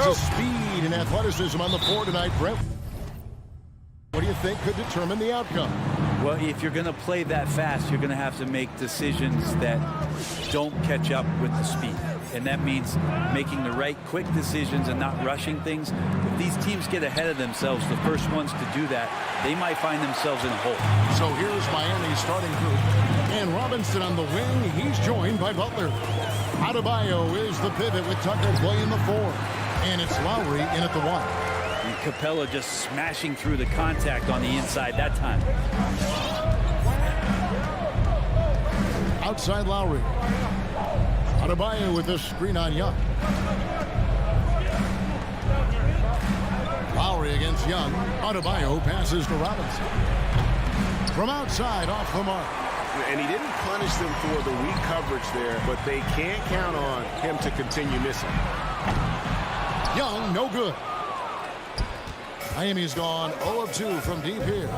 Lots of speed and athleticism on the floor tonight, Brent. What do you think could determine the outcome? Well, if you're going to play that fast, you're going to have to make decisions that don't catch up with the speed. And that means making the right quick decisions and not rushing things. If these teams get ahead of themselves, the first ones to do that, they might find themselves in a hole. So here's Miami's starting group. And Robinson on the wing. He's joined by Butler. Adebayo is the pivot with Tucker playing the 4. And it's Lowry in at the 1. And Capella just smashing through the contact on the inside that time. Outside Lowry. Adebayo with the screen on Young. Lowry against Young. Adebayo passes to Robinson. From outside, off the mark. And he didn't punish them for the weak coverage there, but they can't count on him to continue missing. Young, no good. Miami's gone 0 of 2 from deep here.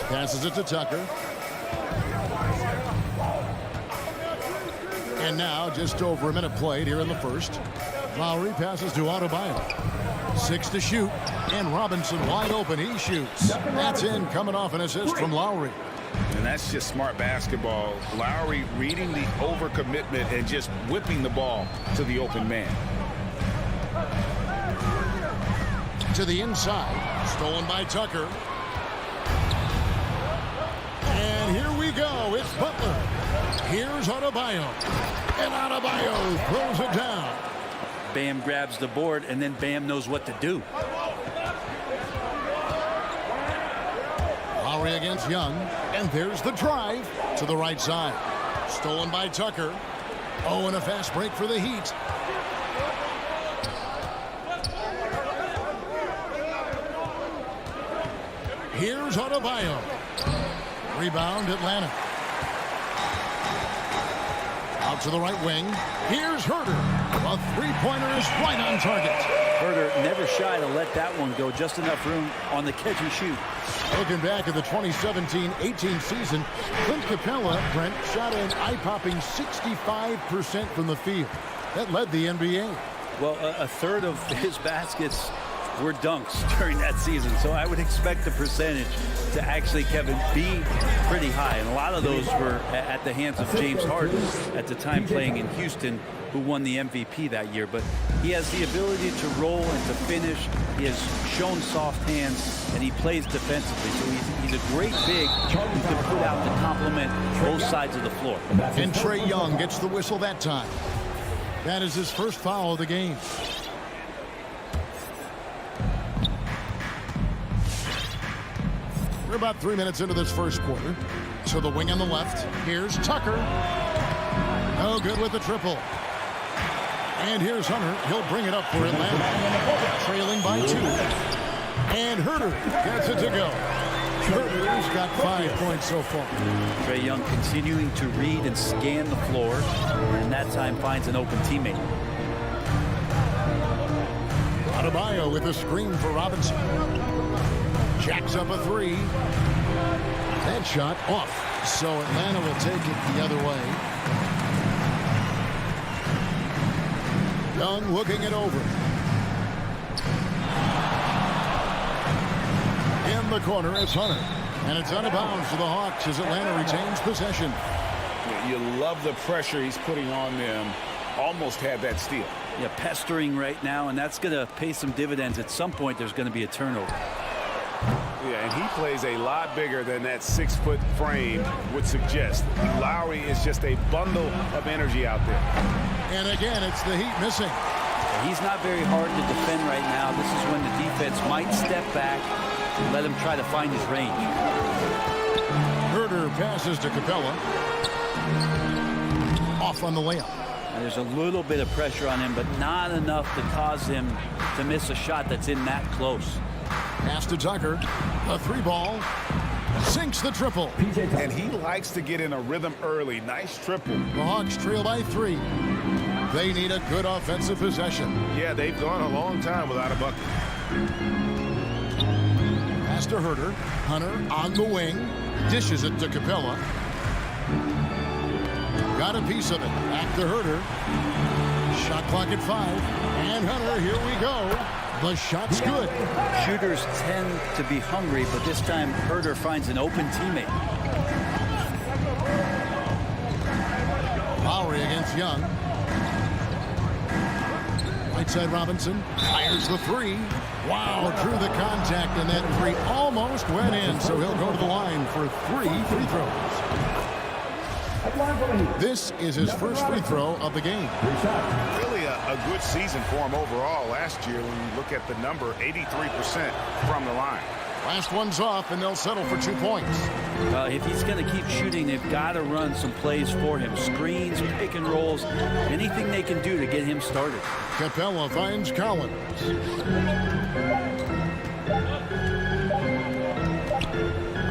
Passes it to Tucker. And now just over a minute played here in the first. Lowry passes to Adebayo. 6 to shoot. And Robinson wide open. He shoots. That's in, coming off an assist from Lowry. And that's just smart basketball. Lowry reading the overcommitment and just whipping the ball to the open man. To the inside. Stolen by Tucker. And here we go. It's Butler. Here's Adebayo. And Adebayo throws it down. Bam grabs the board, and then Bam knows what to do. Lowry against Young. And there's the drive to the right side. Stolen by Tucker. Oh, and a fast break for the Heat. Here's Adebayo. Rebound, Atlanta. Out to the right wing. Here's Herter. A three-pointer is right on target. Herter never shy to let that one go. Just enough room on the catch and shoot. Looking back at the 2017-18 season, Clint Capella, Brent, shot an eye-popping 65% from the field. That led the NBA. Well, a third of his baskets were dunks during that season, so I would expect the percentage to actually, Kevin, be pretty high. And a lot of those were at the hands of James Harden at the time playing in Houston, who won the MVP that year. But he has the ability to roll and to finish. He has shown soft hands, and he plays defensively. So he's a great big who can put out to complement both sides of the floor. And Trae Young gets the whistle that time. That is his first foul of the game. We're about 3 minutes into this first quarter. To the wing on the left. Here's Tucker. No good with the triple. And here's Hunter. He'll bring it up for Atlanta. Trailing by 2. And Herter gets it to go. Herter's got 5 points so far. Trae Young continuing to read and scan the floor, and that time finds an open teammate. Adebayo with a screen for Robinson. Jacks up a 3. That shot off. So Atlanta will take it the other way. Young looking it over. In the corner, it's Hunter. And it's out of bounds for the Hawks as Atlanta retains possession. You love the pressure he's putting on them. Almost had that steal. Yeah, pestering right now, and that's going to pay some dividends. At some point, there's going to be a turnover. Yeah, and he plays a lot bigger than that 6-foot frame would suggest. Lowry is just a bundle of energy out there. And again, it's the Heat missing. He's not very hard to defend right now. This is when the defense might step back and let him try to find his range. Herter passes to Capella. Off on the layup. And there's a little bit of pressure on him, but not enough to cause him to miss a shot that's in that close. Pass to Tucker. A 3-ball. Sinks the triple. And he likes to get in a rhythm early. Nice triple. The Hawks trail by 3. They need a good offensive possession. Yeah, they've gone a long time without a bucket. Pass to Herter. Hunter on the wing. Dishes it to Capella. Got a piece of it. Back to Herter. Shot clock at 5. And Hunter, here we go. The shot's good. Shooters tend to be hungry, but this time Herter finds an open teammate. Lowry against Young. Right side Robinson fires the 3. Wow, drew the contact, and that 3 almost went in, so he'll go to the line for 3 free throws. This is his first free throw of the game. Really a good season for him overall last year when you look at the number, 83% from the line. Last one's off, and they'll settle for 2 points. Well, if he's going to keep shooting, they've got to run some plays for him. Screens, pick and rolls, anything they can do to get him started. Capella finds Collins.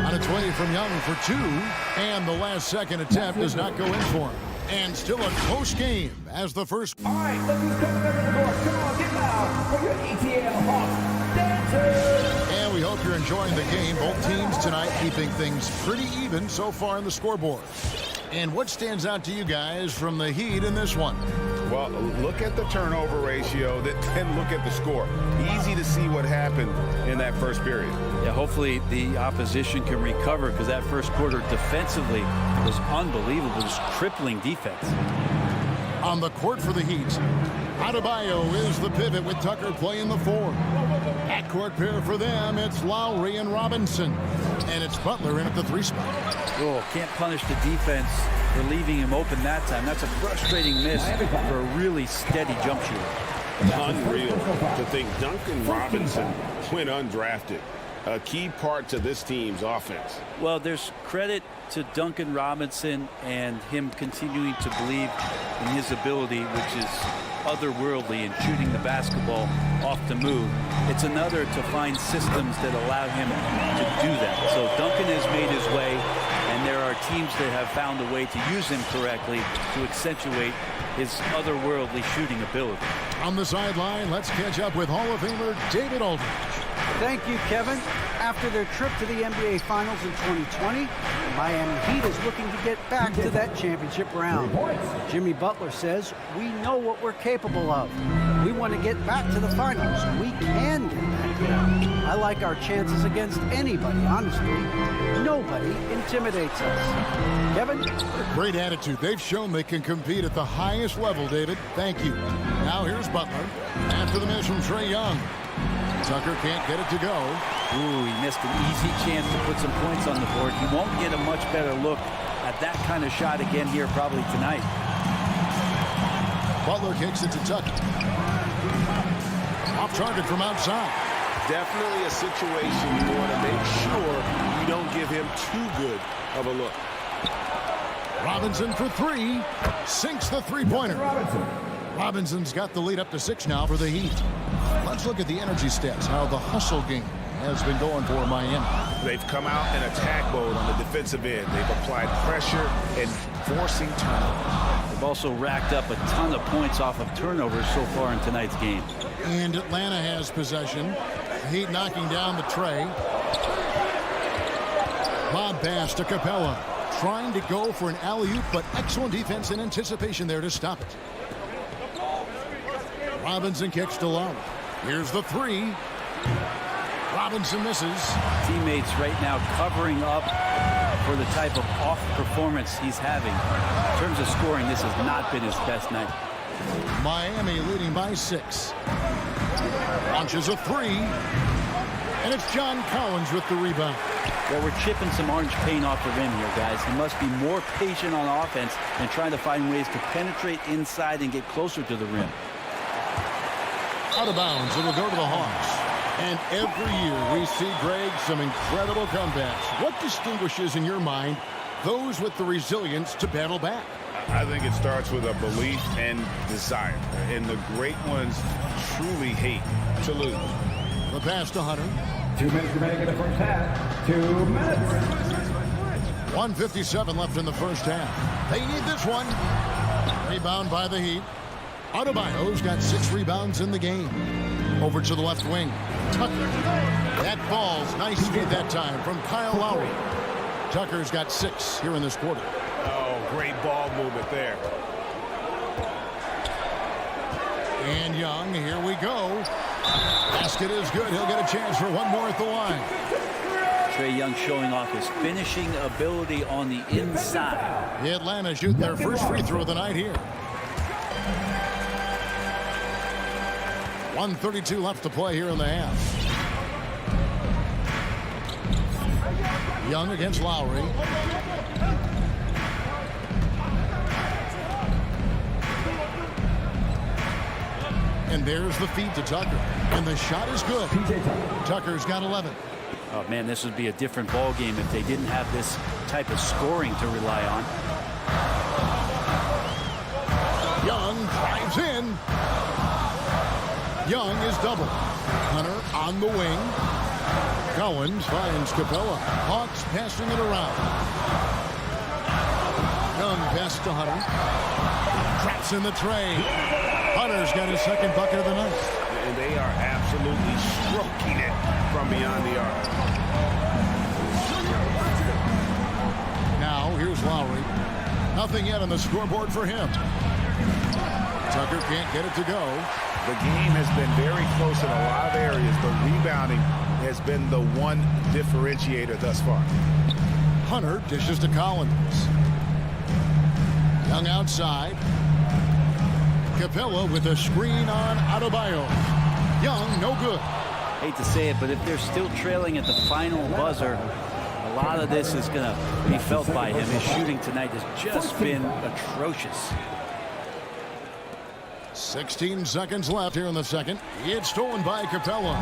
On its way from Young for 2, and the last second attempt does not go in for him. And still a close game as the first. All right, let's just come to the court. Come on, get loud for your ETL Hawks dancers. And we hope you're enjoying the game. Both teams tonight keeping things pretty even so far in the scoreboard. And what stands out to you guys from the Heat in this one? Well, look at the turnover ratio, then look at the score. Easy to see what happened in that first period. Yeah, hopefully the opposition can recover, because that first quarter defensively was unbelievable. It was crippling defense. On the court for the Heat, Adebayo is the pivot with Tucker playing the 4. Backcourt pair for them, it's Lowry and Robinson. And it's Butler in at the 3 spot. Oh, can't punish the defense for leaving him open that time. That's a frustrating miss for a really steady jump shooter. Unreal to think Duncan Robinson went undrafted. A key part to this team's offense. Well, there's credit to Duncan Robinson and him continuing to believe in his ability, which is otherworldly in shooting the basketball off the move. It's another to find systems that allow him to do that. So Duncan has made his way, and there are teams that have found a way to use him correctly to accentuate his otherworldly shooting ability. On the sideline, let's catch up with Hall of Famer David Aldridge. Thank you, Kevin. After their trip to the NBA Finals in 2020, the Miami Heat is looking to get back to that championship round. Jimmy Butler says, "We know what we're capable of. We want to get back to the finals. We can get back there. I like our chances against anybody, honestly. Nobody intimidates us." Kevin? Great attitude. They've shown they can compete at the highest level, David. Thank you. Now here's Butler. After the miss from Trae Young. Tucker can't get it to go. Ooh, he missed an easy chance to put some points on the board. He won't get a much better look at that kind of shot again here probably tonight. Butler kicks it to Tucker. Off target from outside. Definitely a situation you want to make sure you don't give him too good of a look. Robinson for 3. Sinks the three-pointer. Robinson's got the lead up to 6 now for the Heat. Let's look at the energy stats, how the hustle game has been going for Miami. They've come out in attack mode on the defensive end. They've applied pressure and forcing turnovers. They've also racked up a ton of points off of turnovers so far in tonight's game. And Atlanta has possession. Heat knocking down the tray. Lob pass to Capella. Trying to go for an alley-oop, but excellent defense and anticipation there to stop it. Robinson kicks to Lowry. Here's the 3. Robinson misses. Teammates right now covering up for the type of off performance he's having. In terms of scoring, this has not been his best night. Miami leading by 6. Launches a 3. And it's John Collins with the rebound. Well, we're chipping some orange paint off the rim here, guys. He must be more patient on offense and trying to find ways to penetrate inside and get closer to the rim. Out of bounds, it'll go to the Hawks. And every year we see, Greg, some incredible comebacks. What distinguishes, in your mind, those with the resilience to battle back? I think it starts with a belief and desire. And the great ones truly hate to lose. The pass to Hunter. 2 minutes remaining in the first half. 2 minutes. 1:57 left in the first half. They need this one. Rebound by the Heat. Adebayo's got 6 rebounds in the game. Over to the left wing. Tucker. That falls. Nice speed that time from Kyle Lowry. Tucker's got 6 here in this quarter. Oh, great ball movement there. And Young, here we go. Basket is good. He'll get a chance for one more at the line. Trae Young showing off his finishing ability on the inside. Atlanta shooting their first free throw of the night here. 1:32 left to play here in the half. Young against Lowry. And there's the feed to Tucker. And the shot is good. Tucker's got 11. Oh, man, this would be a different ball game if they didn't have this type of scoring to rely on. Young drives in. Young is double. Hunter on the wing. Collins finds Capella. Hawks passing it around. Young pass to Hunter. Traps in the tray. Hunter's got his second bucket of the night. And they are absolutely stroking it from beyond the arc. Now, here's Lowry. Nothing yet on the scoreboard for him. Tucker can't get it to go. The game has been very close in a lot of areas. The rebounding has been the one differentiator thus far. Hunter dishes to Collins. Young outside. Capella with a screen on Adebayo. Young, no good. Hate to say it, but if they're still trailing at the final buzzer, a lot of this is going to be felt by him. His shooting tonight has just been atrocious. 16 seconds left here in the second. It's stolen by Capella.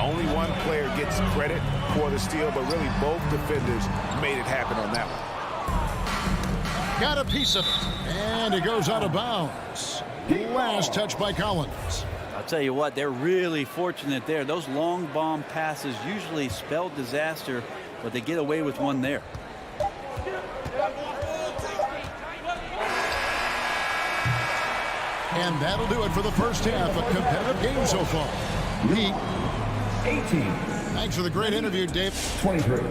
Only one player gets credit for the steal, but really both defenders made it happen on that one. Got a piece of it. And it goes out of bounds. Last touch by Collins. I'll tell you what, they're really fortunate there. Those long bomb passes usually spell disaster, but they get away with one there. And that'll do it for the first half. A competitive game so far. Heat 18. Thanks for the great interview, Dave. 23.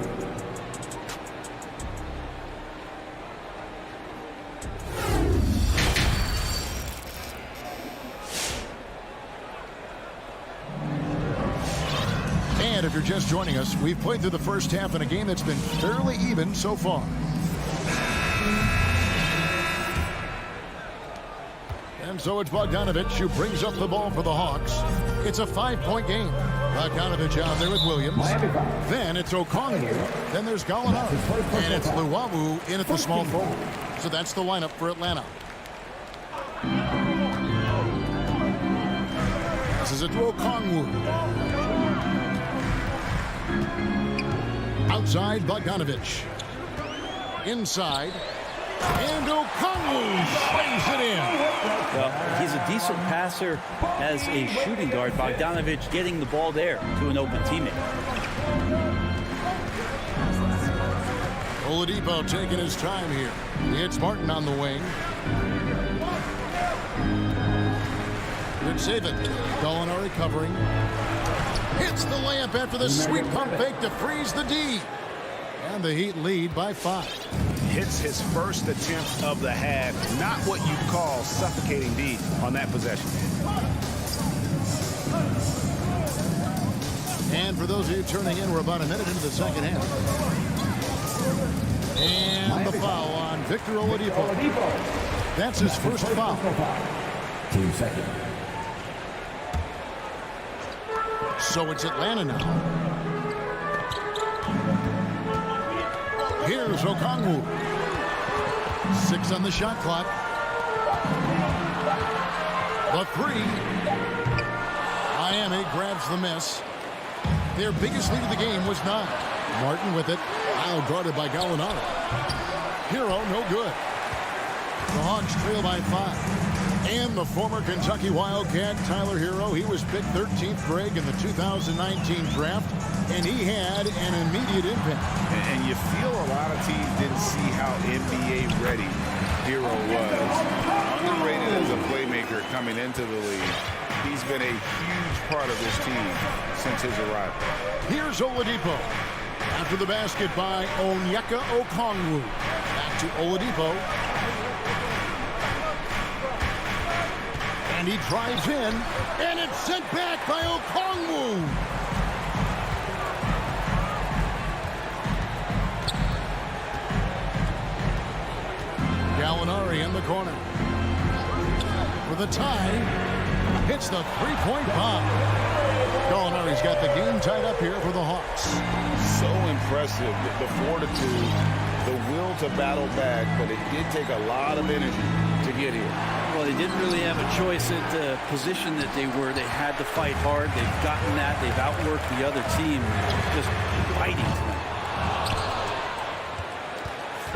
And if you're just joining us, we've played through the first half in a game that's been fairly even so far. And so it's Bogdanovich who brings up the ball for the Hawks. It's a 5-point game. Bogdanovich out there with Williams. Then it's Okongwu. Then there's Gallinari. And it's Luwawu in at the small forward. So that's the lineup for Atlanta. This is it to Okongwu. Outside, Bogdanovich. Inside. And Okongwu slays it in. Well, he's a decent passer as a shooting guard. Bogdanovich getting the ball there to an open teammate. Oladipo taking his time here. It's Martin on the wing. Good save it. Gallinari covering. Hits the layup after the sweet pump fake to freeze the D. And the Heat lead by 5. Hits his first attempt of the half. Not what you call suffocating D on that possession. And for those of you turning in, we're about a minute into the second half. And the foul on Victor Oladipo. That's his first foul. Team second. So it's Atlanta now. Here's Okongwu. 6 on the shot clock. The 3. Miami grabs the miss. Their biggest lead of the game was 9. Martin with it. Now guarded by Gallinari. Hero, no good. The Hawks trail by 5. And the former Kentucky Wildcat, Tyler Hero, he was picked 13th Greg in the 2019 draft, and he had an immediate impact. And you feel a lot of teams didn't see how NBA ready Hero was. Underrated as a playmaker coming into the league. He's been a huge part of this team since his arrival. Here's Oladipo. After the basket by Onyeka Okongwu. Back to Oladipo. And he drives in, and it's sent back by Okongwu. Gallinari in the corner. For the tie, hits the three-point bomb. Gallinari's got the game tied up here for the Hawks. So impressive, the fortitude, the will to battle back, but it did take a lot of energy to get here. Well, they didn't really have a choice at the position that they were. They had to fight hard. They've gotten that. They've outworked the other team. Just fighting tonight.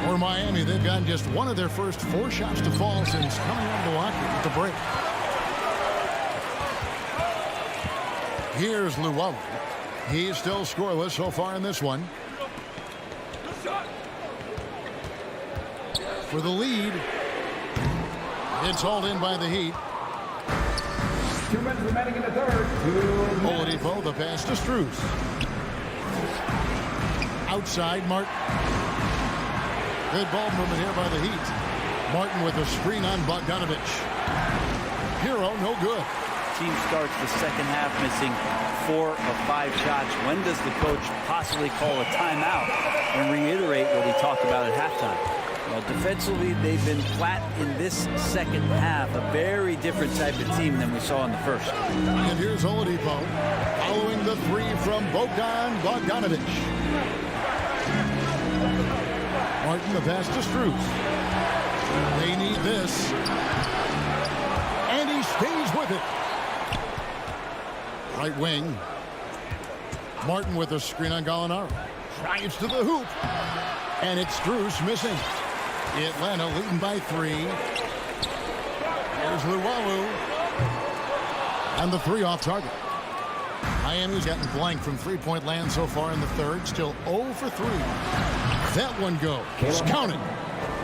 For Miami, they've gotten just one of their first 4 shots to fall since coming on Milwaukee at the break. Here's Lowry. He's still scoreless so far in this one. For the lead. It's hauled in by the Heat. 2 minutes remaining in the third. Oladipo, the pass to Strus. Outside, Martin. Good ball movement here by the Heat. Martin with a screen on Bogdanovich. Hero, no good. Team starts the second half missing 4 of 5 shots. When does the coach possibly call a timeout and reiterate what he talked about at halftime? Well, defensively, they've been flat in this second half. A very different type of team than we saw in the first. And here's Oladipo following the 3 from Bogdanovich. Martin, the pass to Strus. They need this. And he stays with it. Right wing. Martin with a screen on Gallinari. Drives to the hoop. And it's Strus missing. Atlanta leading by 3. Here's Lowry. And the 3 off target. Miami's gotten blank from three-point land so far in the third. Still 0 for 3. That one goes. Count it.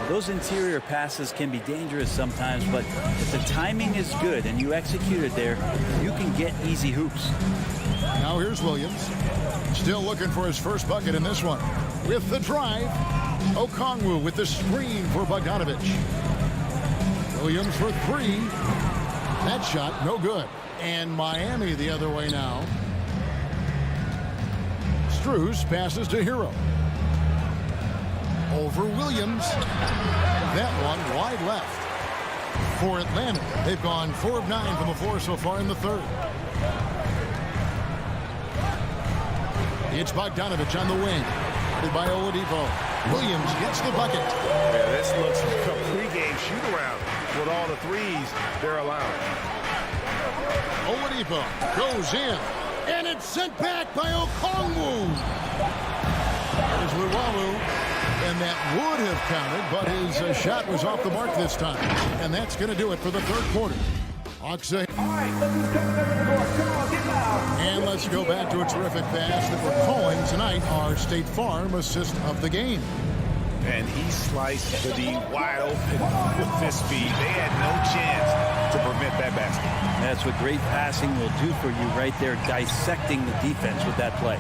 Those interior passes can be dangerous sometimes, but if the timing is good and you execute it there, you can get easy hoops. Now here's Williams. Still looking for his first bucket in this one. With the drive, Okongwu with the screen for Bogdanovich. Williams for 3. That shot, no good. And Miami the other way now. Strus passes to Hero. Over Williams. That one wide left. For Atlanta, they've gone 4 of 9 from the floor so far in the third. It's Bogdanovich on the wing. Guarded by Oladipo. Williams gets the bucket. Yeah, this looks like a pregame shoot-around with all the threes they're allowing. Oladipo goes in. And it's sent back by Okongwu. There's Lowry. And that would have counted, but his shot was off the mark this time. And that's going to do it for the third quarter. Hawks ahead. All right, let's just come on, get loud. And let's go back to a terrific pass that we're calling tonight our State Farm assist of the game. And he sliced the D wide open with this speed. They had no chance to prevent that basket. That's what great passing will do for you right there, dissecting the defense with that play.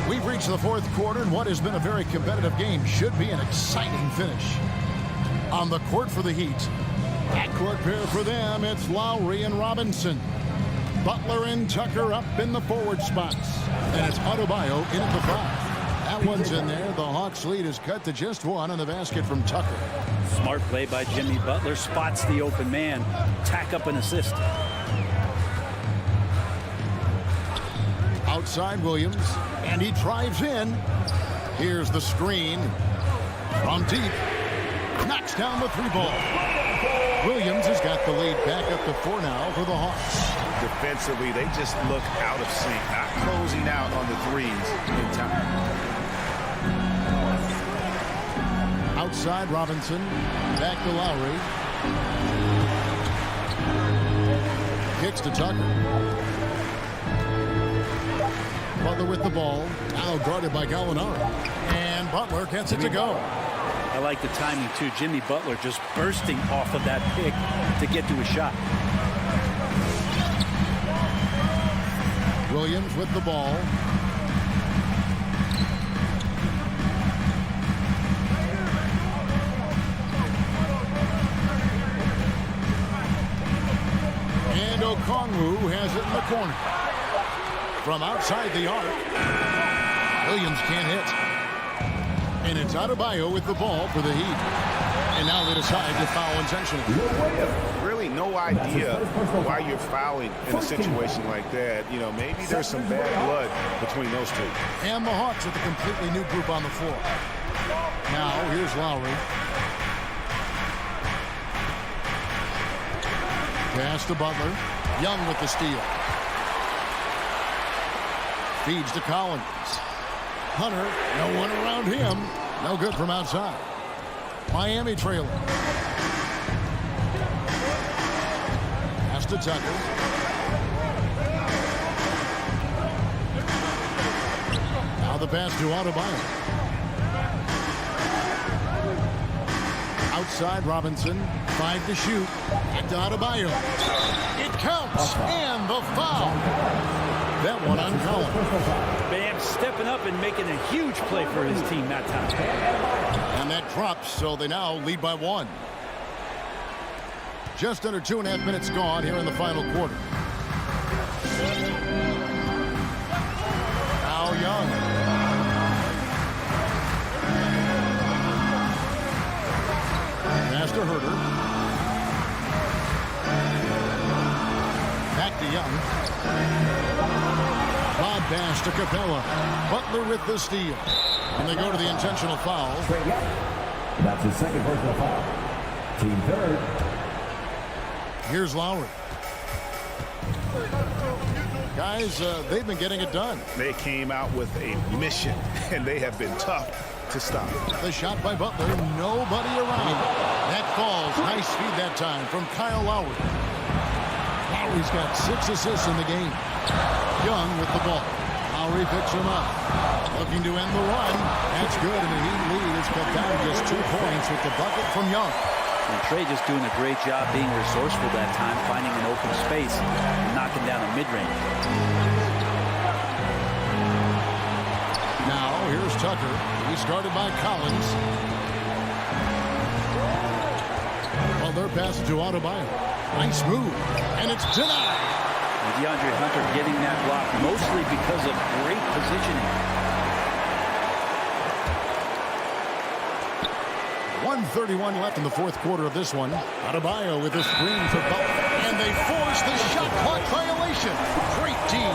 We've reached the fourth quarter, and what has been a very competitive game should be an exciting finish. On the court for the Heat. Backcourt pair for them, it's Lowry and Robinson. Butler and Tucker up in the forward spots. And it's Adebayo in at the 5. That one's in there. The Hawks lead is cut to just 1 on the basket from Tucker. Smart play by Jimmy Butler. Spots the open man. Tack up an assist. Outside Williams. And he drives in. Here's the screen. From deep. Knocks down the 3 ball. Williams has got the lead back up to 4 now for the Hawks. Defensively, they just look out of sync, not closing out on the threes in time. Outside Robinson. Back to Lowry. Kicks to Tucker. Butler with the ball. Now guarded by Gallinari. And Butler gets it to go. I like the timing, too. Jimmy Butler just bursting off of that pick to get to a shot. Williams with the ball. Okongwu has it in the corner. From outside the arc, Williams can't hit. And it's Adebayo with the ball for the Heat. And now they decide to foul intentionally. Really no idea why you're fouling in a situation like that. You know, maybe there's some bad blood between those two. And the Hawks with a completely new group on the floor. Now, here's Lowry. Pass to Butler. Young with the steal. Feeds to Collins. Hunter, no one around him. No good from outside. Miami trailing. Pass to Tucker. Now the pass to Adebayo. Outside Robinson. 5 to shoot. Back to Adebayo. It counts. And the foul. That one on Collins. Bam stepping up and making a huge play for his team that time. And that drops, so they now lead by 1. Just under 2.5 minutes gone here in the final quarter. Now Young. Pass to Herter. Back to Young. Lob pass to Capella. Butler with the steal. And they go to the intentional foul. That's his second personal foul. Team third. Here's Lowry. Guys, they've been getting it done. They came out with a mission, and they have been tough to stop. The shot by Butler. Nobody around. That falls. Nice speed that time from Kyle Lowry. Lowry's got 6 assists in the game. Young with the ball. Lowry picks him up. Looking to end the run. That's good, and the Heat lead is cut down just 2 points with the bucket from Young. And Trey just doing a great job being resourceful that time, finding an open space and knocking down a mid-range. Now, here's Tucker. He started by Collins. Butler passes to Adebayo. Nice move, and it's denied. And DeAndre Hunter getting that block mostly because of great positioning. 1:31 left in the fourth quarter of this one. Adebayo with a screen for Butler. And they force the shot clock violation. Great team.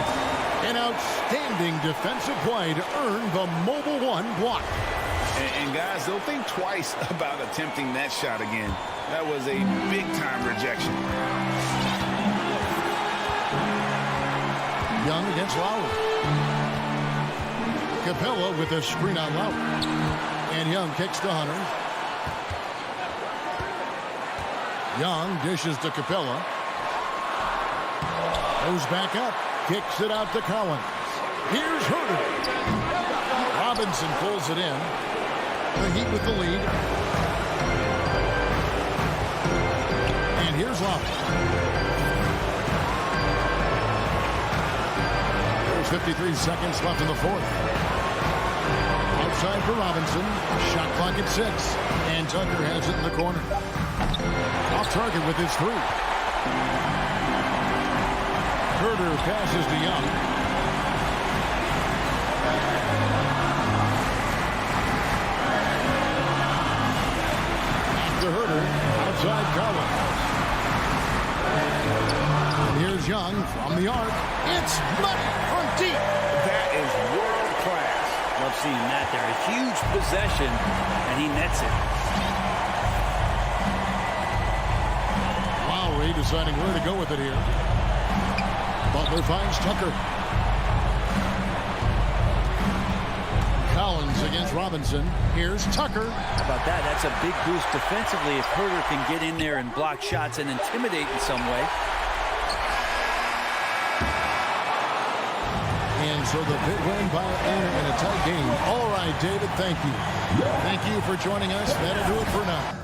An outstanding defensive play to earn the mobile 1 block. And guys, they'll think twice about attempting that shot again. That was a big-time rejection. Young against Lowry. Capella with a screen on Lowry. And Young kicks to Hunter. Young dishes to Capella. Goes back up. Kicks it out to Collins. Here's Herter. Robinson pulls it in. The Heat with the lead. And here's Lowry. There's 53 seconds left in the fourth. Outside for Robinson. Shot clock at 6. And Tucker has it in the corner. Off target with his 3. Herter passes to Young. Back to Herter. Outside Collins. And here's Young from the arc. It's money from deep. That is world class. Love seeing that there. A huge possession, and he nets it. Lowry deciding where to go with it here. Butler finds Tucker. Collins against Robinson. Here's Tucker. How about that? That's a big boost defensively if Herter can get in there and block shots and intimidate in some way. And so the big win by Atlanta in a tight game. All right, David, thank you. Thank you for joining us. That'll do it for now.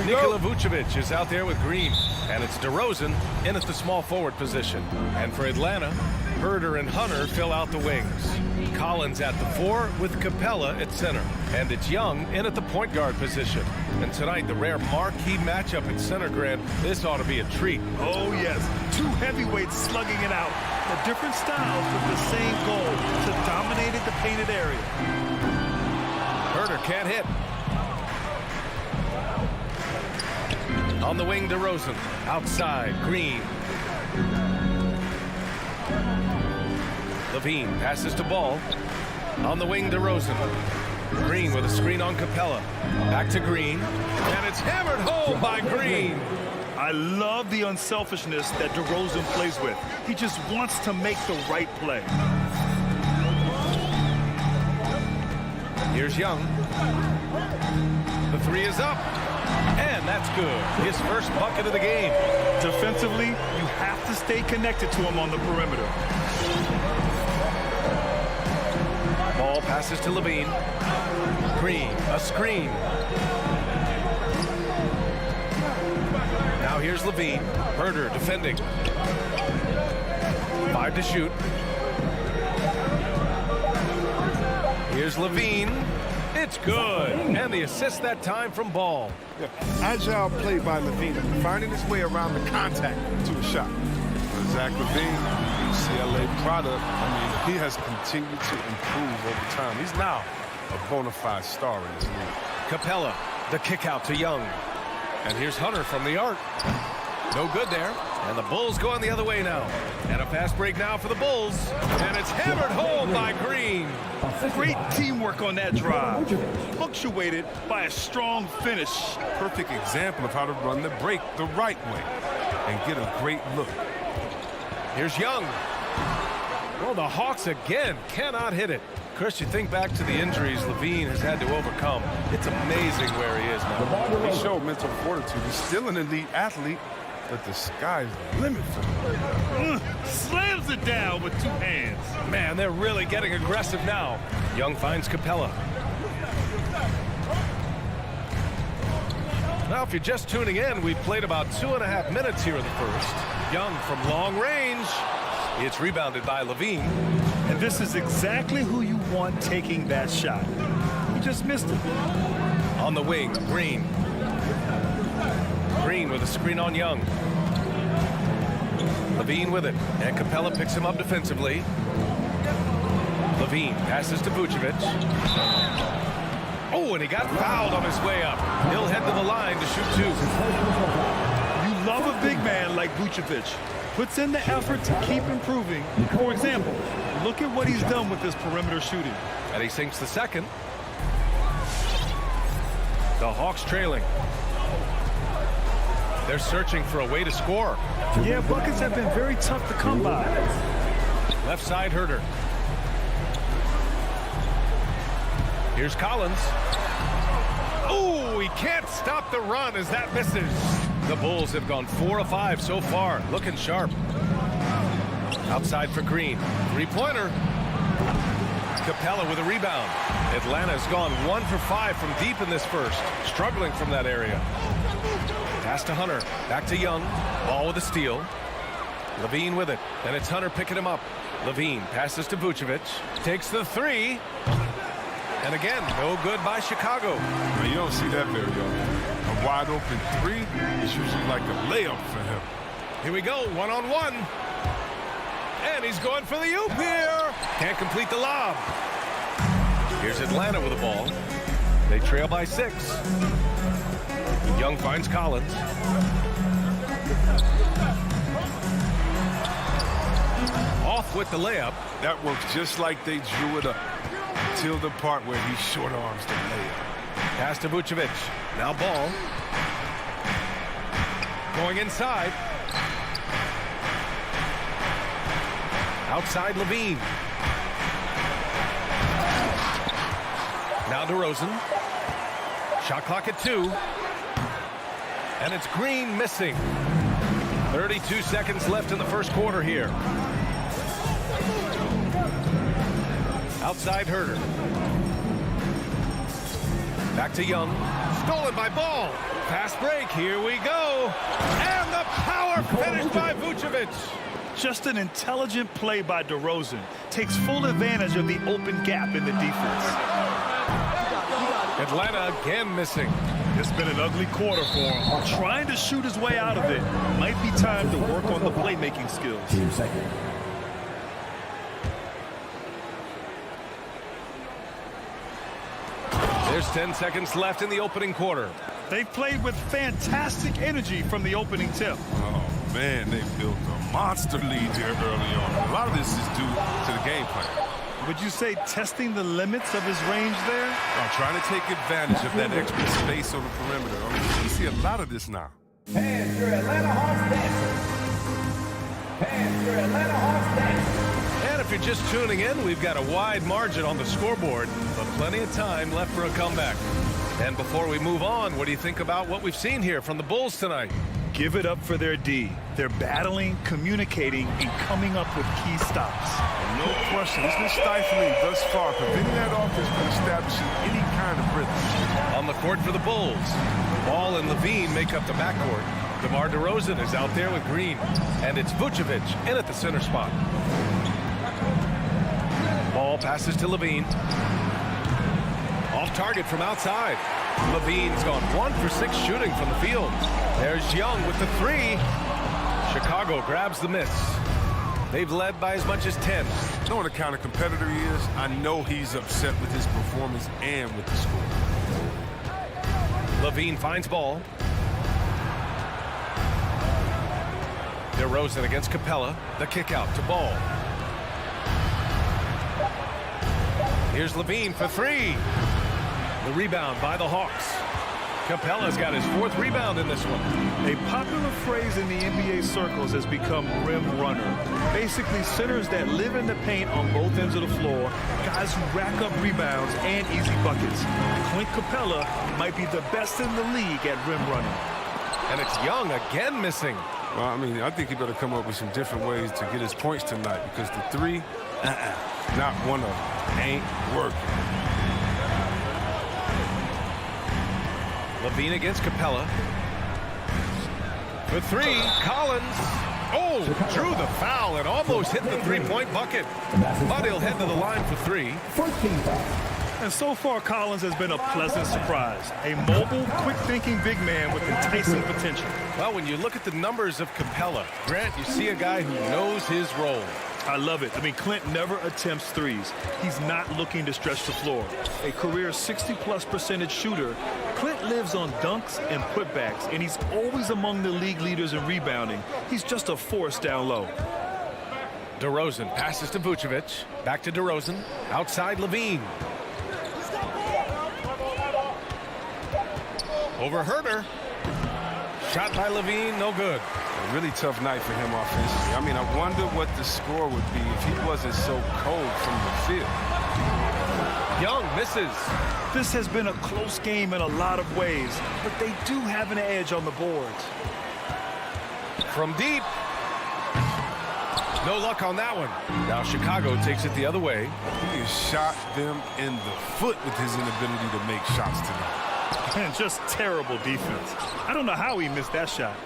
Nikola Vucevic is out there with Green, and it's DeRozan in at the small forward position. And for Atlanta, Herder and Hunter fill out the wings. Collins at the 4 with Capella at center. And it's Young in at the point guard position. And tonight, the rare marquee matchup at center, Grant. This ought to be a treat. Oh, yes. Two heavyweights slugging it out. The different styles with the same goal to dominate the painted area. Herder can't hit. On the wing, DeRozan. Outside, Green. Levine passes to Ball. On the wing, DeRozan. Green with a screen on Capella. Back to Green. And it's hammered home by Green. I love the unselfishness that DeRozan plays with. He just wants to make the right play. Here's Young. The 3 is up. And that's good. His first bucket of the game. Defensively, you have to stay connected to him on the perimeter. Ball passes to Levine. Green, a screen. Now here's Levine. Herder defending. 5 to shoot. Here's Levine. It's good. And the assist that time from Ball. Yeah. Agile play by Levine, finding his way around the contact to a shot. Zach Levine, CLA product, he has continued to improve over time. He's now a bona fide star in this league. Capella, the kick out to Young. And here's Hunter from the arc. No good there. And the Bulls going the other way now. And a fast break now for the Bulls. And it's hammered home by Green. Great teamwork on that drive. Punctuated by a strong finish. Perfect example of how to run the break the right way and get a great look. Here's Young. Well, the Hawks again cannot hit it. Chris, you think back to the injuries Levine has had to overcome. It's amazing where he is now. He showed mental fortitude. He's still an elite athlete, but the sky's the limit for him. Slams it down with 2 hands. Man, they're really getting aggressive now. Young finds Capella. Now, if you're just tuning in, we've played about 2.5 minutes here in the first. Young from long range. It's rebounded by Levine. And this is exactly who you want taking that shot. He just missed it. On the wing, Green. Green with a screen on Young. Levine with it. And Capella picks him up defensively. Levine passes to Vucevic. Oh, and he got fouled on his way up. He'll head to the line to shoot 2. You love a big man like Vucevic. Puts in the effort to keep improving. For example, look at what he's done with this perimeter shooting. And he sinks the second. The Hawks trailing. They're searching for a way to score. Yeah, buckets have been very tough to come by. Left side, Herder. Here's Collins. Oh, he can't stop the run as that misses. The Bulls have gone 4 of 5 so far, looking sharp. Outside for Green. 3-pointer. Capella with a rebound. Atlanta's gone 1 for 5 from deep in this first, struggling from that area. Pass to Hunter. Back to Young. Ball with a steal. Levine with it. And it's Hunter picking him up. Levine passes to Vucevic. Takes the 3. And again, no good by Chicago. Now, you don't see that very often. A wide open 3 is usually like a layup for him. Here we go, 1-on-1. And he's going for the oop here. Can't complete the lob. Here's Atlanta with the ball. They trail by 6. Young finds Collins. Off with the layup. That works just like they drew it up. Till the part where he short arms the layup. Pass to Vucevic. Now Ball. Going inside. Outside Levine. Now DeRozan. Shot clock at 2. And it's Green missing. 32 seconds left in the first quarter here. Outside Herder. Back to Young. Stolen by Ball. Fast break. Here we go. And the power finish by Vucevic. Just an intelligent play by DeRozan. Takes full advantage of the open gap in the defense. Atlanta again missing. It's been an ugly quarter for him. Trying to shoot his way out of it. Might be time to work on the playmaking skills. There's 10 seconds left in the opening quarter. They've played with fantastic energy from the opening tip. Oh, man, they built a monster lead here early on. A lot of this is due to the game plan. Would you say testing the limits of his range there? Trying to take advantage of that extra space on the perimeter. I mean, you see a lot of this now. And your Atlanta Hawks dancers. And your Atlanta Hawks dancers. And if you're just tuning in, we've got a wide margin on the scoreboard, but plenty of time left for a comeback. And before we move on, what do you think about what we've seen here from the Bulls tonight? Give it up for their D. They're battling, communicating, and coming up with key stops. No question. It's been stifling thus far, preventing that offense from establishing any kind of rhythm. On the court for the Bulls, Ball and Levine make up the backcourt. DeMar DeRozan is out there with Green, and it's Vucevic in at the center spot. Ball passes to Levine. Off target from outside. Levine's gone 1 for 6 shooting from the field. There's Young with the 3. Chicago grabs the miss. They've led by as much as 10. Knowing the kind of competitor he is, I know he's upset with his performance and with the score. Levine finds Ball. DeRozan against Capella. The kick out to Ball. Here's Levine for 3. The rebound by the Hawks. Capella's got his 4th rebound in this one. A popular phrase in the NBA circles has become rim runner. Basically centers that live in the paint on both ends of the floor, guys who rack up rebounds and easy buckets. Clint Capella might be the best in the league at rim running. And it's Young again missing. Well, I mean, I think he better come up with some different ways to get his points tonight, because the 3, not one of them, ain't working. Levine against Capella. For 3, Collins. Oh, drew the foul and almost hit the three-point bucket. But he'll head to the line for 3. And so far, Collins has been a pleasant surprise. A mobile, quick-thinking big man with enticing potential. Well, when you look at the numbers of Capella, Grant, you see a guy who knows his role. I love it. I mean, Clint never attempts threes. He's not looking to stretch the floor. A career 60+% shooter, Clint lives on dunks and putbacks, and he's always among the league leaders in rebounding. He's just a force down low. DeRozan passes to Vucevic. Back to DeRozan. Outside Levine. Over Herter. Shot by Levine, no good. A really tough night for him offensively. I mean, I wonder what the score would be if he wasn't so cold from the field. Young misses. This has been a close game in a lot of ways, but they do have an edge on the boards. From deep. No luck on that one. Now Chicago takes it the other way. He has shot them in the foot with his inability to make shots tonight. And just terrible defense. I don't know how he missed that shot.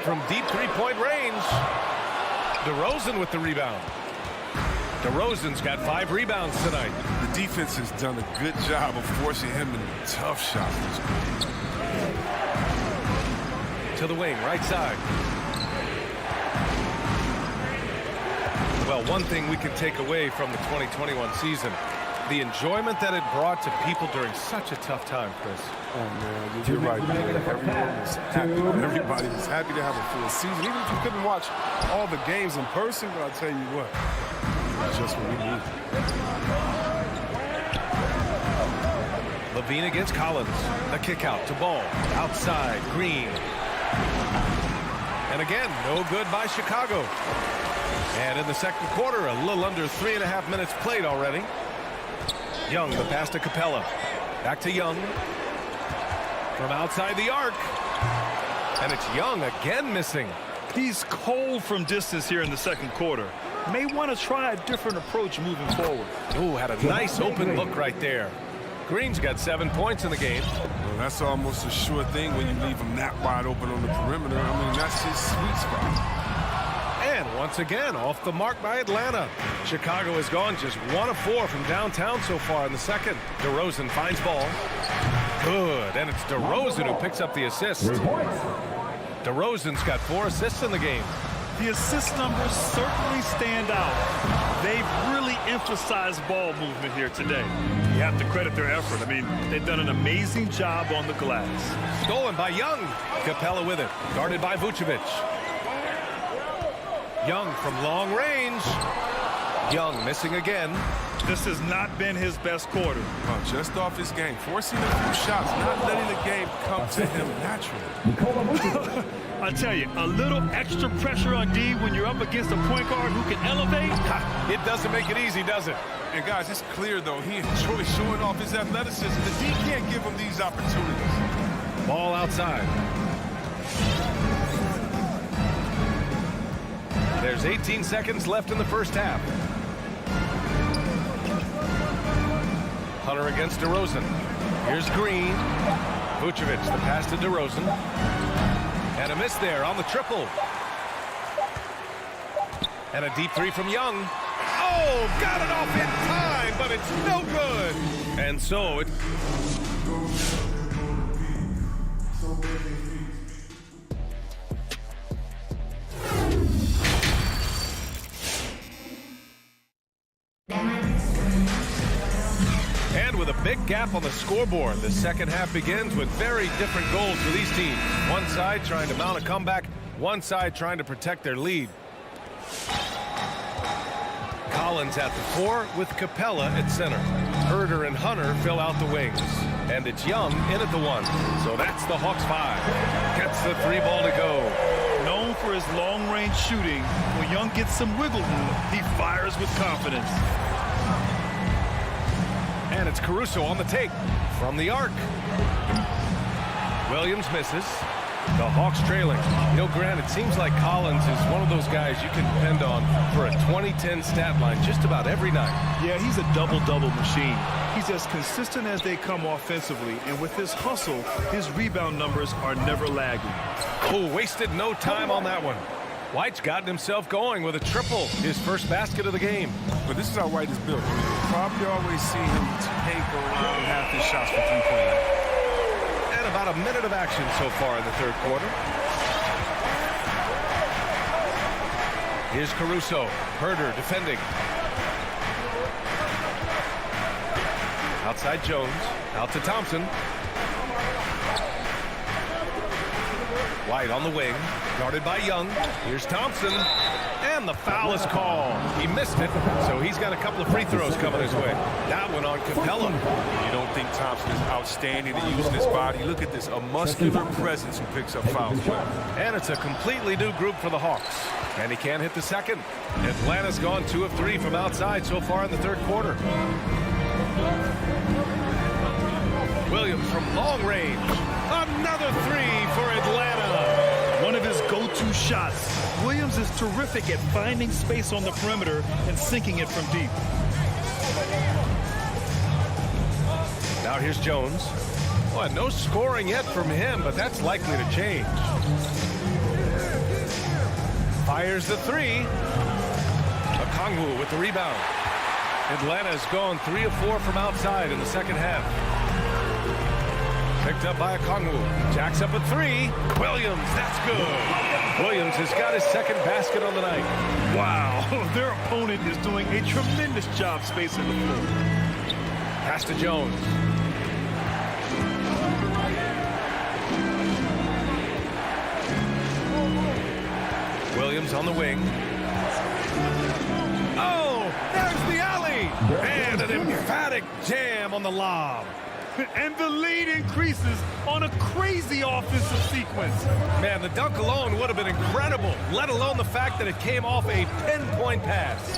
From deep three-point range, DeRozan with the rebound. DeRozan's got 5 rebounds tonight. The defense has done a good job of forcing him into tough shots this quarter. To the wing, right side. Well, one thing we can take away from the 2021 season, the enjoyment that it brought to people during such a tough time, Chris. Oh, man, you're right, man. Everyone was happy. Everybody was happy to have a full season. Even if you couldn't watch all the games in person, but I'll tell you what, it's just what we need. Levine against Collins. The kick out to Ball. Outside, Green. And again, no good by Chicago. And in the second quarter, a little under 3.5 minutes played already. Young, the pass to Capella. Back to Young. From outside the arc. And it's Young again missing. He's cold from distance here in the second quarter. may want to try a different approach moving forward. Ooh, had a nice open look right there. Green's got 7 points in the game. Well, that's almost a sure thing when you leave him that wide open on the perimeter. I mean, that's his sweet spot. And once again, off the mark by Atlanta. Chicago has gone just 1 of 4 from downtown so far in the second. DeRozan finds ball. Good, and it's DeRozan who picks up the assist. DeRozan's got 4 assists in the game. The assist numbers certainly stand out. They've really emphasized ball movement here today. You have to credit their effort. I mean, they've done an amazing job on the glass. Stolen by Young. Capella with it, guarded by Vucevic. Young from long range. Young missing again. This has not been his best quarter. Oh, just off his game, forcing a few shots, not letting the game come to him naturally. I tell you, a little extra pressure on D when you're up against a point guard who can elevate. It doesn't make it easy, does it? And guys, it's clear though, he enjoys showing off his athleticism. The D can't give him these opportunities. Ball outside. There's 18 seconds left in the first half. Hunter against DeRozan. Here's Green. Vucevic, the pass to DeRozan. And a miss there on the triple. And a deep 3 from Young. Oh, got it off in time, but it's no good. And so it... And with a big gap on the scoreboard, the second half begins with very different goals for these teams. One side trying to mount a comeback, one side trying to protect their lead. Collins at the 4 with Capella at center. Herder and Hunter fill out the wings. And it's Young in at the 1. So that's the Hawks 5. Gets the 3 ball to go. Known for his long-range shooting, when Young gets some wiggle room, he fires with confidence. And it's Caruso on the take from the arc. Williams misses. The Hawks trailing. You know, Grant, it seems like Collins is one of those guys you can depend on for a 2010 stat line just about every night. Yeah, he's a double-double machine. He's as consistent as they come offensively, and with his hustle, his rebound numbers are never lagging. Oh, wasted no time on that one. White's gotten himself going with a triple, his first basket of the game. But this is how White is built. You'll probably always see him take around half his shots for three-point line. And about a minute of action so far in the third quarter. Here's Caruso. Herder defending. Outside Jones. Out to Thompson. White on the wing. Guarded by Young. Here's Thompson. And the foul is called. He missed it, so he's got a couple of free throws coming his way. That one on Capella. You don't think Thompson is outstanding at using his body? Look at this, a muscular presence who picks up fouls. And it's a completely new group for the Hawks. And he can't hit the second. Atlanta's gone 2 of 3 from outside so far in the third quarter. Williams from long range. Another 3 for Atlanta. One of his go-to shots. Williams is terrific at finding space on the perimeter and sinking it from deep. Now here's Jones. Well, no scoring yet from him, but that's likely to change. Fires the 3. Okongwu with the rebound. Atlanta's gone 3 of 4 from outside in the second half. Picked up by Okongwu. Jacks up a 3. Williams, that's good. Williams has got his second basket on the night. Wow, their opponent is doing a tremendous job spacing the floor. Pass to Jones. Williams on the wing. Oh, there's the alley. And an emphatic jam on the lob. And the lead increases on a crazy offensive sequence. Man, the dunk alone would have been incredible, let alone the fact that it came off a pinpoint pass.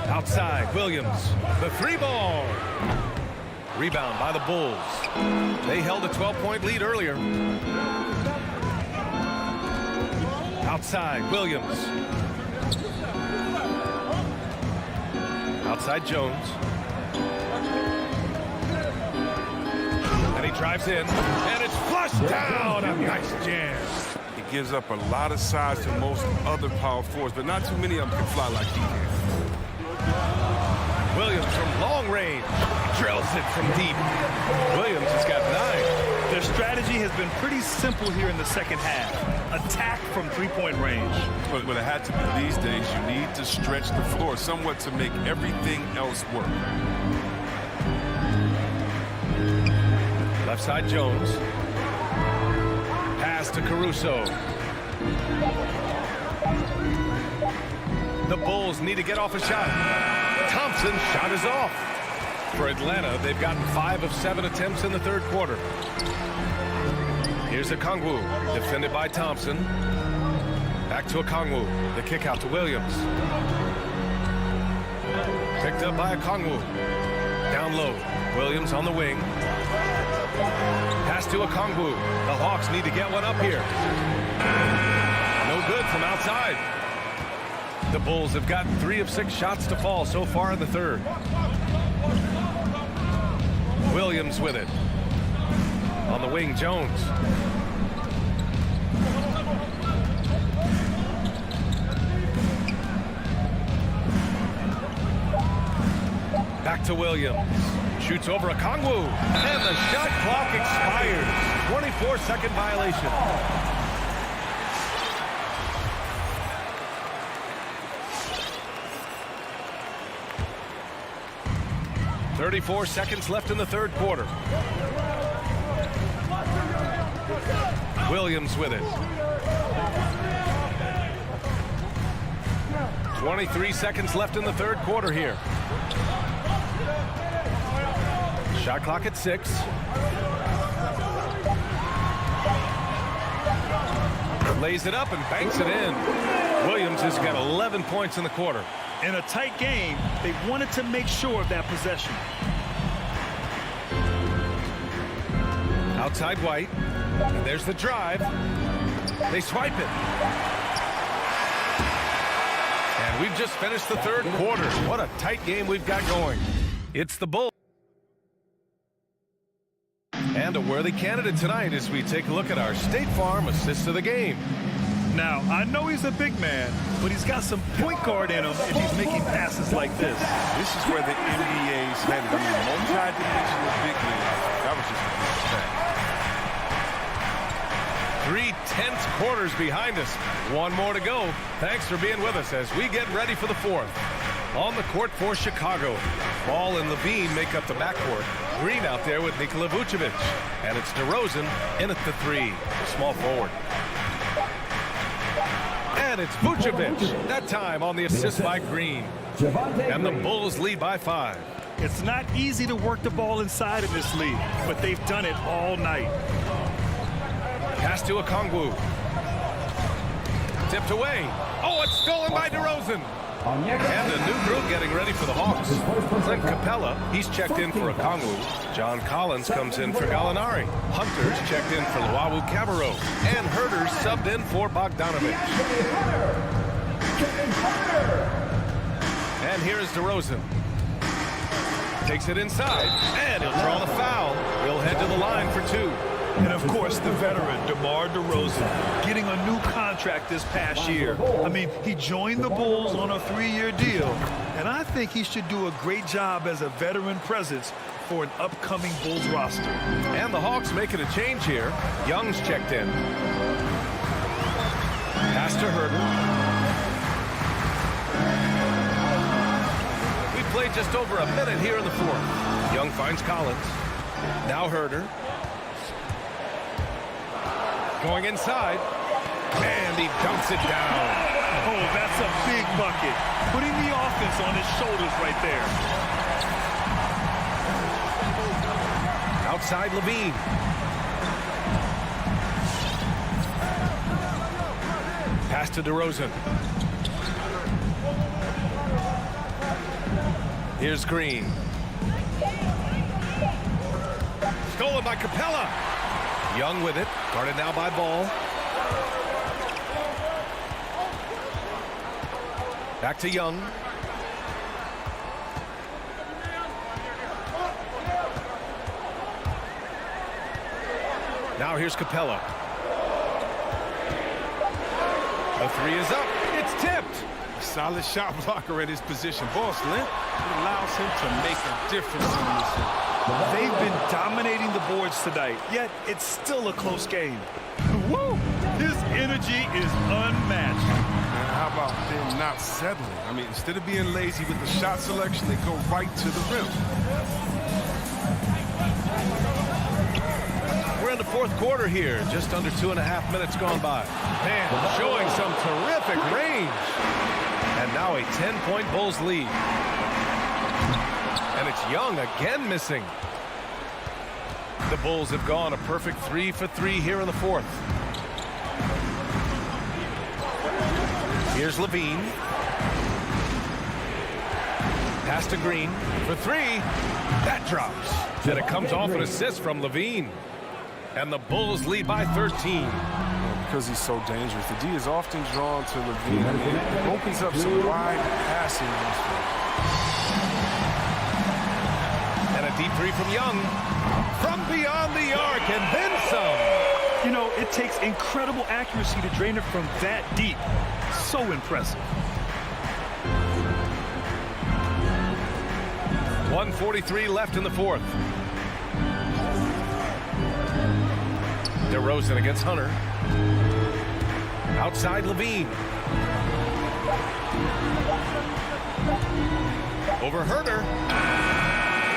Outside, Williams, the 3 ball. Rebound by the Bulls. They held a 12-point lead earlier. Outside, Williams. Outside, Jones. And he drives in, and it's flushed down. A nice jam. He gives up a lot of size to most other power forwards, but not too many of them can fly like he can. Williams from long range drills it from deep. Williams has got 9. Their strategy has been pretty simple here in the second half. Attack from three-point range. But what it had to be these days, you need to stretch the floor somewhat to make everything else work. Left side, Jones. Pass to Caruso. The Bulls need to get off a shot. Thompson's shot is off. For Atlanta, they've gotten 5 of 7 attempts in the third quarter. Here's Okongwu, defended by Thompson. Back to Okongwu. The kick out to Williams. Picked up by Okongwu. Down low. Williams on the wing. Pass to Okongwu. The Hawks need to get one up here. No good from outside. The Bulls have gotten 3 of 6 shots to fall so far in the third. Williams with it. On the wing, Jones. Back to Williams. Shoots over Okongwu. And the shot clock expires. 24-second violation. .34 seconds left in the third quarter. Williams with it. 23 seconds left in the third quarter here. Shot clock at 6. Lays it up and banks it in. Williams has got 11 points in the quarter. In a tight game, they wanted to make sure of that possession. Outside White. And there's the drive. They swipe it. And we've just finished the third quarter. What a tight game we've got going. It's the Bulls. And a worthy candidate tonight as we take a look at our State Farm assist of the game. Now, I know he's a big man, but he's got some point guard in him if he's making passes like this. This is where the NBA's headed. I mean, multi-dimensional big man. That was just a good stat. 3 tense quarters behind us. One more to go. Thanks for being with us as we get ready for the fourth. On the court for Chicago. Ball and Levine make up the backcourt. Green out there with Nikola Vucevic. And it's DeRozan in at the 3. Small forward. And it's Vucevic. That time on the assist by Green. And the Bulls lead by 5. It's not easy to work the ball inside of this league, but they've done it all night. Pass to Okongwu. Tipped away. Oh, it's stolen by DeRozan. And a new group getting ready for the Hawks. Clint Capella, he's checked in for Okongwu. John Collins comes in for Gallinari. Hunter's checked in for Luawu Cabarro. And Herter's subbed in for Bogdanovic. And here is DeRozan. Takes it inside, and he'll draw the foul. He'll head to the line for 2. And, of course, the veteran, DeMar DeRozan, getting a new contract this past year. I mean, he joined the Bulls on a 3-year deal, and I think he should do a great job as a veteran presence for an upcoming Bulls roster. And the Hawks making a change here. Young's checked in. Pass to Herter. We've played just over a minute here in the fourth. Young finds Collins. Now Herter. Going inside, and he dumps it down. Oh, that's a big bucket. Putting the offense on his shoulders right there. Outside Levine. Pass to DeRozan. Here's Green. Stolen by Capella. Young with it, guarded now by Ball. Back to Young. Now here's Capella. The three is up. It's tipped. A solid shot blocker at his position. Ball slant. It allows him to make a difference in this one. They've been dominating the boards tonight, yet it's still a close game. Woo! His energy is unmatched. And how about them not settling? I mean, instead of being lazy with the shot selection, they go right to the rim. We're in the fourth quarter here. Just under 2.5 minutes gone by. Man, showing some terrific range. And now a 10-point Bulls lead. And it's Young again missing. The Bulls have gone a perfect 3 for 3 here in the fourth. Here's Levine. Pass to Green for 3. That drops. And it comes off an assist from Levine. And the Bulls lead by 13. Because he's so dangerous. The D is often drawn to Levine. It opens up some wide passing. And a deep three from Young. From beyond the arc and then some. You know, it takes incredible accuracy to drain it from that deep. So impressive. 1:43 left in the fourth. DeRozan against Hunter. Outside Levine. Over Herter.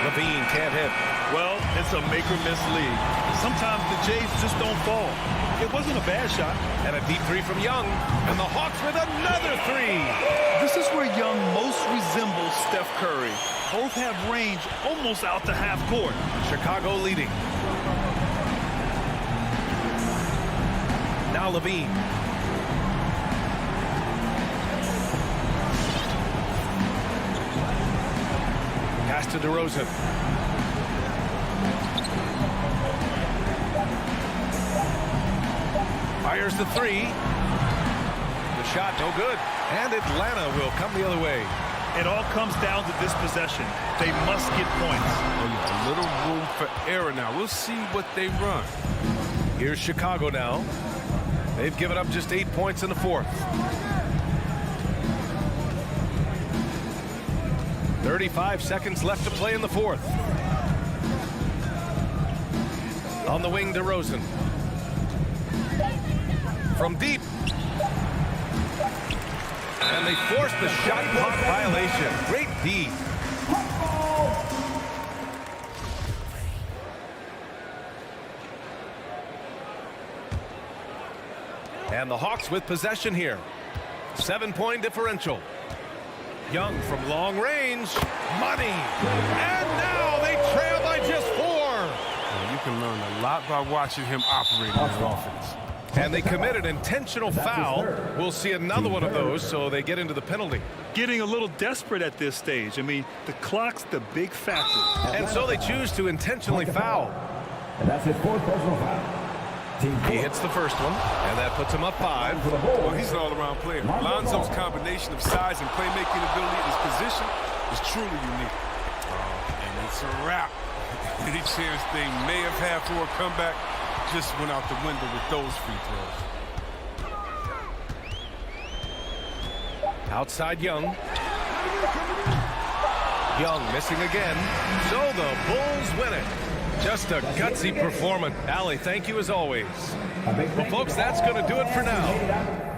Levine can't hit. Well, it's a make-or-miss league. Sometimes the Jays just don't fall. It wasn't a bad shot. And a deep three from Young. And the Hawks with another three. This is where Young most resembles Steph Curry. Both have range almost out to half court. Chicago leading. Now Levine. Pass to DeRozan. Fires the three. The shot no good. And Atlanta will come the other way. It all comes down to this possession. They must get points. A little room for error now. We'll see what they run. Here's Chicago now. They've given up just 8 points in the fourth. 35 seconds left to play in the fourth. On the wing, DeRozan. From deep. And they forced the shot clock violation. Great D. And the Hawks with possession here. 7-point differential. Young from long range. Money. And now they trail by just 4. You can learn a lot by watching him operate on the offense. And they committed intentional foul. We'll see another one of those, so they get into the penalty. Getting a little desperate at this stage. I mean, the clock's the big factor. And so they choose to intentionally foul. And that's his fourth personal foul. He hits the first one, and that puts him up 5. Well, he's an all-around player. Lonzo's combination of size and playmaking ability at his position is truly unique. And it's a wrap. Any chance they may have had for a comeback just went out the window with those free throws. Outside Young. Young missing again. So the Bulls win it. Just a gutsy performance. Allie, thank you as always. Well, folks, that's going to do it for now.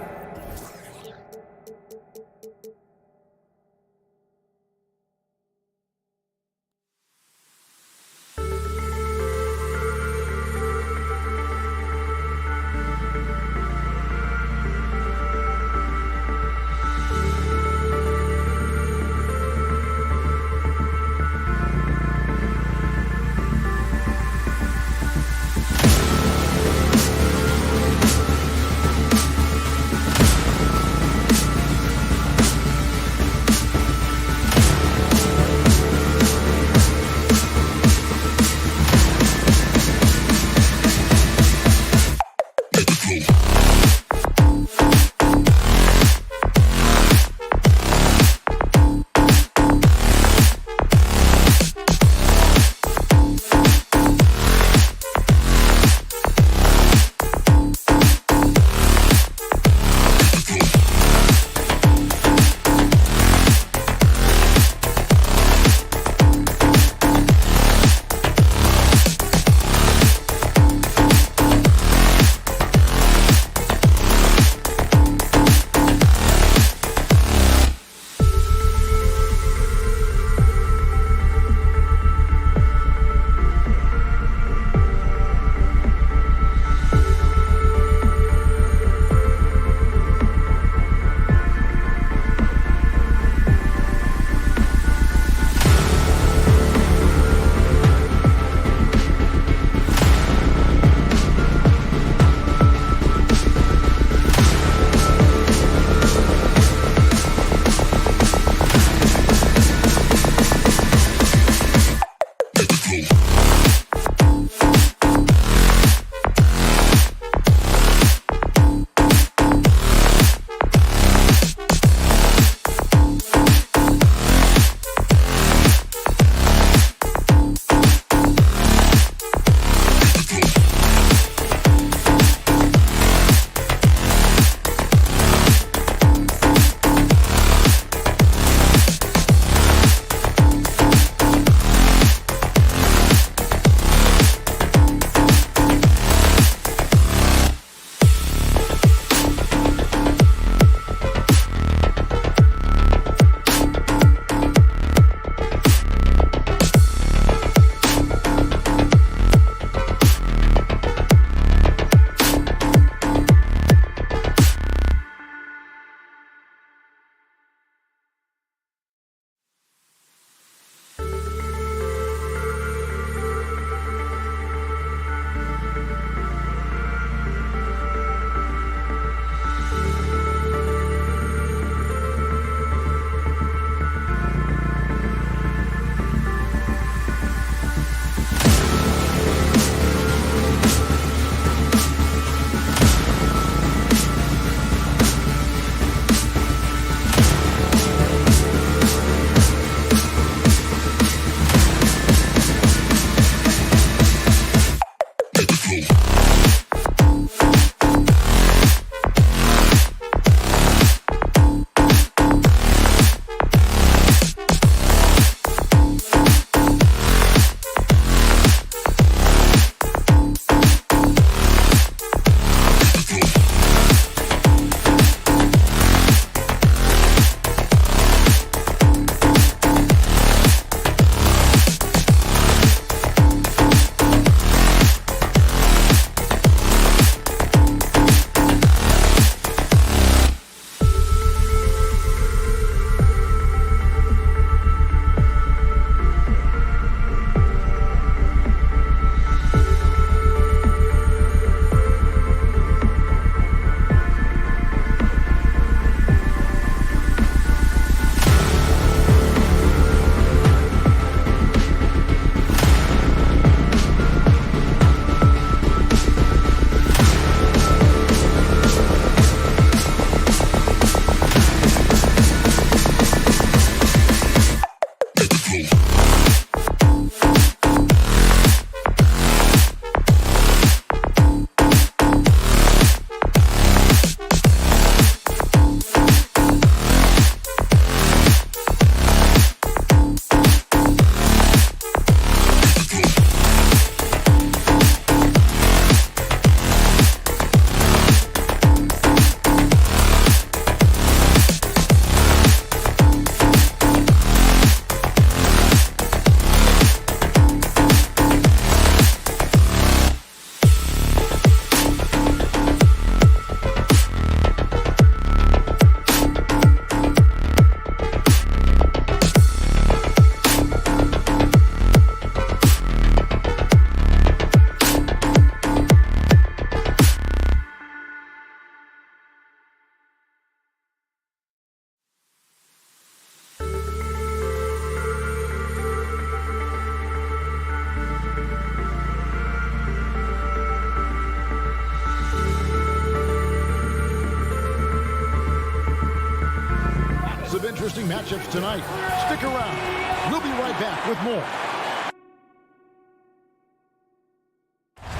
of interesting matchups tonight. Stick around. We'll be right back with more.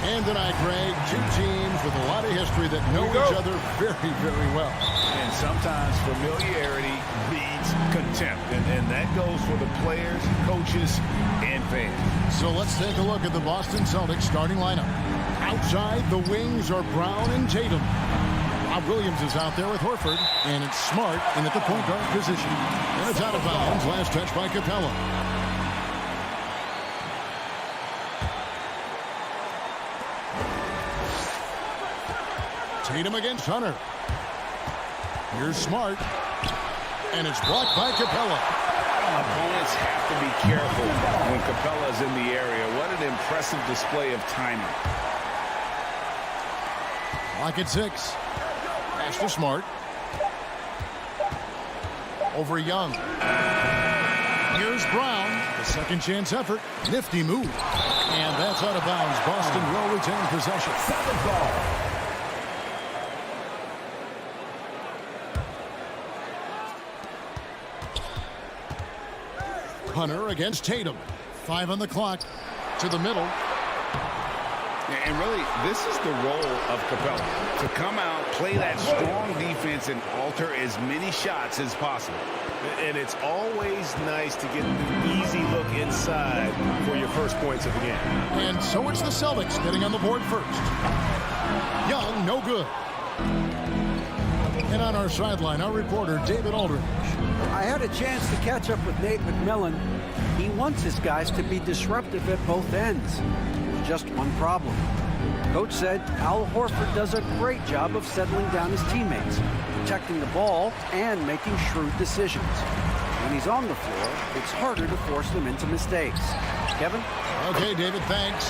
And tonight, Greg, two teams with a lot of history that know each other very, very well. And sometimes familiarity breeds contempt. And that goes for the players, coaches, and fans. So let's take a look at the Boston Celtics starting lineup. Outside, the wings are Brown and Tatum. Rob Williams is out there with Horford, and it's Smart in at the point guard position. And it's out of bounds. Last touch by Capella. Tatum against Hunter. Here's Smart. And it's blocked by Capella. Opponents have to be careful when Capella's in the area. What an impressive display of timing. Lock at 6. Pass to Smart. Over Young. Here's Brown. The second chance effort. Nifty move. And that's out of bounds. Boston will retain possession. Hunter against Tatum. 5 on the clock. To the middle. And really, this is the role of Capella. To come out, play that strong defense, and alter as many shots as possible. And it's always nice to get the easy look inside for your first points of the game. And so it's the Celtics getting on the board first. Young, no good. And on our sideline, our reporter, David Aldridge. I had a chance to catch up with Nate McMillan. He wants his guys to be disruptive at both ends. There's just one problem. Coach said Al Horford does a great job of settling down his teammates, protecting the ball, and making shrewd decisions. When he's on the floor, it's harder to force them into mistakes. Kevin? Okay, David, thanks.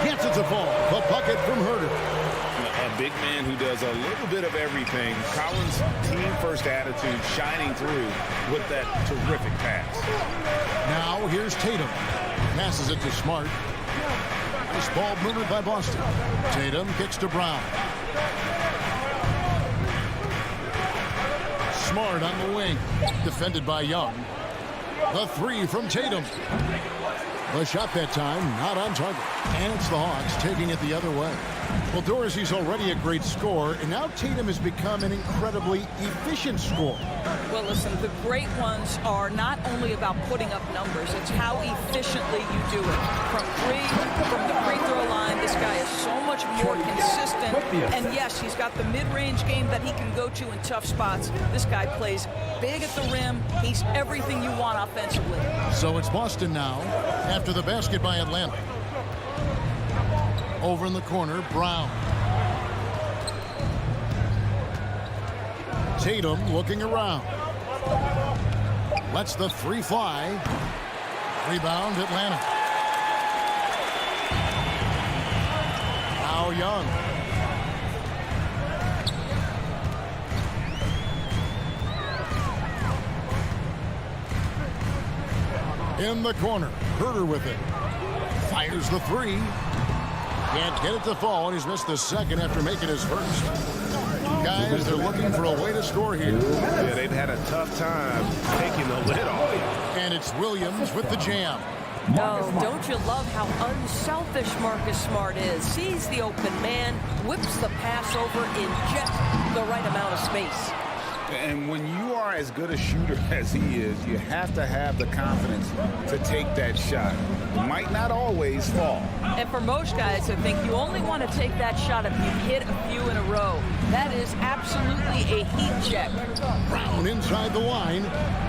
Gets it to fall. The bucket from Herter. A big man who does a little bit of everything. Collins' team-first attitude shining through with that terrific pass. Now here's Tatum. Passes it to Smart. Nice ball movement by Boston. Tatum kicks to Brown. Smart on the wing. Defended by Young. The 3 from Tatum. The shot that time, not on target. And it's the Hawks taking it the other way. Well, Dorsey's already a great scorer, and now Tatum has become an incredibly efficient scorer. Well, listen, the great ones are not only about putting up numbers, it's how efficiently you do it. From the free throw line, this guy is so much more consistent. And yes, he's got the mid-range game that he can go to in tough spots. This guy plays big at the rim. He's everything you want offensively. So it's Boston now after the basket by Atlanta. Over in the corner, Brown. Tatum looking around. Lets the 3 fly. Rebound, Atlanta. Now Young. In the corner, Herter with it. Fires the 3. Can't get it to fall, and he's missed the second after making his first. Guys, they're looking for a way to score here. Yeah, they've had a tough time taking the lid off. And it's Williams with the jam. Oh, don't you love how unselfish Marcus Smart is? Sees the open man, whips the pass over in just the right amount of space. And when you are as good a shooter as he is, you have to have the confidence to take that shot. It might not always fall. And for most guys, I think you only want to take that shot if you hit a few in a row. That is absolutely a heat check. Brown inside the line,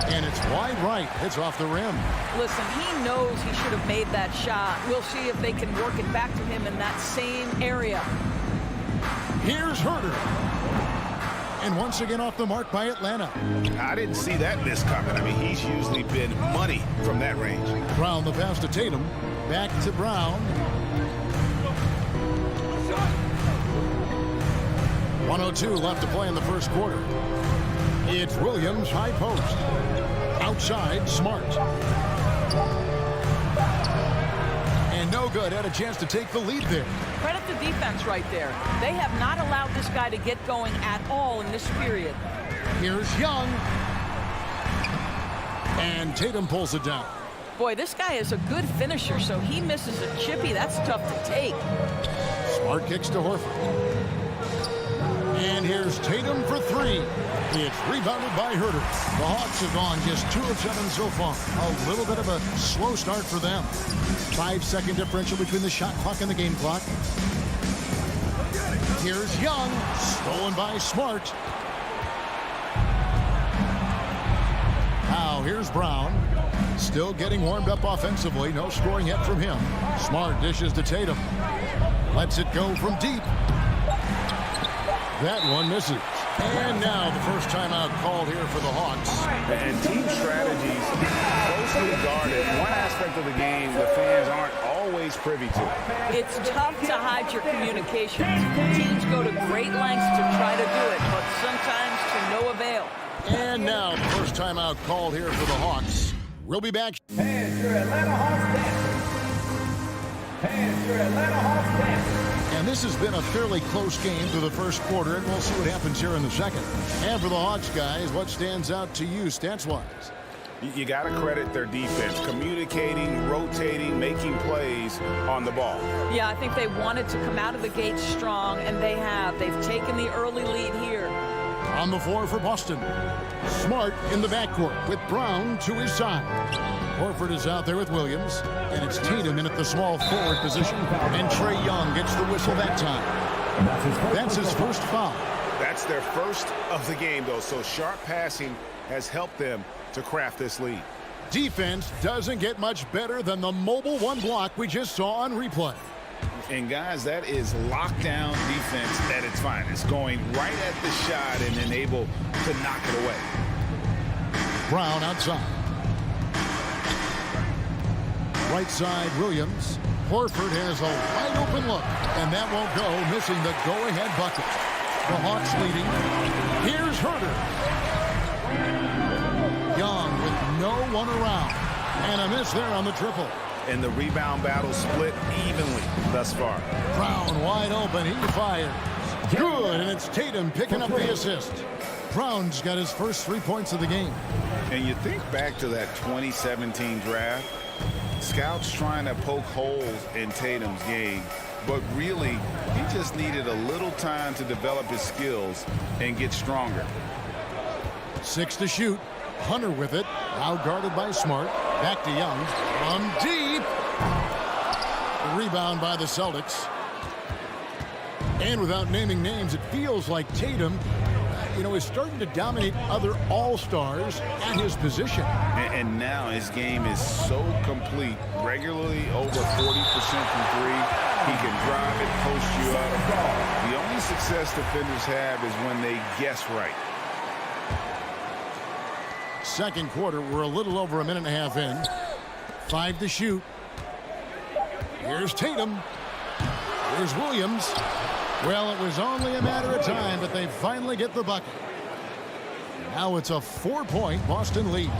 and it's wide right. It's off the rim. Listen, he knows he should have made that shot. We'll see if they can work it back to him in that same area. Here's Herter. And once again off the mark by Atlanta. I didn't see that miss coming. I mean, he's usually been money from that range. Brown the pass to Tatum. Back to Brown. 1:02 left to play in the first quarter. It's Williams, high post. Outside, Smart. And no good. Had a chance to take the lead there. Credit the defense right there. They have not allowed this guy to get going at all in this period. Here's Young. And Tatum pulls it down. Boy, this guy is a good finisher, so he misses a chippy. That's tough to take. Smart kicks to Horford. And here's Tatum for three. It's rebounded by Herter. The Hawks have gone just 2 of 7 so far. A little bit of a slow start for them. 5-second differential between the shot clock and the game clock. Here's Young, stolen by Smart. Now here's Brown. Still getting warmed up offensively. No scoring yet from him. Smart dishes to Tatum. Lets it go from deep. That one misses. And now the first timeout called here for the Hawks. And team strategies closely guarded. One aspect of the game the fans aren't always privy to. It's tough to hide your communications. Teams go to great lengths to try to do it, but sometimes to no avail. And now the first timeout called here for the Hawks. We'll be back. And your Atlanta Hawks dancers. And your Atlanta Hawks dancers. And this has been a fairly close game through the first quarter, and we'll see what happens here in the second. And for the Hawks, guys, what stands out to you stats-wise? You got to credit their defense, communicating, rotating, making plays on the ball. Yeah, I think they wanted to come out of the gate strong, and they have. They've taken the early lead here. On the floor for Boston. Smart in the backcourt with Brown to his side. Horford is out there with Williams, and it's Tatum in at the small forward position, and Trae Young gets the whistle that time. That's his first foul. That's their first of the game, though, so sharp passing has helped them to craft this lead. Defense doesn't get much better than the mobile one block we just saw on replay. And, guys, that is lockdown defense at its finest, going right at the shot and then able to knock it away. Brown outside. Right side, Williams. Horford has a wide open look, and that won't go, missing the go-ahead bucket. The Hawks leading. Here's Herter. Young with no one around, and a miss there on the triple. And the rebound battle split evenly thus far. Brown wide open, he fires. Good, and it's Tatum picking up the assist. Brown's got his first 3 points of the game. And you think back to that 2017 draft, scouts trying to poke holes in Tatum's game, but really, he just needed a little time to develop his skills and get stronger. 6 to shoot. Hunter with it, now guarded by Smart. Back to Young. From deep. The rebound by the Celtics. And without naming names, it feels like Tatum, is starting to dominate other all-stars at his position. And now his game is so complete. Regularly over 40% from three. He can drive it, post you up. The only success defenders have is when they guess right. Second quarter, we're a little over a minute and a half in. 5 to shoot. Here's Tatum. Here's Williams. Well, it was only a matter of time, but they finally get the bucket. Now it's a 4-point Boston lead.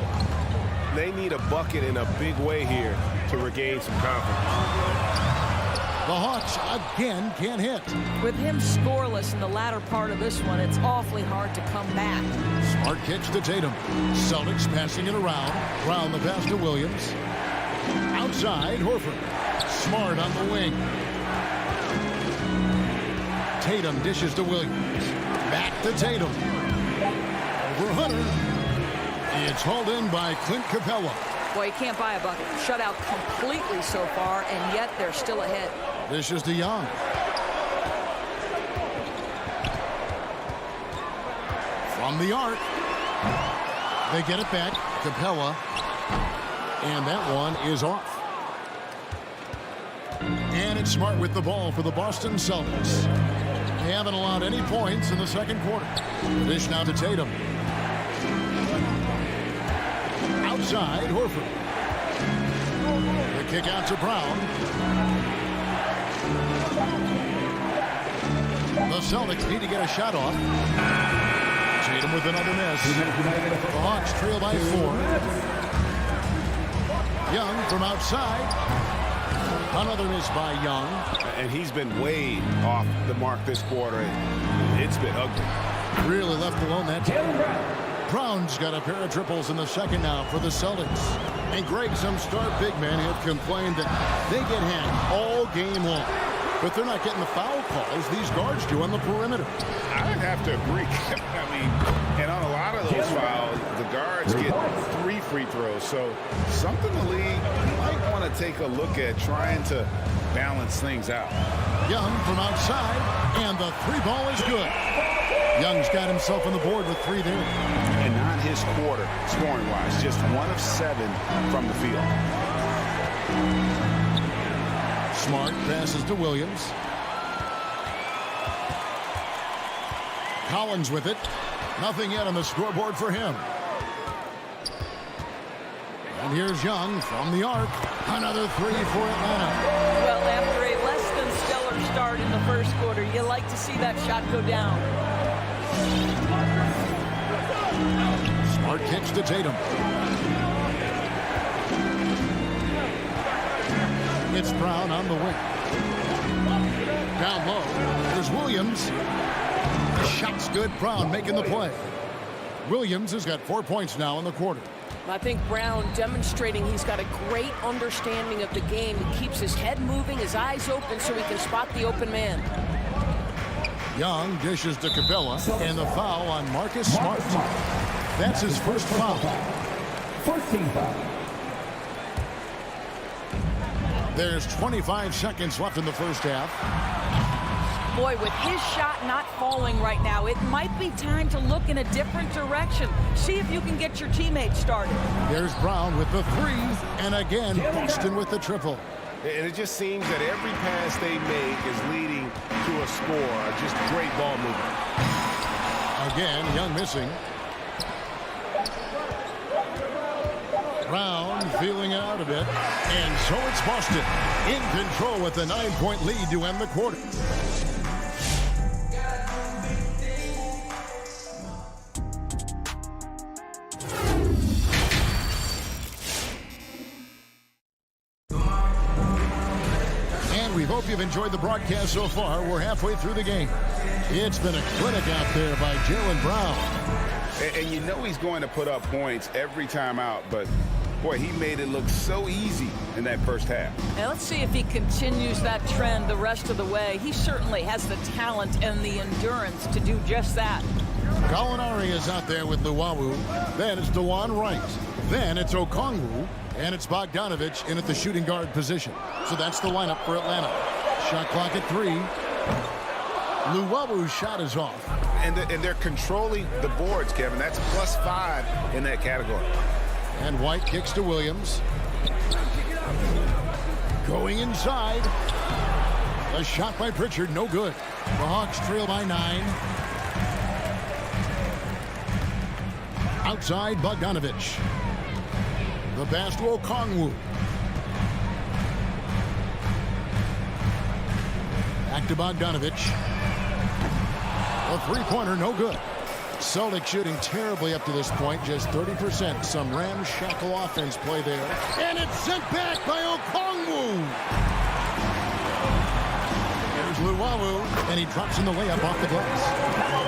They need a bucket in a big way here to regain some confidence. The Hawks again can't hit. With him scoreless in the latter part of this one, it's awfully hard to come back. Smart kicks to Tatum. Celtics passing it around. Brown the pass to Williams. Outside, Horford. Smart on the wing. Tatum dishes to Williams. Back to Tatum. Over Hunter. It's hauled in by Clint Capella. Boy, you can't buy a bucket. Shut out completely so far, and yet they're still ahead. Dishes to Young. From the arc. They get it back. Capella. And that one is off. And it's Smart with the ball for the Boston Celtics. They haven't allowed any points in the second quarter. The dish now to Tatum. Outside, Horford. The kick out to Brown. The Celtics need to get a shot off. Tatum with another miss. The Hawks trail by 4. Young from outside. Another miss by Young. And he's been way off the mark this quarter. It's been ugly. Really left alone that time. Brown's got a pair of triples in the second now for the Celtics. And Greg, some star big men have complained that they get hammed all game long. But they're not getting the foul calls these guards do on the perimeter. I'd have to agree. I mean, and on a lot of those fouls, the guards get 3 free throws. So something the league might want to take a look at, trying to balance things out. Young from outside, and the 3 ball is good. Young's got himself on the board with 3 there. And not his quarter, scoring-wise. Just 1 of 7 from the field. Smart passes to Williams. Collins with it. Nothing yet on the scoreboard for him. And here's Young from the arc. Another 3 for Atlanta. Well, after a less than stellar start in the first quarter, you like to see that shot go down. Smart kicks to Tatum. It's Brown on the wing. Down low. There's Williams. The shot's good. Brown making the play. Williams has got 4 points now in the quarter. I think Brown demonstrating he's got a great understanding of the game. He keeps his head moving, his eyes open so he can spot the open man. Young dishes to Capella, and the foul on Marcus Smart. That's his first foul. First team foul. There's 25 seconds left in the first half. Boy, with his shot not falling right now, it might be time to look in a different direction. See if you can get your teammates started. There's Brown with the 3, and again, Boston with the triple. And it just seems that every pass they make is leading to a score. Just great ball movement. Again, Young missing. Brown feeling out a bit. And so it's Boston in control with a 9-point lead to end the quarter. We hope you've enjoyed the broadcast so far. We're halfway through the game. It's been a clinic out there by Jaylen Brown. And you know he's going to put up points every time out, but boy, he made it look so easy in that first half. Now let's see if he continues that trend the rest of the way. He certainly has the talent and the endurance to do just that. Gallinari is out there with Luwawu. Then it's DeJuan Wright. Then it's Okongwu. And it's Bogdanovich in at the shooting guard position. So that's the lineup for Atlanta. Shot clock at 3. Luwabu's shot is off. And they're controlling the boards, Kevin. That's +5 in that category. And White kicks to Williams. Going inside. A shot by Pritchard, no good. The Hawks trail by 9. Outside, Bogdanovich. The pass to Okongwu. Back to Bogdanovich. A 3-pointer, no good. Celtics shooting terribly up to this point, just 30%. Some ramshackle offense play there. And it's sent back by Okongwu. There's Luwawu, and he drops in the layup off the glass.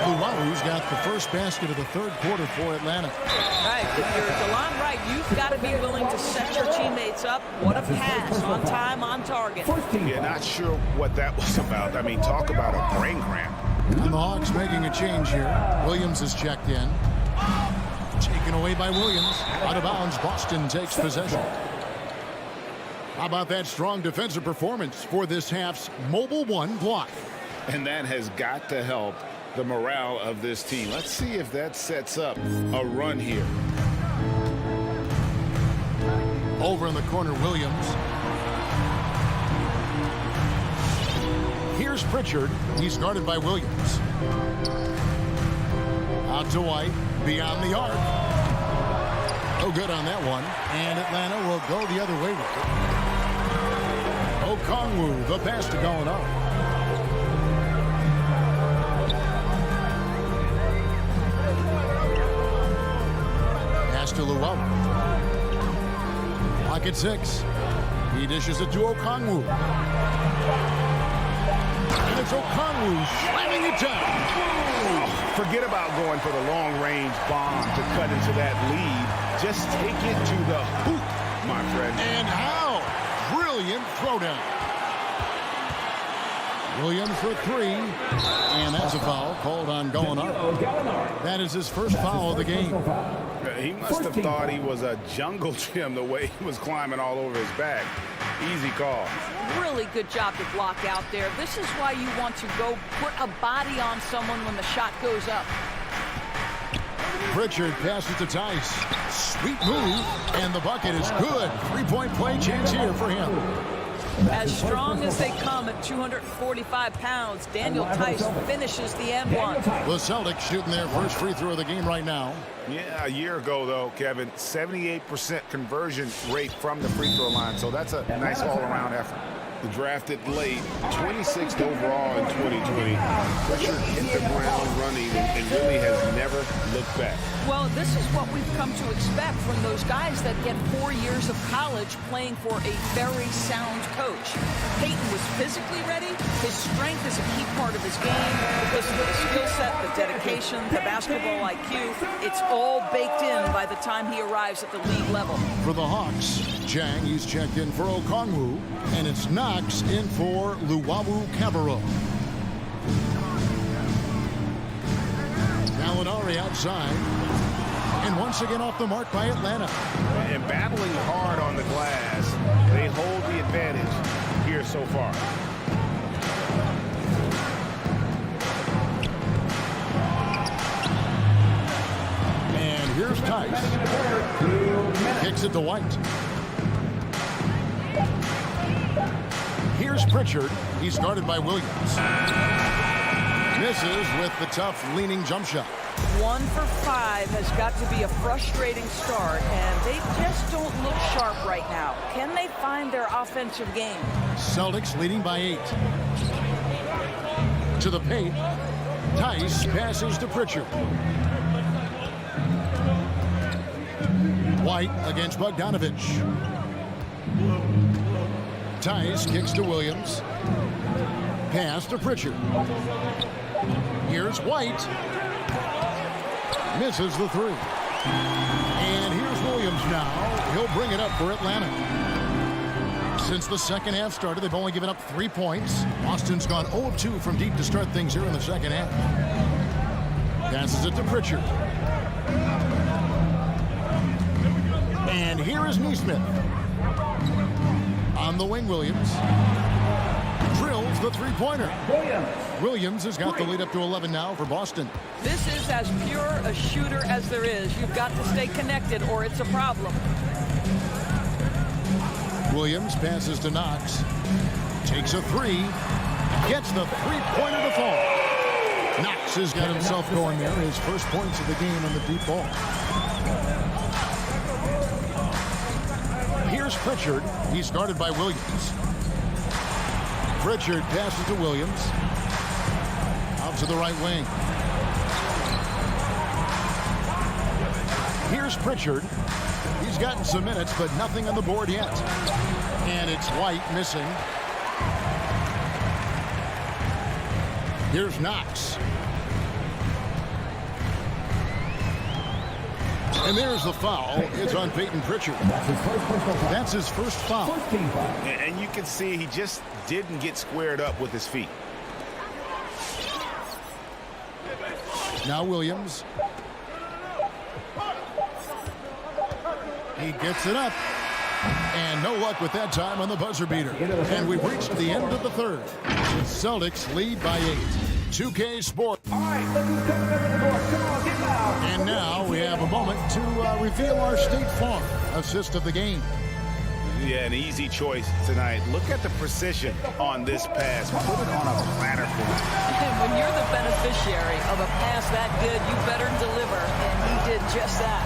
Luwawu's got the first basket of the third quarter for Atlanta. Right, if you're DeJuan Wright, you've got to be willing to set your teammates up. What a pass, on time, on target. Yeah, not sure what that was about. I mean, talk about a brain cramp. And the Hawks making a change here. Williams is checked in. Taken away by Williams. Out of bounds, Boston takes possession. How about that strong defensive performance for this half's Mobile One block? And that has got to help the morale of this team. Let's see if that sets up a run here. Over in the corner, Williams. Here's Pritchard. He's guarded by Williams. Out to White. Beyond the arc. No good on that one. And Atlanta will go the other way with it. Okongwu, the pass to Gallinari. Pass to Luwawu. Pocket 6. He dishes it to Okongwu. And it's Okongwu slamming it down. Forget about going for the long-range bomb to cut into that lead. Just take it to the hoop, my friend. And how brilliant throwdown. Williams for three, and that's a foul called on Gallinari. That is his first foul of the game. He must have thought he was a jungle gym the way he was climbing all over his back. Easy call. Really good job to block out there. This is why you want to go put a body on someone when the shot goes up. Pritchard passes to Tice. Sweet move, and the bucket is good. Three-point play chance here for him. As strong as they come at 245 pounds, Daniel Tice finishes the M1. The Celtics shooting their first free throw of the game right now. Yeah, a year ago, though, Kevin, 78% conversion rate from the free throw line. So that's a nice all-around effort. Drafted late, 26th overall in 2020. Pritchard hit the ground running and really has never looked back. Well, this is what we've come to expect from those guys that get 4 years of college playing for a very sound coach. Peyton was physically ready. His strength is a key part of his game because of the skill set, the dedication, the basketball IQ. It's all baked in by the time he arrives at the league level. For the Hawks, Chang, he's checked in for Okongwu, and it's Knox in for Luwawu-Cabarrot. Gallinari outside, and once again off the mark by Atlanta. And battling hard on the glass, they hold the advantage here so far. And here's Tice. Kicks it to White. Here's Pritchard. He's guarded by Williams. Misses with the tough leaning jump shot. 1 for 5 has got to be a frustrating start, and they just don't look sharp right now. Can they find their offensive game? Celtics leading by 8. To the paint. Tice passes to Pritchard. White against Bogdanovich. Tice kicks to Williams. Pass to Pritchard. Here's White. Misses the three. And here's Williams now. He'll bring it up for Atlanta. Since the second half started, they've only given up 3 points. Boston's gone 0-2 from deep to start things here in the second half. Passes it to Pritchard. And here is Neesmith. On the wing, Williams. Drills the three-pointer. Williams has got the lead up to 11 now for Boston. This is as pure a shooter as there is. You've got to stay connected or it's a problem. Williams passes to Knox. Takes a three. Gets the three-pointer to fall. Knox has got himself going there. His first points of the game on the deep ball. Here's Pritchard. He's guarded by Williams. Pritchard passes to Williams. Out to the right wing. Here's Pritchard. He's gotten some minutes, but nothing on the board yet. And it's White missing. Here's Knox. And there's the foul. It's on Peyton Pritchard. That's his first foul. And you can see he just didn't get squared up with his feet. Now Williams. He gets it up. And no luck with that time on the buzzer beater. And we've reached the end of the third. The Celtics lead by 8. 2K Sports. And now we have a moment to reveal our State Farm assist of the game. Yeah, an easy choice tonight. Look at the precision on this pass. Put it on a platter for him. And when you're the beneficiary of a pass that good, you better deliver. And he did just that.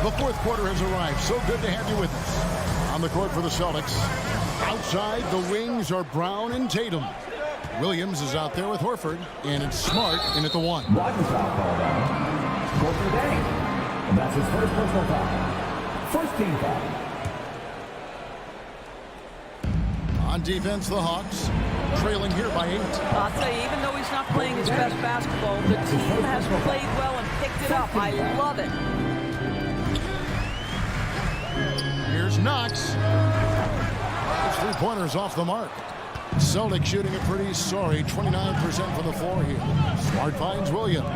The fourth quarter has arrived. So good to have you with us. On the court for the Celtics. Outside, the wings are Brown and Tatum. Williams is out there with Horford, and it's Smart in at the 1. That's his first personal foul. First team foul. On defense, the Hawks trailing here by 8. I'll tell you, even though he's not playing his best basketball, the team has played well and picked it up. I love it. Here's Knox. His three-pointers off the mark. Celtics shooting a pretty sorry 29% from the floor here. Smart finds Williams.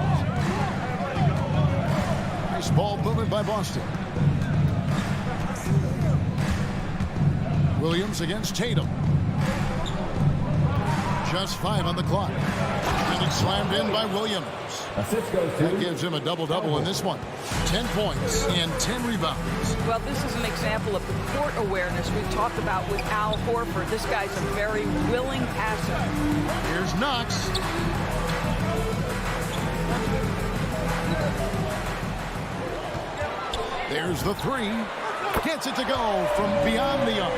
Nice ball movement by Boston. Williams against Tatum. Just 5 on the clock. And it's slammed in by Williams. That gives him a double-double in this one. 10 points and 10 rebounds. Well, this is an example of the court awareness we talked about with Al Horford. This guy's a very willing passer. Here's Knox. There's the three. Gets it to go from beyond the arc.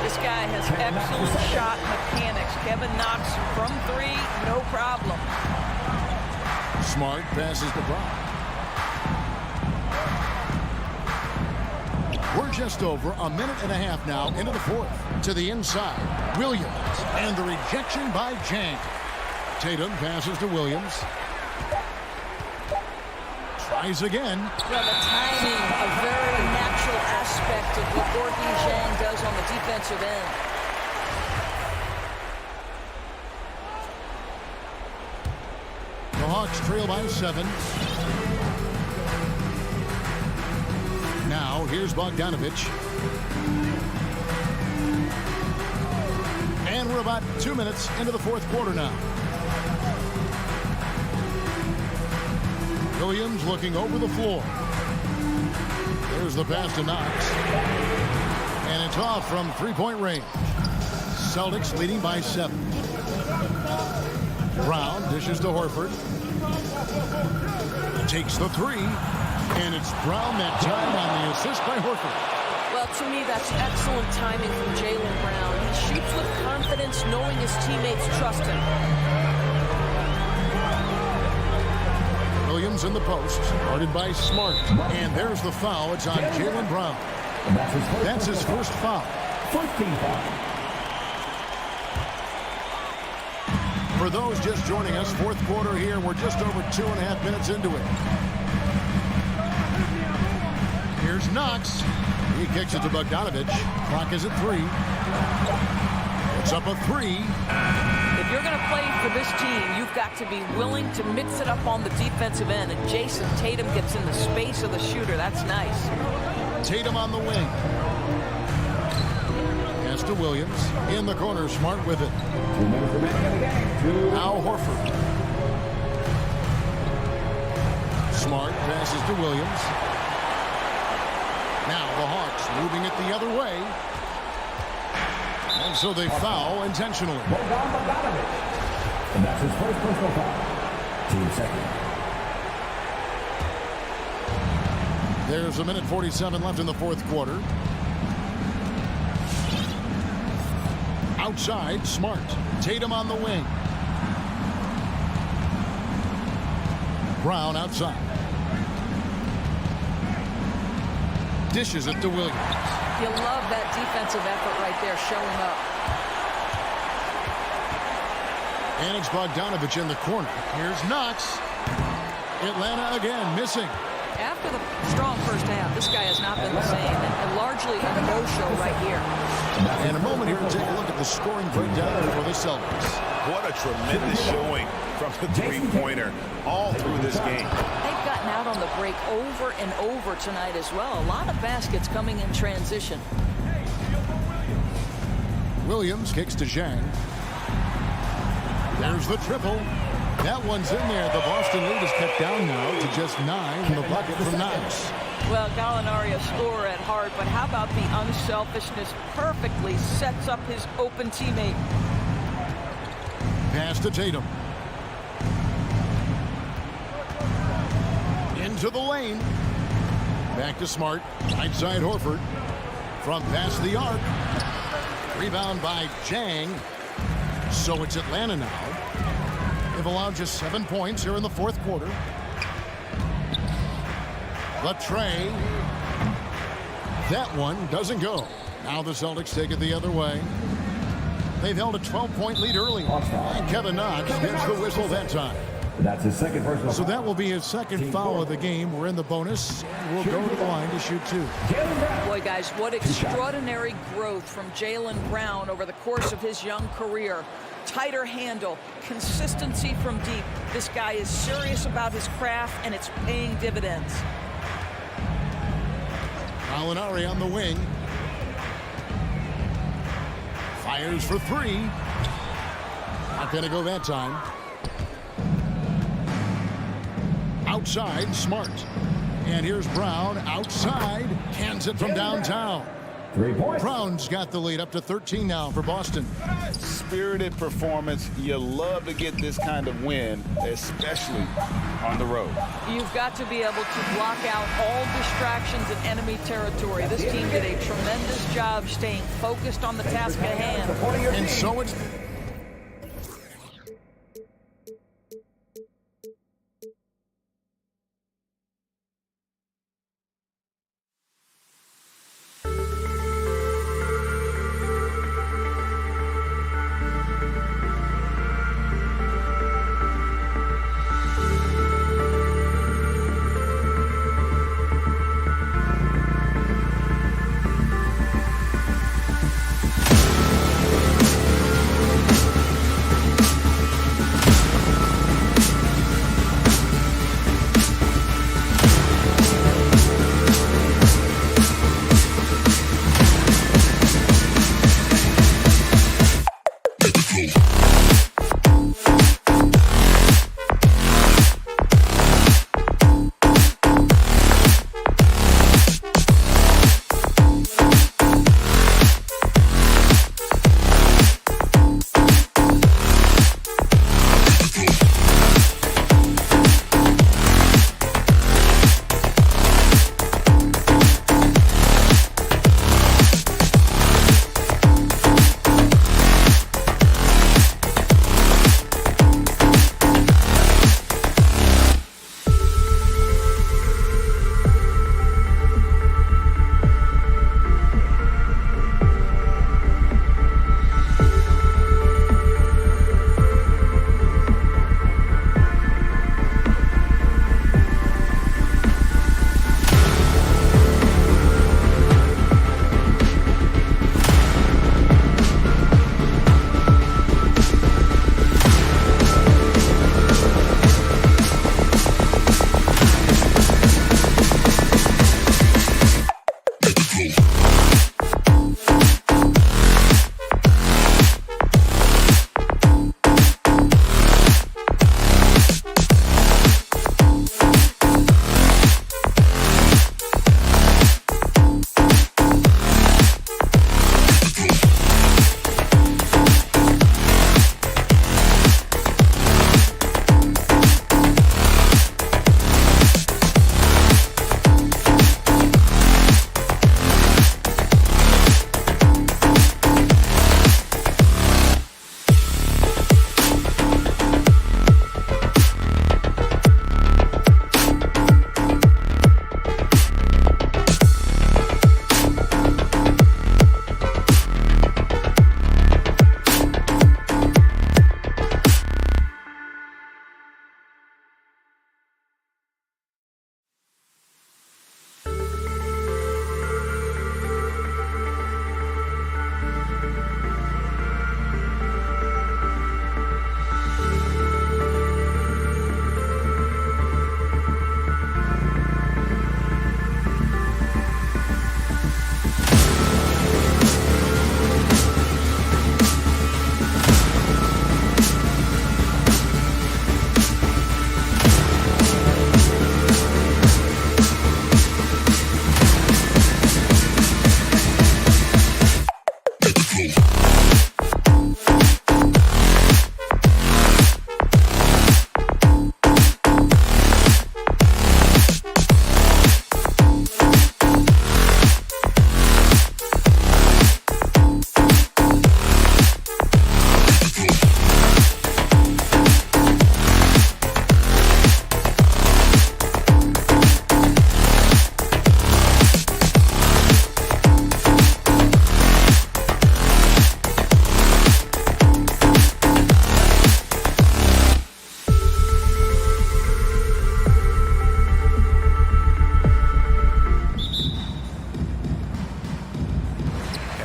This guy has excellent shot mechanics. Kevin Knox from 3, no problem. Smart passes to Brown. We're just over a minute and a half now into the fourth. To the inside, Williams. And the rejection by Jang. Tatum passes to Williams. Tries again. Well, the timing, a very natural aspect of what Gorgie Zhang does on the defensive end. The Hawks trail by 7. Now, here's Bogdanovich. And we're about 2 minutes into the fourth quarter now. Williams looking over the floor. There's the pass to Knox. And it's off from three-point range. Celtics leading by 7. Brown dishes to Horford. Takes the 3. And it's Brown that time on the assist by Horford. Well, to me, that's excellent timing from Jaylen Brown. He shoots with confidence, knowing his teammates trust him. Williams in the post, guarded by Smart. And there's the foul. It's on Jaylen Brown. That's his first foul. For those just joining us, fourth quarter here. We're just over 2.5 minutes into it. Here's Knox. He kicks it to Bogdanovich. Clock is at 3. It's up a 3. If you're going to play for this team, you've got to be willing to mix it up on the defensive end. And Jason Tatum gets in the space of the shooter. That's nice. Tatum on the wing. Pass to Williams. In the corner, Smart with it. Al Horford. Smart passes to Williams. Now the Hawks moving it the other way. And so they foul intentionally. And that's his first personal foul. Team second. There's a minute 47 left in the fourth quarter. Outside, Smart. Tatum on the wing. Brown outside. Dishes it to Williams. You love that defensive effort right there showing up. And it's Bogdanovich in the corner. Here's Knox. Atlanta again missing. After the strong first half, this guy has not been the same, and largely a no-show right here. And a moment here to take a look at the scoring breakdown for the Celtics. What a tremendous showing from the three-pointer all through this game. They've gotten out on the break over and over tonight as well. A lot of baskets coming in transition. Williams kicks to Zhang. There's the triple. That one's in there. The Boston lead is cut down now to just 9 in the bucket from Knox. Well, Gallinari a scorer at heart, but how about the unselfishness? Perfectly sets up his open teammate. Pass to Tatum. Into the lane. Back to Smart. Right side Horford. From past the arc. Rebound by Zhang. So it's Atlanta now. They've allowed just 7 points here in the fourth quarter. Latre. That one doesn't go. Now the Celtics take it the other way. They've held a 12-point lead early. And Kevin Knox gets the whistle that time. That's his second personal. So that will be his second foul of the game. We're in the bonus. We'll go to the line to shoot 2. Boy, guys, what extraordinary growth from Jaylen Brown over the course of his young career. Tighter handle, consistency from deep. This guy is serious about his craft, and it's paying dividends. Lowry on the wing. Fires for 3. Not going to go that time. Outside, Smart. And here's Brown outside. Cans it from downtown. 3 points. Brown's got the lead up to 13 now for Boston. Spirited performance. You love to get this kind of win, especially on the road. You've got to be able to block out all distractions in enemy territory. This team did a tremendous job staying focused on the task at hand. And so it's...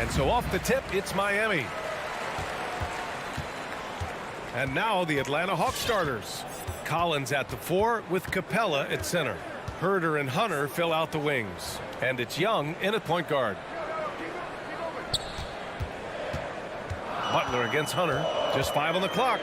And so off the tip, it's Miami. And now the Atlanta Hawks starters. Collins at the 4 with Capella at center. Herder and Hunter fill out the wings. And it's Young in at point guard. Butler against Hunter. Just 5 on the clock.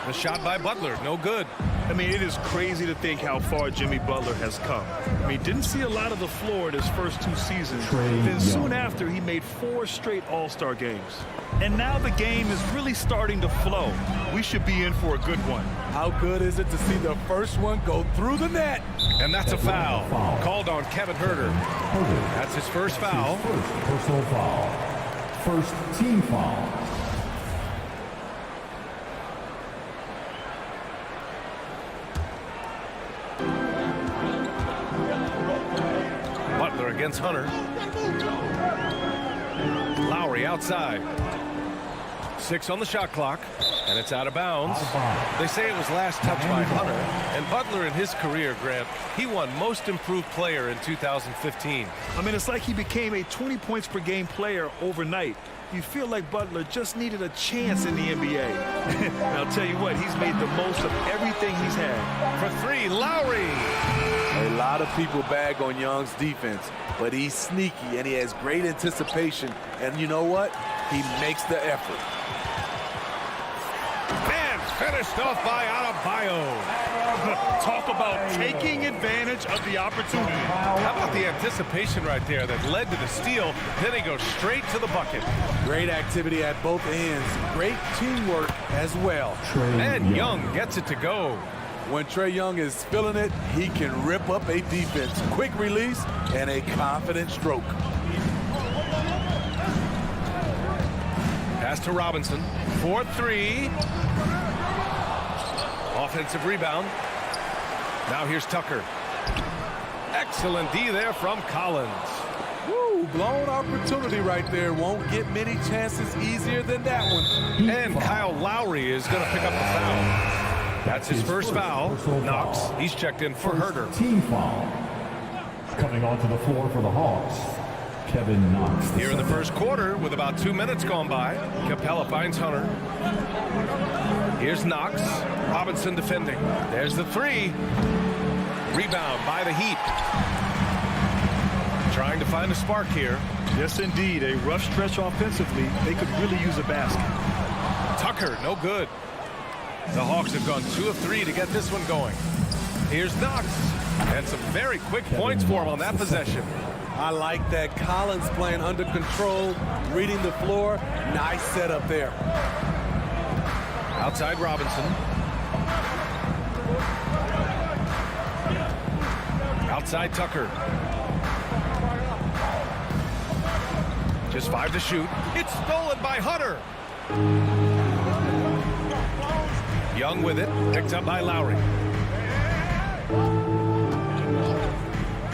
The shot by Butler, no good. I mean, it is crazy to think how far Jimmy Butler has come. I mean, didn't see a lot of the floor in his first 2 seasons. Then soon after, he made 4 straight All-Star games. And now the game is really starting to flow. We should be in for a good one. How good is it to see the first one go through the net? And that's a foul. Called on Kevin Herder. That's his first foul. First personal foul. First team foul. Butler against Hunter. Lowry outside. 6 on the shot clock, and it's out of bounds. They say it was last touched by Hunter. And Butler in his career, Grant, he won Most Improved Player in 2015. I mean, it's like he became a 20 points per game player overnight. You feel like Butler just needed a chance in the NBA. And I'll tell you what, he's made the most of everything he's had. For 3, Lowry. A lot of people bag on Young's defense, but he's sneaky and he has great anticipation. And you know what? He makes the effort. And finished off by Adebayo. Talk about taking advantage of the opportunity. How about the anticipation right there that led to the steal? Then he goes straight to the bucket. Great activity at both ends. Great teamwork as well. And Young gets it to go. When Trae Young is feeling it, he can rip up a defense. Quick release and a confident stroke. Pass to Robinson. 4-3. Offensive rebound. Now here's Tucker. Excellent D there from Collins. Woo, blown opportunity right there. Won't get many chances easier than that one. And Kyle Lowry is going to pick up the foul. That's his first foul. Knox, he's checked in for Herder. Team foul. Coming onto the floor for the Hawks, Kevin Knox. Here in the first quarter, with about 2 minutes gone by, Capella finds Hunter. Here's Knox. Robinson defending. There's the 3. Rebound by the Heat. Trying to find a spark here. Yes, indeed. A rough stretch offensively. They could really use a basket. Tucker, no good. The Hawks have gone 2 of 3 to get this one going. Here's Knox. And some very quick points for him on that possession. I like that. Collins playing under control, reading the floor. Nice setup there. Outside Robinson. Outside Tucker. Just 5 to shoot. It's stolen by Hunter. Young with it. Picked up by Lowry.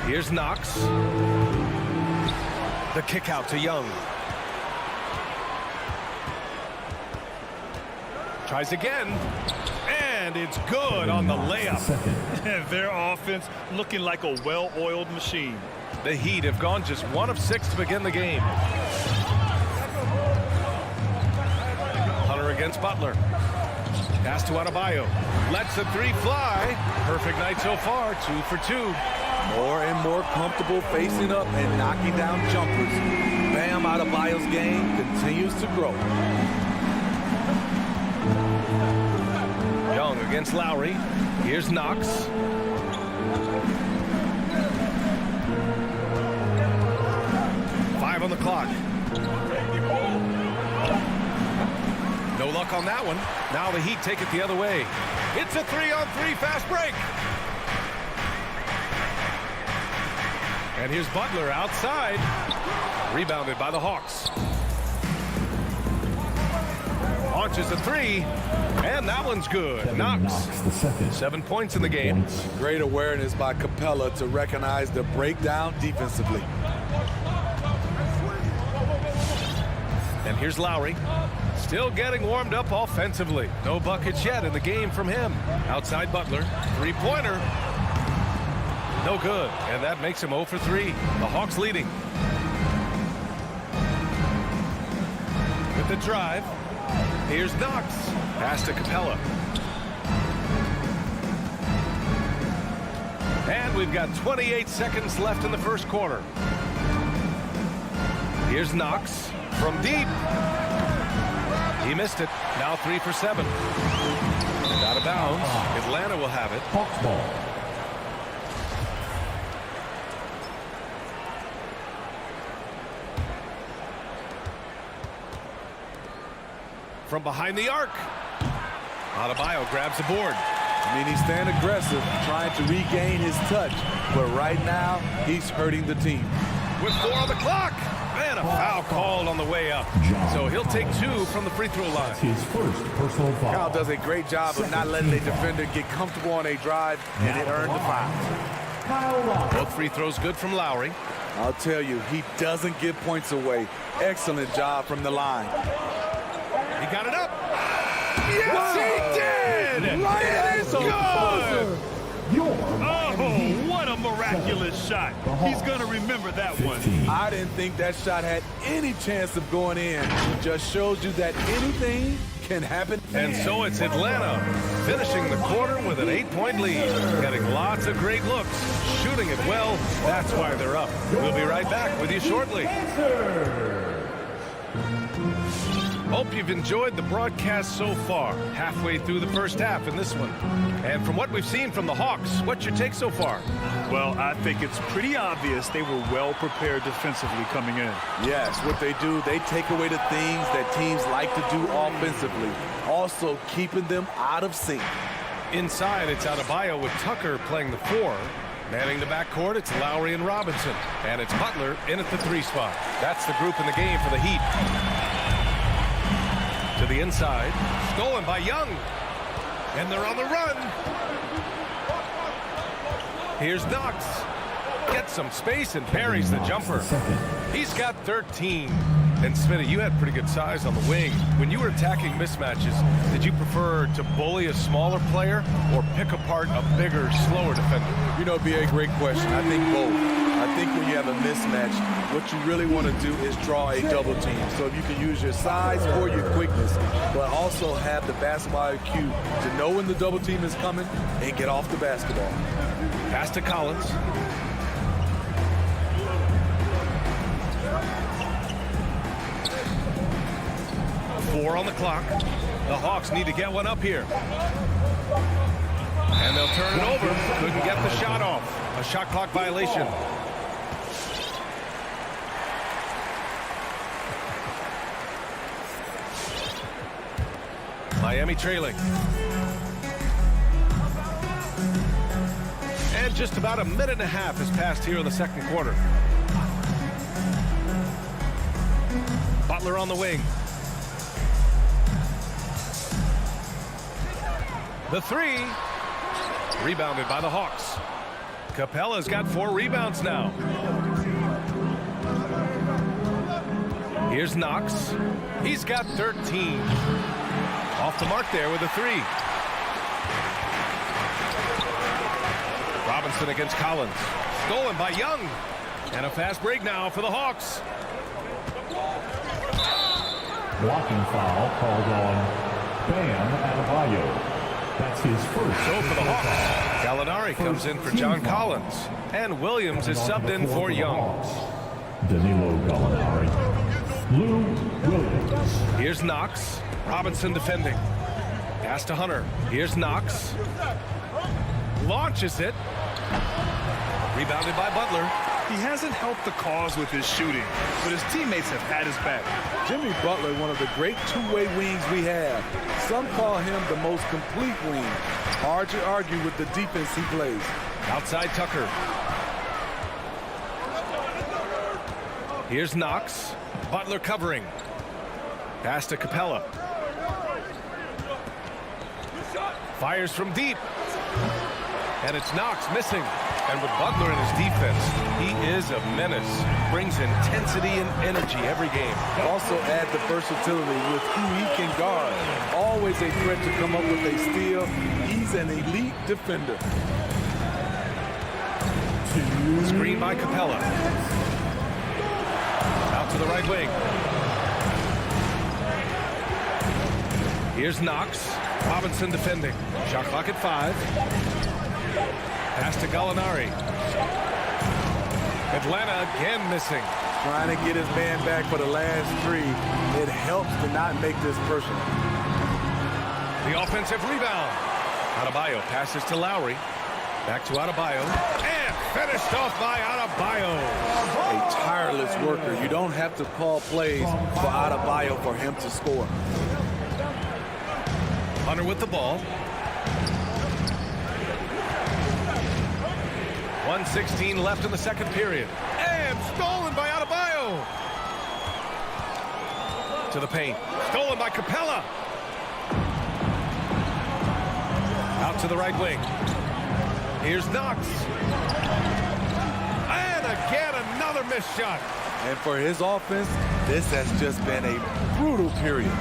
Here's Knox. The kick out to Young. Tries again. And it's good on the layup. Their offense looking like a well-oiled machine. The Heat have gone just 1 of 6 to begin the game. Hunter against Butler. Pass to Adebayo. Lets the 3 fly. Perfect night so far. 2 for 2. More and more comfortable facing up and knocking down jumpers. Bam, Adebayo's game continues to grow. Young against Lowry. Here's Knox. Five on the clock. No luck on that one. Now the Heat take it the other way. It's a 3-on-3 fast break. And here's Butler outside. Rebounded by the Hawks. Launches a 3. And that one's good. Knox. 7 points in the game. Great awareness by Capella to recognize the breakdown defensively. And here's Lowry. Still getting warmed up offensively. No buckets yet in the game from him. Outside Butler. 3-pointer. No good. And that makes him 0 for 3. The Hawks leading. With the drive. Here's Knox. Pass to Capella. And we've got 28 seconds left in the first quarter. Here's Knox from deep. He missed it. Now 3 for 7. And out of bounds. Atlanta will have it. Hawks ball. From behind the arc. Adebayo grabs the board. I mean, he's staying aggressive, trying to regain his touch. But right now, he's hurting the team. With 4 on the clock. And a foul called on the way up. So he'll take 2 from the free throw line. His first personal foul. Kyle does a great job of not letting a defender get comfortable on a drive, and it earned the foul. Both free throws good from Lowry. I'll tell you, he doesn't give points away. Excellent job from the line. He got it up. Yes, he did! It is good! Oh, what a miraculous shot. He's going to remember that one. I didn't think that shot had any chance of going in. It just shows you that anything can happen. And so it's Atlanta finishing the quarter with an 8-point lead. Getting lots of great looks. Shooting it well. That's why they're up. We'll be right back with you shortly. Hope you've enjoyed the broadcast so far. Halfway through the first half in this one. And from what we've seen from the Hawks, what's your take so far? Well, I think it's pretty obvious they were well prepared defensively coming in. Yes, what they do, they take away the things that teams like to do offensively. Also keeping them out of sync. Inside, it's Adebayo with Tucker playing the 4. Manning the backcourt, it's Lowry and Robinson. And it's Butler in at the 3 spot. That's the group in the game for the Heat. To the inside, stolen by Young. And they're on the run. Here's Knox. Gets some space and parries the jumper. He's got 13. And Smitty, you had pretty good size on the wing. When you were attacking mismatches, did you prefer to bully a smaller player or pick apart a bigger, slower defender? You know, it'd be a great question. I think both. I think when you have a mismatch, what you really want to do is draw a double team. So if you can use your size or your quickness, but also have the basketball IQ to know when the double team is coming and get off the basketball. Pass to Collins. Four on the clock. The Hawks need to get one up here. And they'll turn it over. Couldn't get the shot off. A shot clock violation. Miami trailing. And just about a minute and a half has passed here in the second quarter. Butler on the wing. The 3, rebounded by the Hawks. Capella's got 4 rebounds now. Here's Knox. He's got 13. Off the mark there with a 3. Robinson against Collins. Stolen by Young. And a fast break now for the Hawks. Blocking foul called on Bam Adebayo. That's his first. So for the Hawks, Gallinari comes in for John Collins. And Williams is subbed in for Young. Danilo Gallinari. Lou Williams. Here's Knox. Robinson defending. Pass to Hunter. Here's Knox. Launches it. Rebounded by Butler. He hasn't helped the cause with his shooting, but his teammates have had his back. Jimmy Butler, one of the great two-way wings we have. Some call him the most complete wing. Hard to argue with the defense he plays. Outside Tucker. Here's Knox. Butler covering. Pass to Capella. Fires from deep. And it's Knox missing. And with Butler in his defense, he is a menace. Brings intensity and energy every game. Also add the versatility with who he can guard. Always a threat to come up with a steal. He's an elite defender. Screen by Capella. Out to the right wing. Here's Knox. Robinson defending. Shot clock at 5. Pass to Gallinari. Atlanta again missing. Trying to get his man back for the last 3. It helps to not make this personal. The offensive rebound. Adebayo passes to Lowry. Back to Adebayo. And finished off by Adebayo. A tireless worker. You don't have to call plays for Adebayo for him to score. Hunter with the ball. 1:16 left in the second period. And stolen by Adebayo. To the paint. Stolen by Capella. Out to the right wing. Here's Knox. And again, another missed shot. And for his offense, this has just been a brutal period.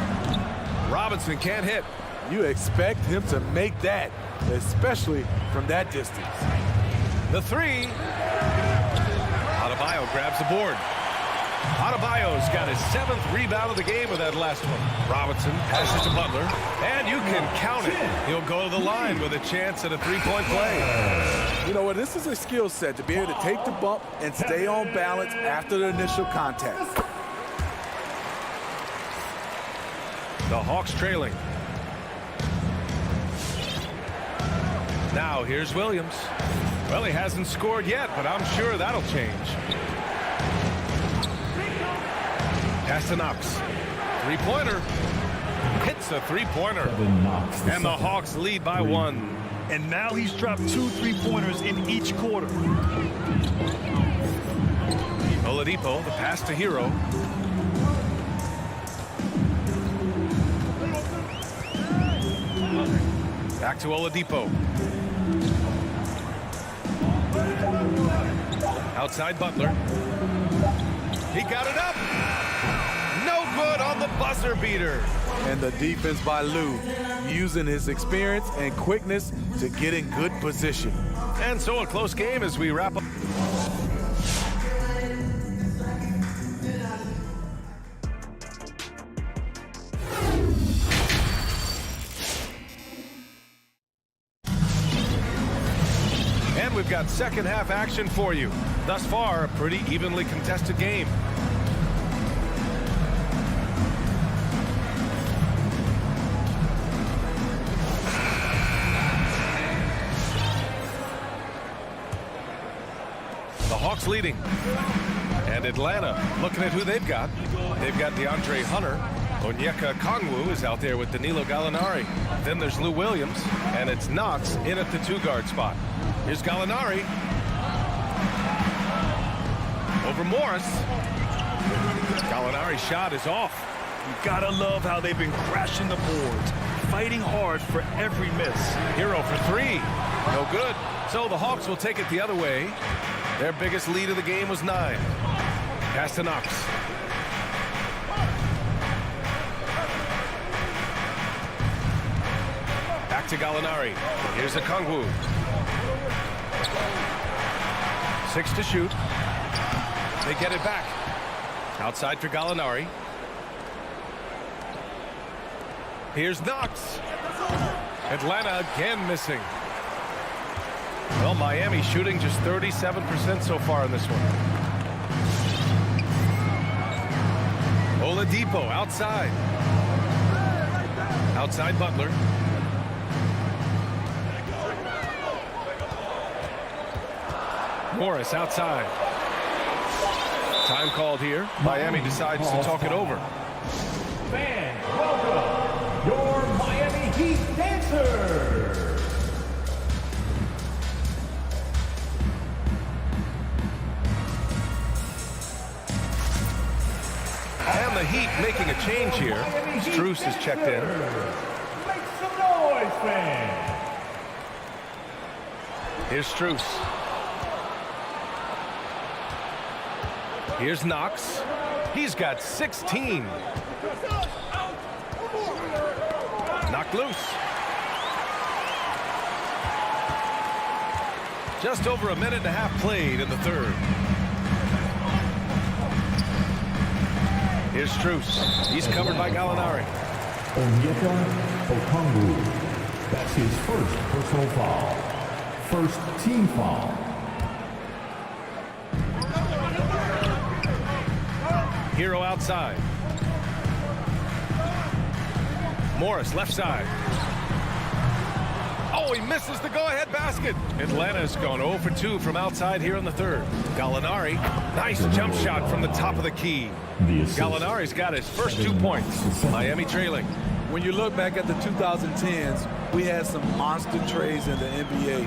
Robinson can't hit. You expect him to make that, especially from that distance. The 3. Adebayo grabs the board. Adebayo's got his 7th rebound of the game with that last one. Robinson passes to Butler. And you can count it. He'll go to the line with a chance at a 3-point play. You know what? This is a skill set to be able to take the bump and stay on balance after the initial contact. The Hawks trailing. Now here's Williams. Well, he hasn't scored yet, but I'm sure that'll change. Pass to Knox. 3-pointer. Hits a 3-pointer. And the Hawks lead by 1. And now he's dropped 2 3-pointers in each quarter. Oladipo, the pass to Hero. Back to Oladipo. Outside Butler. He got it up. No good on the buzzer beater. And the defense by Lou, using his experience and quickness to get in good position. And so a close game as we wrap up. And we've got second half action for you. Thus far, a pretty evenly contested game. The Hawks leading. And Atlanta looking at who they've got. They've got DeAndre Hunter. Onyeka Okongwu is out there with Danilo Gallinari. Then there's Lou Williams. And it's Knox in at the 2-guard spot. Here's Gallinari. Over Morris. Gallinari's shot is off. You gotta love how they've been crashing the boards, fighting hard for every miss. Hero for 3. No good. So the Hawks will take it the other way. Their biggest lead of the game was 9. Pass to Knox. Back to Gallinari. Here's Okongwu. 6 to shoot. They get it back. Outside for Gallinari. Here's Knox. Atlanta again missing. Well, Miami shooting just 37% so far in this one. Oladipo outside. Outside Butler. Morris outside. Time called here. Miami decides to talk it over. Fans, welcome your Miami Heat dancers. And the Heat making a change here. Strus has checked in. Make some noise, fans. Here's Strus. Here's Knox. He's got 16. Knocked loose. Just over a minute and a half played in the third. Here's Strus. He's covered by Gallinari. That's his first personal foul. First team foul. Hero outside. Morris left side. Oh, he misses the go-ahead basket. Atlanta's gone 0 for 2 from outside here in the third. Gallinari, nice jump shot from the top of the key. Gallinari's got his first 2 points. Miami trailing. When you look back at the 2010s, we had some monster trades in the NBA.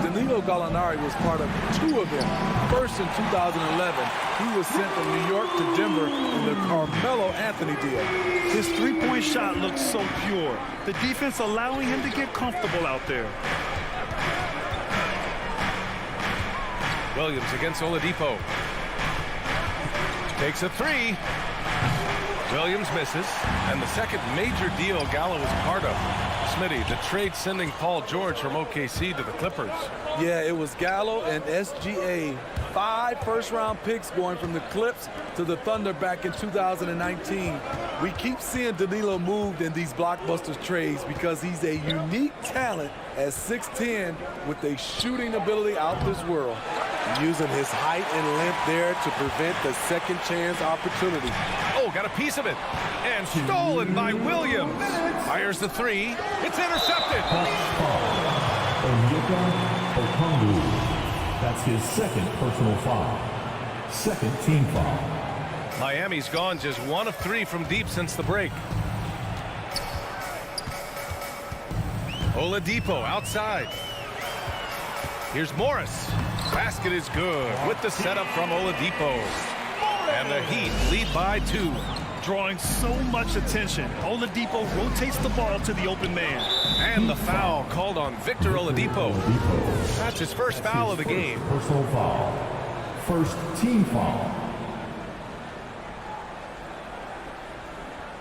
Danilo Gallinari was part of 2 of them. First in 2011, he was sent from New York to Denver in the Carmelo Anthony deal. His three-point shot looks so pure. The defense allowing him to get comfortable out there. Williams against Oladipo. Takes a 3. Williams misses, and the second major deal Gallo was part of. Smitty, the trade sending Paul George from OKC to the Clippers. Yeah, it was Gallo and SGA. 5 first-round picks going from the Clips to the Thunder back in 2019. We keep seeing Danilo moved in these blockbuster trades because he's a unique talent at 6'10" with a shooting ability out this world. Using his height and length there to prevent the second chance opportunity. Oh, got a piece of it. And stolen by Williams. Fires the 3. It's intercepted. That's his second personal foul. Second team foul. Miami's gone just 1 of 3 from deep since the break. Oladipo outside. Here's Morris. Basket is good with the setup from Oladipo. And the Heat lead by 2. Drawing so much attention. Oladipo rotates the ball to the open man. And the foul called on Victor Oladipo. That's his first foul of the game. Personal foul. First team foul.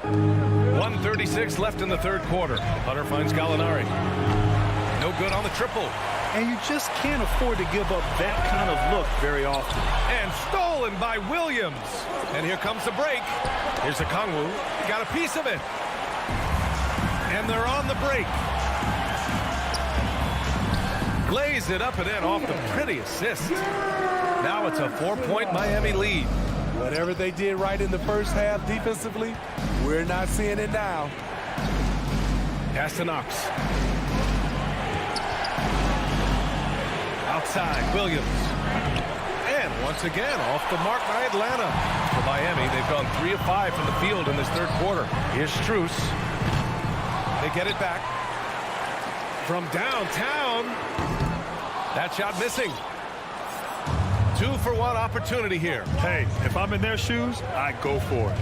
1:36 left in the third quarter. Hunter finds Gallinari. No good on the triple. And you just can't afford to give up that kind of look very often. And stolen by Williams. And here comes the break. Here's Okongwu. Got a piece of it. And they're on the break. Lays it up and in off the pretty assist. Now it's a 4-point Miami lead. Whatever they did right in the first half defensively, we're not seeing it now. Pass to Knox. Outside, Williams. And once again, off the mark by Atlanta. For Miami, they've gone 3 of 5 from the field in this third quarter. Here's Strus. They get it back. From downtown. That shot missing. 2 for 1 opportunity here. Hey, if I'm in their shoes, I go for it.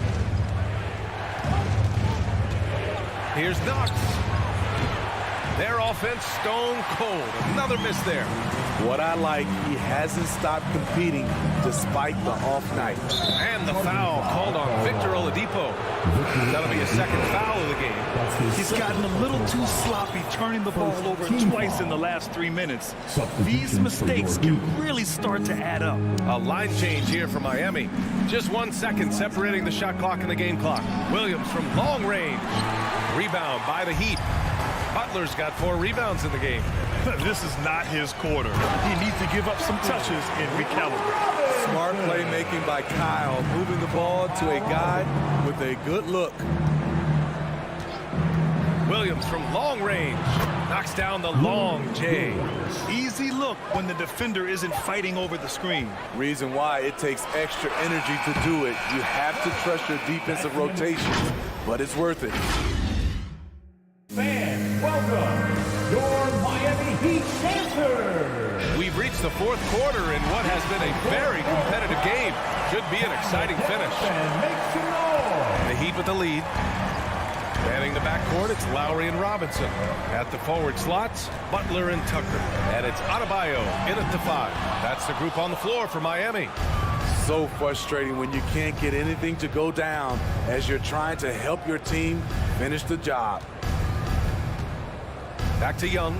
Here's Knox. Their offense stone cold. Another miss there. What I like, he hasn't stopped competing despite the off night. And the foul called on Victor Oladipo. That'll be a second foul of the game. He's gotten a little too sloppy turning the ball over twice in the last 3 minutes. These mistakes can really start to add up. A line change here for Miami. Just 1 second separating the shot clock and the game clock. Williams from long range. Rebound by the Heat. Butler's got 4 rebounds in the game. This is not his quarter. He needs to give up some touches and recalibrate. Smart playmaking by Kyle, moving the ball to a guy with a good look. Williams from long range knocks down the long J. Easy look when the defender isn't fighting over the screen. Reason why it takes extra energy to do it. You have to trust your defensive rotations, but it's worth it. Fans, welcome your Miami Heat Panthers. We've reached the fourth quarter in what has been a very competitive game. Should be an exciting finish. The Heat with the lead. Manning the backcourt, it's Lowry and Robinson. At the forward slots, Butler and Tucker. And it's Adebayo in at the 5. That's the group on the floor for Miami. So frustrating when you can't get anything to go down as you're trying to help your team finish the job. Back to Young.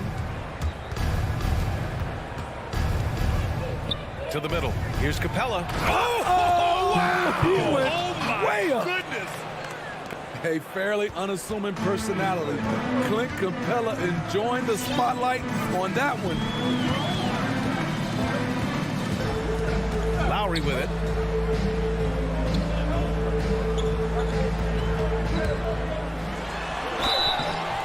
To the middle. Here's Capella. Oh, wow. Oh my way up. goodness. A fairly unassuming personality. Clint Capella enjoying the spotlight on that one. Lowry with it.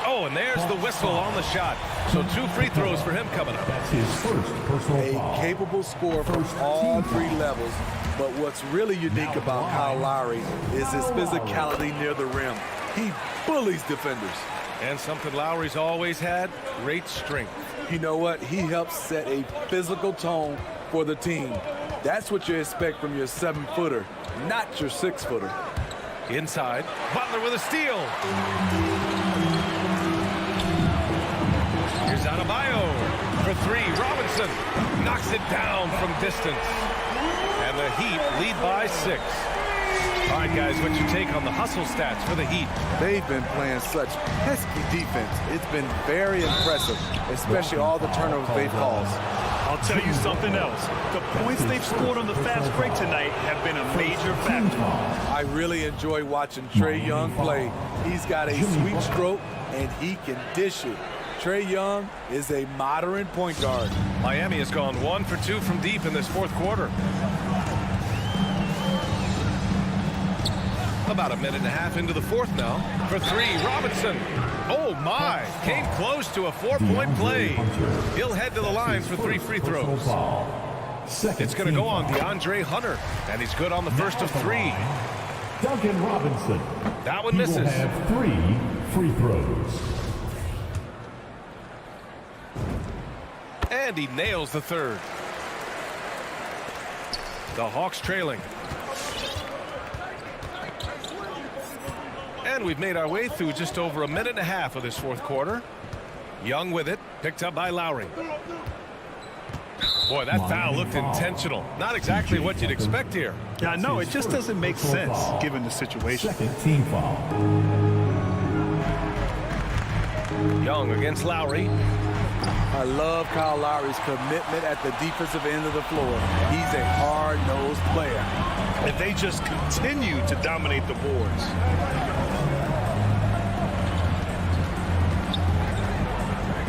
Oh, and there's the whistle on the shot. So 2 free throws for him coming up. That's his first personal foul. A capable scorer from all 3 levels. But what's really unique about Kyle Lowry is his physicality near the rim. He bullies defenders. And something Lowry's always had, great strength. You know what? He helps set a physical tone for the team. That's what you expect from your 7-footer, not your 6-footer. Inside, Butler with a steal. Here's Adebayo for 3. Robinson knocks it down from distance. And the Heat lead by 6. All right, guys, what's your take on the hustle stats for the Heat? They've been playing such pesky defense. It's been very impressive, especially all the turnovers they've caused. I'll tell you something else. The points they've scored on the fast break tonight have been a major factor. I really enjoy watching Trae Young play. He's got a sweet stroke, and he can dish it. Trae Young is a modern point guard. Miami has gone 1 for 2 from deep in this 4th quarter. About a minute and a half into the 4th now. For 3, Robinson. Oh, my. Came close to a 4-point play. He'll head to the line for 3 free throws. It's going to go on DeAndre Hunter, and he's good on the first of 3. Duncan Robinson. That one misses. He will have 3 free throws. And he nails the 3rd. The Hawks trailing. And we've made our way through just over a minute and a half of this 4th quarter. Young with it, picked up by Lowry. Boy, that foul looked intentional. Not exactly what you'd expect here. Yeah, no, it just doesn't make sense given the situation. Second team foul. Young against Lowry. I love Kyle Lowry's commitment at the defensive end of the floor. He's a hard-nosed player. And they just continue to dominate the boards.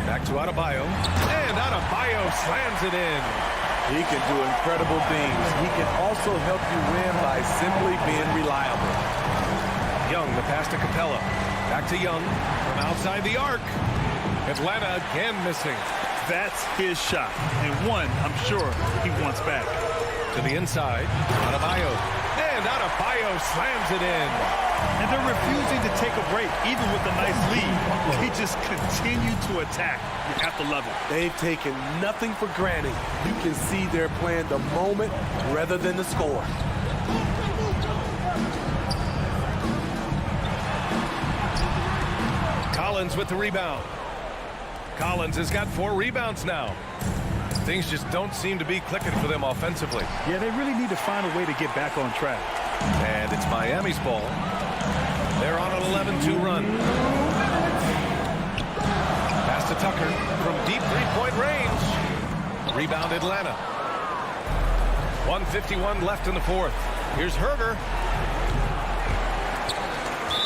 Back to Adebayo. And Adebayo slams it in. He can do incredible things. He can also help you win by simply being reliable. Young, the pass to Capella. Back to Young from outside the arc. Atlanta again missing. That's his shot. And one, I'm sure, he wants back. To the inside. Adebayo. And Adebayo slams it in. And they're refusing to take a break, even with a nice lead. They just continue to attack at the level. They've taken nothing for granted. You can see they're playing the moment rather than the score. Collins with the rebound. Collins has got 4 rebounds now. Things just don't seem to be clicking for them offensively. Yeah, they really need to find a way to get back on track. And it's Miami's ball. They're on an 11-2 run. Pass to Tucker from deep 3-point range. Rebound Atlanta. 1:51 left in the 4th. Here's Herter.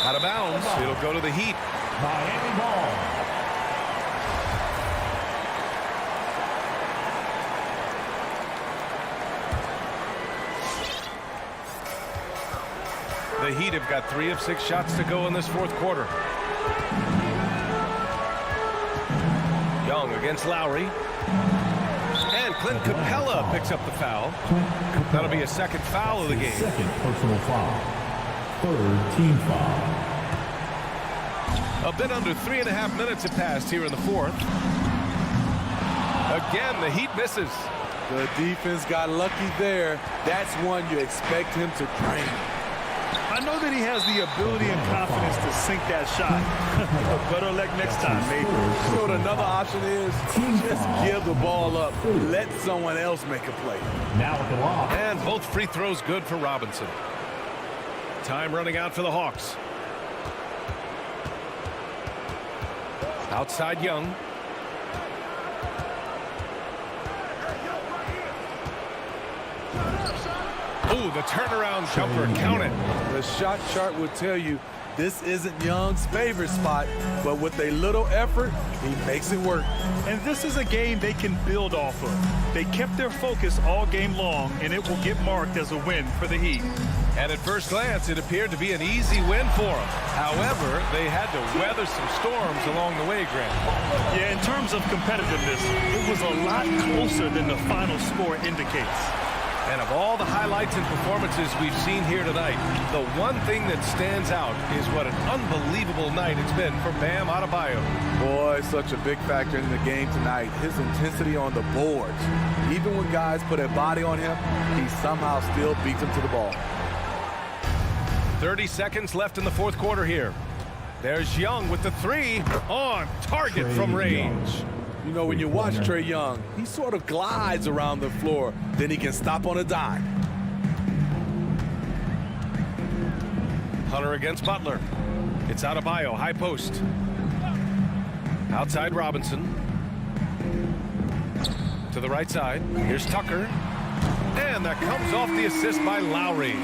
Out of bounds. It'll go to the Heat. Miami ball. The Heat have got 3 of 6 shots to go in this 4th quarter. Young against Lowry. And Clint Capella picks up the foul. That'll be a 2nd foul of the game. Second personal foul. 3rd team foul. A bit under 3.5 minutes have passed here in the 4th. Again, the Heat misses. The defense got lucky there. That's one you expect him to drain. I know that he has the ability and confidence to sink that shot. Better luck next time, maybe. You know what another option is? Just give the ball up. Let someone else make a play. Now at the lob. And both free throws good for Robinson. Time running out for the Hawks. Outside Young. Ooh, the turnaround jumper, count it. The shot chart will tell you This isn't Young's favorite spot, but with a little effort, he makes it work. And this is a game they can build off of. They kept their focus all game long, and it will get marked as a win for the Heat. And at first glance, it appeared to be an easy win for them. However, they had to weather some storms along the way, Grant. Yeah, in terms of competitiveness, it was a lot closer than the final score indicates. And of all the highlights and performances we've seen here tonight, the one thing that stands out is what an unbelievable night it's been for Bam Adebayo. Boy, such a big factor in the game tonight. His intensity on the boards. Even when guys put a body on him, he somehow still beats them to the ball. 30 seconds left in the fourth quarter here. There's Young with the three on target from range. You know, when you watch Trae Young, he sort of glides around the floor. Then he can stop on a dime. Hunter against Butler. It's Adebayo, high post. Outside Robinson. To the right side. Here's Tucker. And that comes off the assist by Lowry.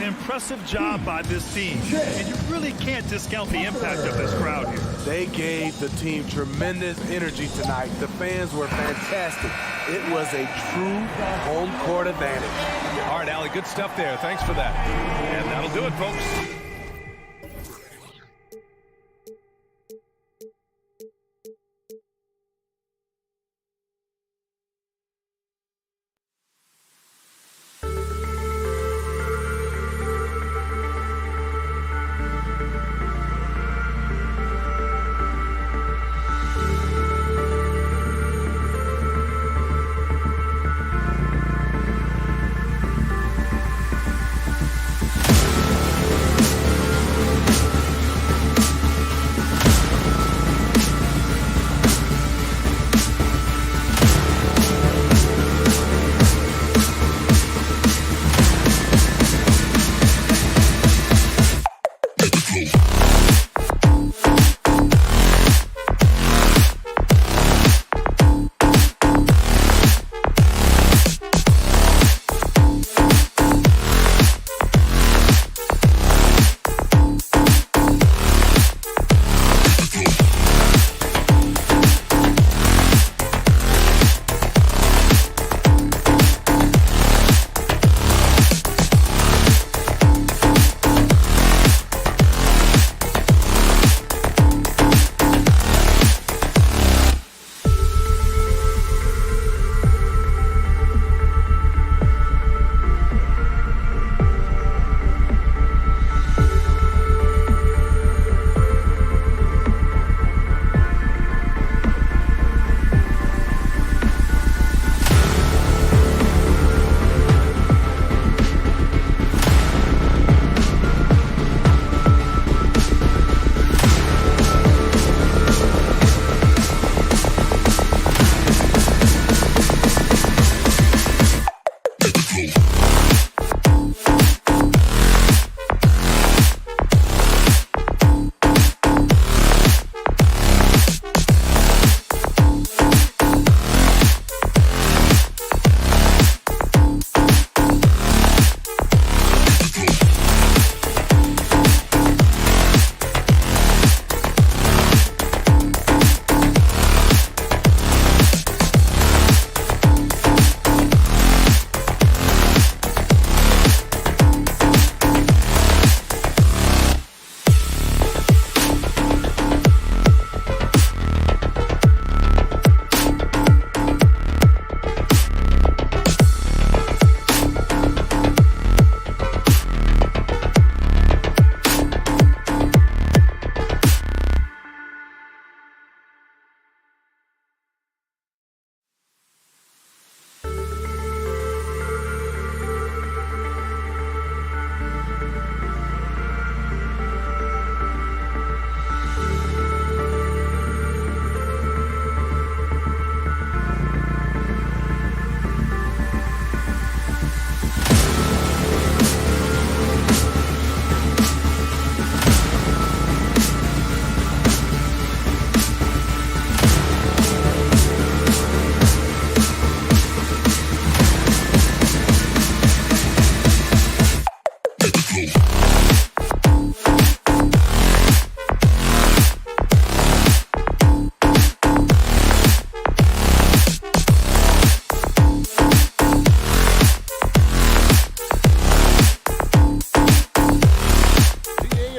Impressive job by this team, and you really can't discount the impact of this crowd here. They gave the team tremendous energy tonight. The fans were fantastic. It was a true home court advantage. All right, Allie, good stuff there. Thanks for that. And that'll do it, folks.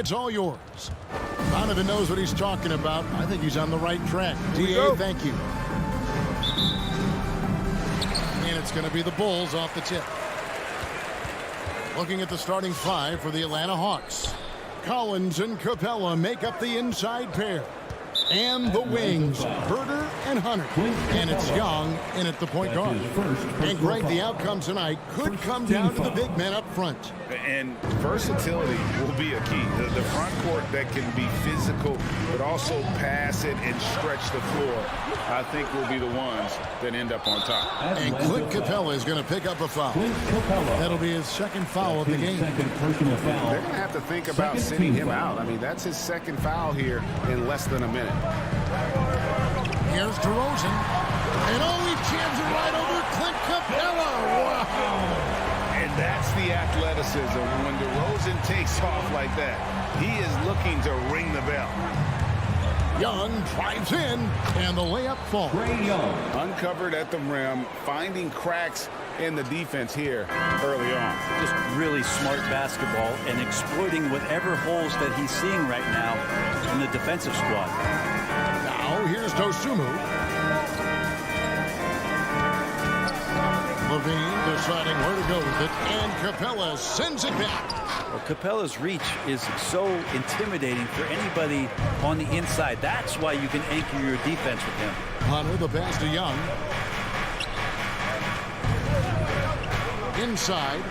It's all yours. Donovan knows what he's talking about. I think he's on the right track. DA, thank you. And it's going to be the Bulls off the tip. Looking at the starting five for the Atlanta Hawks. Collins and Capella make up the inside pair. And the wings, Herter and Hunter. And it's Young in at the point guard. And Greg, the outcome tonight could come down to the big men up front. And versatility will be a key. The front court that can be physical, but also pass it and stretch the floor, I think will be the ones that end up on top. And Clint Capella is going to pick up a foul. That'll be his second foul of the game. They're going to have to think about sending him out. I mean, that's his second foul here in less than a minute. Here's DeRozan. And he jams it right over Clint Capella. Wow. And that's the athleticism. When DeRozan takes off like that, he is looking to ring the bell. Young drives in, and the layup falls. Uncovered at the rim, finding cracks in the defense here early on. Just really smart basketball and exploiting whatever holes that he's seeing right now in the defensive squad. Now here's Dosunmu. Levine deciding where to go with it, and Capella sends it back. Well, Capella's reach is so intimidating for anybody on the inside. That's why you can anchor your defense with him. Hunter, the pass to Young. Inside.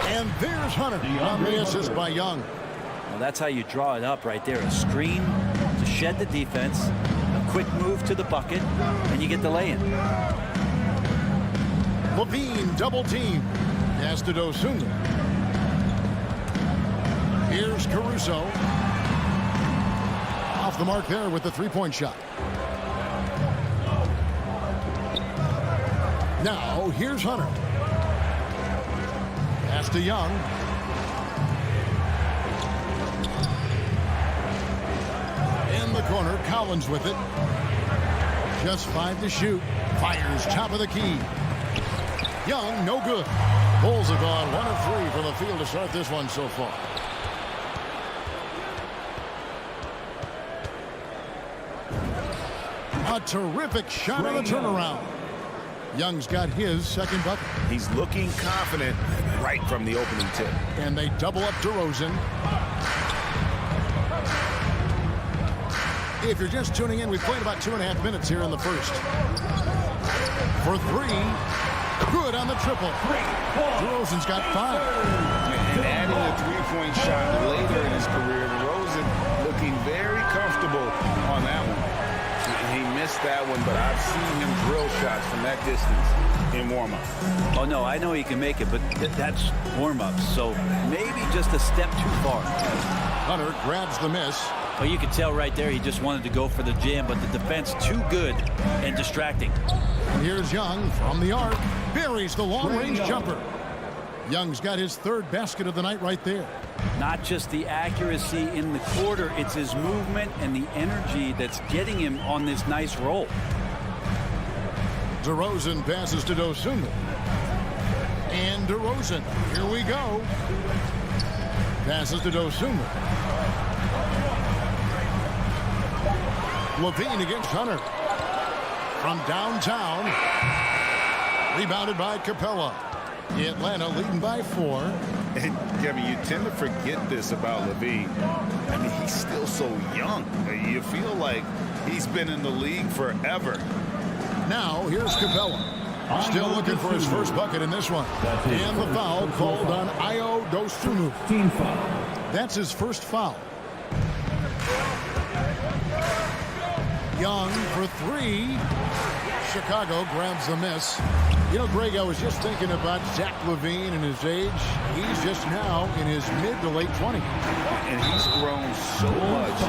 And there's Hunter on the assist by Young. Well, that's how you draw it up right there. A screen to shed the defense, a quick move to the bucket, and you get the lay-in. Levine double team. Pass to Dosunmu. Here's Caruso. Off the mark there with the three-point shot. Now here's Hunter. Pass to Young. In the corner, Collins with it. Just 5 to shoot. Fires top of the key. Young, no good. Bulls have gone 1 of 3 from the field to start this one so far. A terrific shot on the turnaround. Young's got his second bucket. He's looking confident right from the opening tip. And they double up DeRozan. If you're just tuning in, we've played about 2.5 minutes here in the first. For 3. Good on the triple. DeRozan's got 5. And adding a three-point shot later in his career, DeRozan looking very comfortable on that one. He missed that one, but I've seen him drill shots from that distance in warm-up. Oh, no, I know he can make it, but that's warm-up. So maybe just a step too far. Hunter grabs the miss. Well, you could tell right there he just wanted to go for the jam, but the defense too good and distracting. Here's Young from the arc. Buries the long-range jumper. Young's got his 3rd basket of the night right there. Not just the accuracy in the quarter, it's his movement and the energy that's getting him on this nice roll. DeRozan passes to Dosunmu. And DeRozan, here we go. Passes to Dosunmu. Levine against Hunter. From downtown. Rebounded by Capella. Atlanta leading by 4. And Kevin, you tend to forget this about Levine. I mean, he's still so young. You feel like he's been in the league forever. Now here's Capella. Still looking for his first bucket in this one. And the foul called on Ayo Dosunmu. That's his first foul. Young for 3. Chicago grabs the miss. You know, Greg, I was just thinking about Zach LaVine and his age. He's just now in his mid to late 20s. And he's grown so much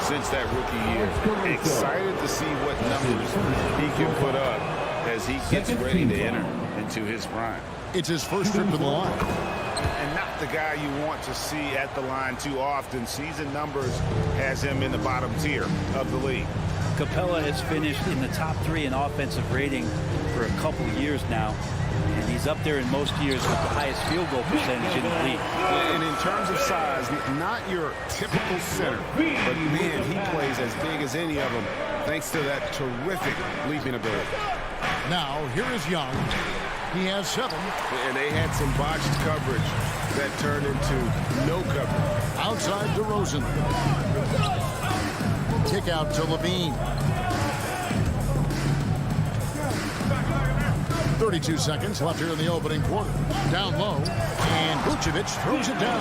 since that rookie year. Excited to see what numbers he can put up as he gets ready to enter into his prime. It's his first trip to the line. And not the guy you want to see at the line too often. Season numbers has him in the bottom tier of the league. Capella has finished in the top 3 in offensive rating for a couple years now, and He's up there in most years with the highest field goal percentage in the league. And in terms of size, not your typical center, but man, he plays as big as any of them thanks to that terrific leaping ability. Now, here is Young. He has 7. And they had some botched coverage that turned into no coverage. Outside DeRozan. Kick out to Levine. 32 seconds left here in the opening quarter. Down low, and Vucevic throws it down.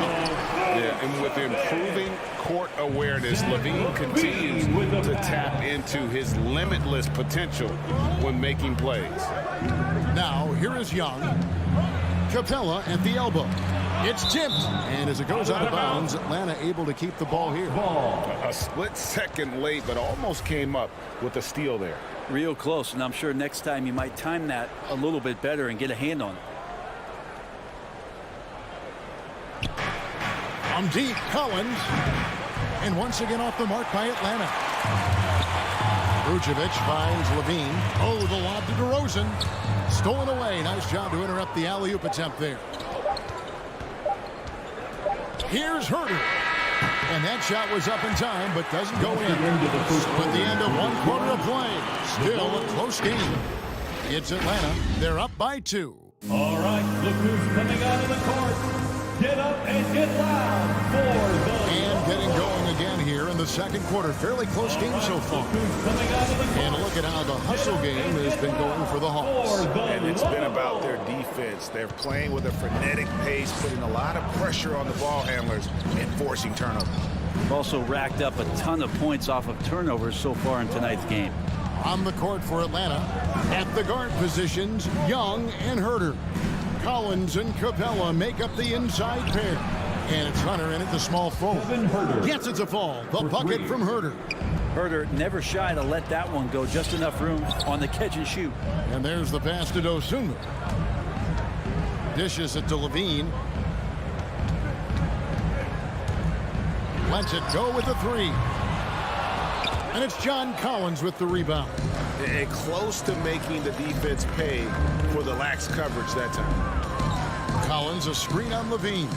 Yeah, and with improving court awareness, Levine continues to tap into his limitless potential when making plays. Now, here is Young. Capella at the elbow. It's tipped, and as it goes out of bounds, Atlanta able to keep the ball here. A split second late, but almost came up with a steal there. Real close, and I'm sure next time you might time that a little bit better and get a hand on it. Deep, Collins. And once again off the mark by Atlanta. Vucevic finds Levine. Oh, the lob to DeRozan. Stolen away. Nice job to interrupt the alley-oop attempt there. Here's Herter. And that shot was up in time, but doesn't go in. So at the end of 1 quarter of play, still a close game. It's Atlanta. They're up by 2. All right, look who's coming out of the court. Get up and get loud for the... And getting going again here in the second quarter. Fairly close game so far. And look at how the hustle game has been going for the Hawks. And it's been about their defense. They're playing with a frenetic pace, putting a lot of pressure on the ball handlers and forcing turnovers. They've also racked up a ton of points off of turnovers so far in tonight's game. On the court for Atlanta, at the guard positions, Young and Herter. Collins and Capella make up the inside pair. And it's Hunter in at the small forward. Gets it to fall. The bucket from Herter. Herter never shy to let that one go. Just enough room on the catch and shoot. And there's the pass to Dosunmu. Dishes it to Levine. Lets it go with the 3. And it's John Collins with the rebound. And close to making the defense pay for the lax coverage that time. Collins, a screen on Levine.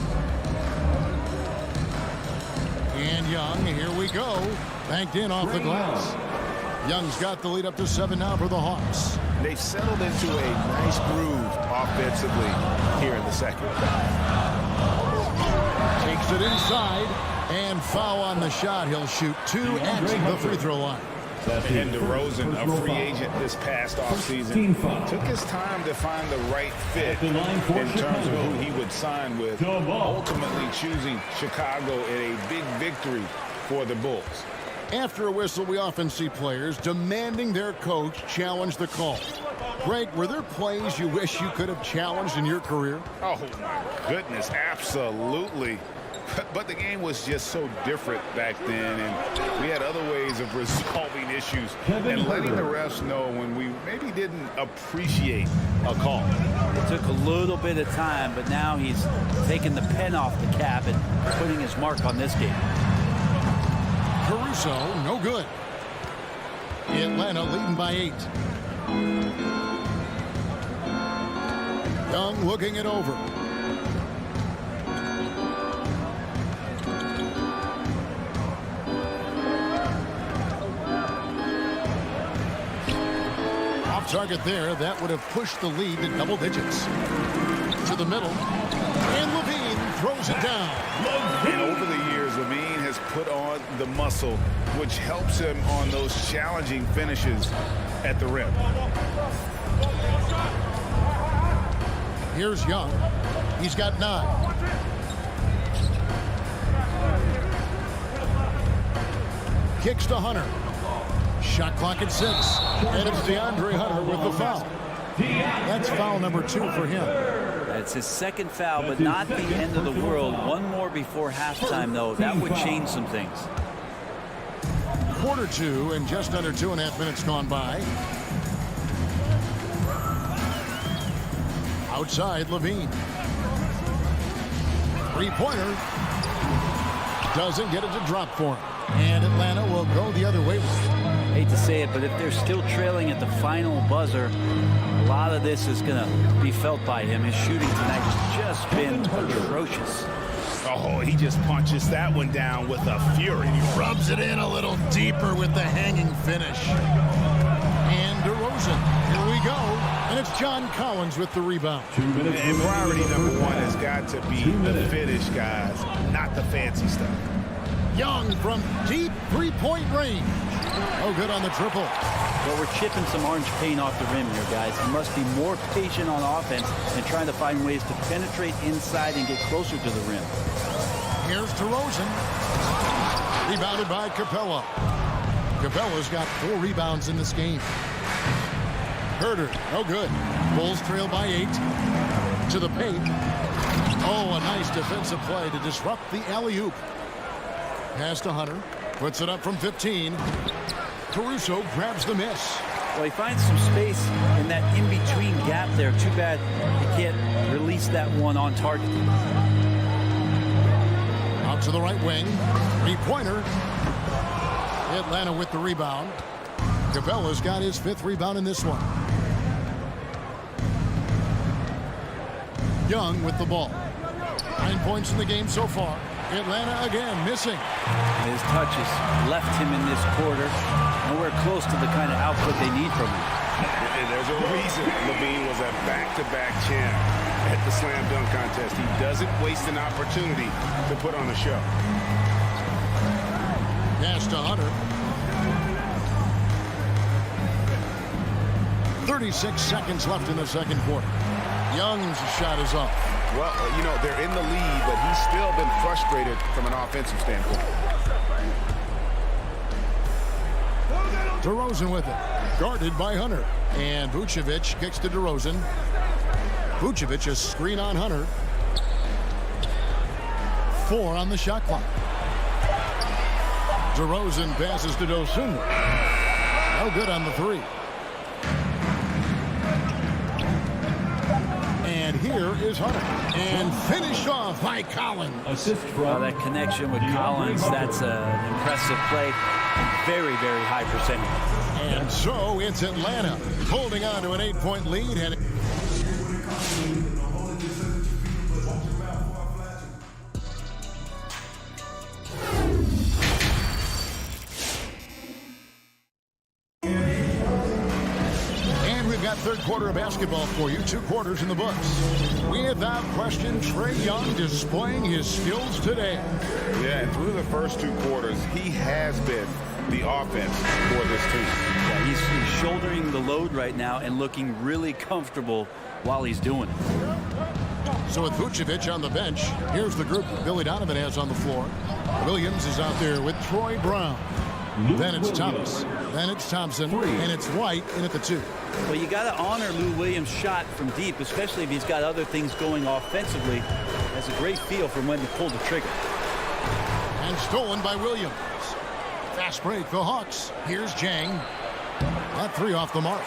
And Young, here we go. Banked in off the glass. Young's got the lead up to 7 now for the Hawks. They've settled into a nice groove offensively here in the second. Takes it inside. And foul on the shot. He'll shoot 2 at the free throw line. And DeRozan, a free agent this past offseason, took his time to find the right fit in terms of who he would sign with, ultimately choosing Chicago in a big victory for the Bulls. After a whistle, we often see players demanding their coach challenge the call. Greg, were there plays you wish you could have challenged in your career? Oh, my goodness, absolutely. But the game was just so different back then, and we had other ways of resolving issues and letting the refs know when we maybe didn't appreciate a call. It took a little bit of time, but now he's taking the pen off the cap and putting his mark on this game. Caruso, no good. Atlanta leading by 8. Young looking it over. Target there. That would have pushed the lead to double digits. To the middle. And Levine throws it down. And over the years, Levine has put on the muscle, which helps him on those challenging finishes at the rim. Here's Young. He's got 9. Kicks to Hunter. Shot clock at 6. And it's DeAndre Hunter with the foul. That's foul number 2 for him. That's his second foul, but not the end of the world. One more before halftime, though. That would change some things. Quarter 2 and just under 2.5 minutes gone by. Outside, Levine. Three-pointer. Doesn't get it to drop for him. And Atlanta will go the other way with it. hate to say it, but if they're still trailing at the final buzzer, a lot of this is going to be felt by him. His shooting tonight has just been atrocious. Oh, he just punches that one down with a fury. He rubs it in a little deeper with the hanging finish. And DeRozan, here we go. And it's John Collins with the rebound. And priority number one has got to be the finish, guys, not the fancy stuff. Young from deep three-point range. Oh, good on the triple. Well, we're chipping some orange paint off the rim here, guys. He must be more patient on offense and trying to find ways to penetrate inside and get closer to the rim. Here's DeRozan. Rebounded by Capella. Capella's got 4 rebounds in this game. Herter, no good. Bulls trail by 8. To the paint. Oh, a nice defensive play to disrupt the alley-oop. Pass to Hunter. Puts it up from 15. Caruso grabs the miss. Well, he finds some space in that in-between gap there. Too bad he can't release that one on target. Out to the right wing. 3-pointer. Atlanta with the rebound. Capella's got his 5th rebound in this one. Young with the ball. 9 points in the game so far. Atlanta again missing. His touches left him in this quarter. Nowhere close to the kind of output they need from him. And there's a reason Levine was a back-to-back champ at the slam dunk contest. He doesn't waste an opportunity to put on a show. Pass to Hunter. 36 seconds left in the second quarter. Young's shot is off. Well, you know, they're in the lead, but he's still been frustrated from an offensive standpoint. DeRozan with it. Guarded by Hunter. And Vucevic kicks to DeRozan. Vucevic a screen on Hunter. 4 on the shot clock. DeRozan passes to Dosunmu. No good on the 3. And here is Hunter. And finished off by Collins. That connection with Collins, that's an impressive play. And very, very high percentage. And so it's Atlanta holding on to an 8-point lead. And we've got third quarter of basketball for you. 2 quarters in the books. Without question, Trae Young displaying his skills today. Yeah, and through the first 2 quarters, he has been the offense for this team. Yeah, he's shouldering the load right now and looking really comfortable while he's doing it. So with Vucevic on the bench, here's the group Billy Donovan has on the floor. Williams is out there with Troy Brown. Then it's Thomas. Then it's Thompson. And it's White in at the 2. Well, you got to honor Lou Williams' shot from deep, especially if he's got other things going offensively. Has a great feel for when to pull the trigger. And stolen by Williams. Fast break, the Hawks. Here's Jang. That 3 off the mark.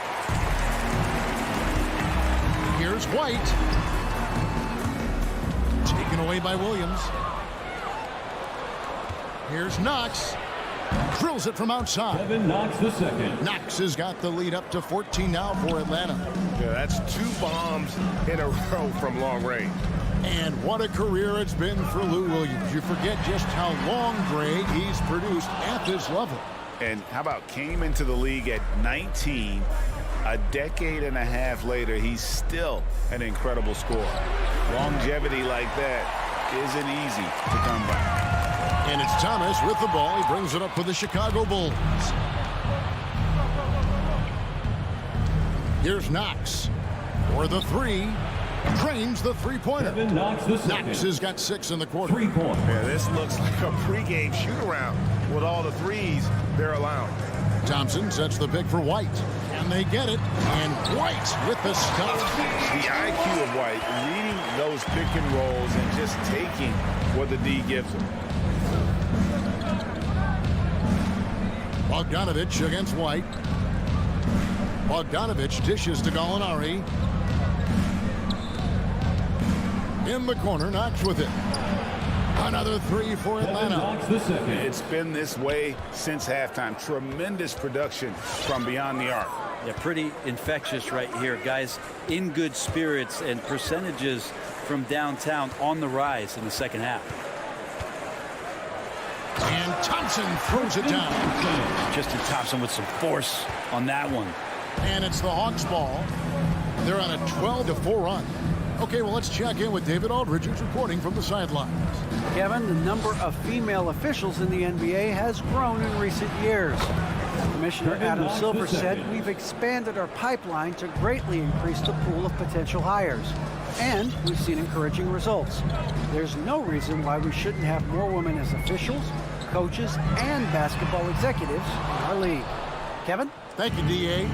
Here's White. Taken away by Williams. Here's Knox. Drills it from outside. Knox the second. Knox has got the lead up to 14 now for Atlanta. Yeah, that's 2 bombs in a row from long range. And what a career it's been for Lou Williams. You forget just how long, Greg, he's produced at this level. And how about came into the league at 19, a decade and a half later, he's still an incredible scorer. Longevity like that isn't easy to come by. And it's Thomas with the ball. He brings it up for the Chicago Bulls. Here's Knox for the 3. Drains the 3-pointer. Knox has got 6 in the quarter. 3-point. Yeah, this looks like a pregame shoot-around with all the 3s they're allowing. Thompson sets the pick for White. And they get it. And White with the stuff. The IQ of White, reading those pick and rolls and just taking what the D gives him. Bogdanovich against White. Bogdanovich dishes to Gallinari. In the corner, Knox with it. Another three for Atlanta. It's been this way since halftime. Tremendous production from beyond the arc. Yeah, pretty infectious right here. Guys in good spirits, and percentages from downtown on the rise in the second half. And Thompson throws it down. Justin Thompson with some force on that one. And it's the Hawks ball. They're on a 12-4 run. Okay, well, let's check in with David Aldridge, who's reporting from the sidelines. Kevin, the number of female officials in the NBA has grown in recent years. Commissioner Adam Silver said, we've expanded our pipeline to greatly increase the pool of potential hires. And we've seen encouraging results. There's no reason why we shouldn't have more women as officials, coaches, and basketball executives in our league. Kevin? Thank you, D.A.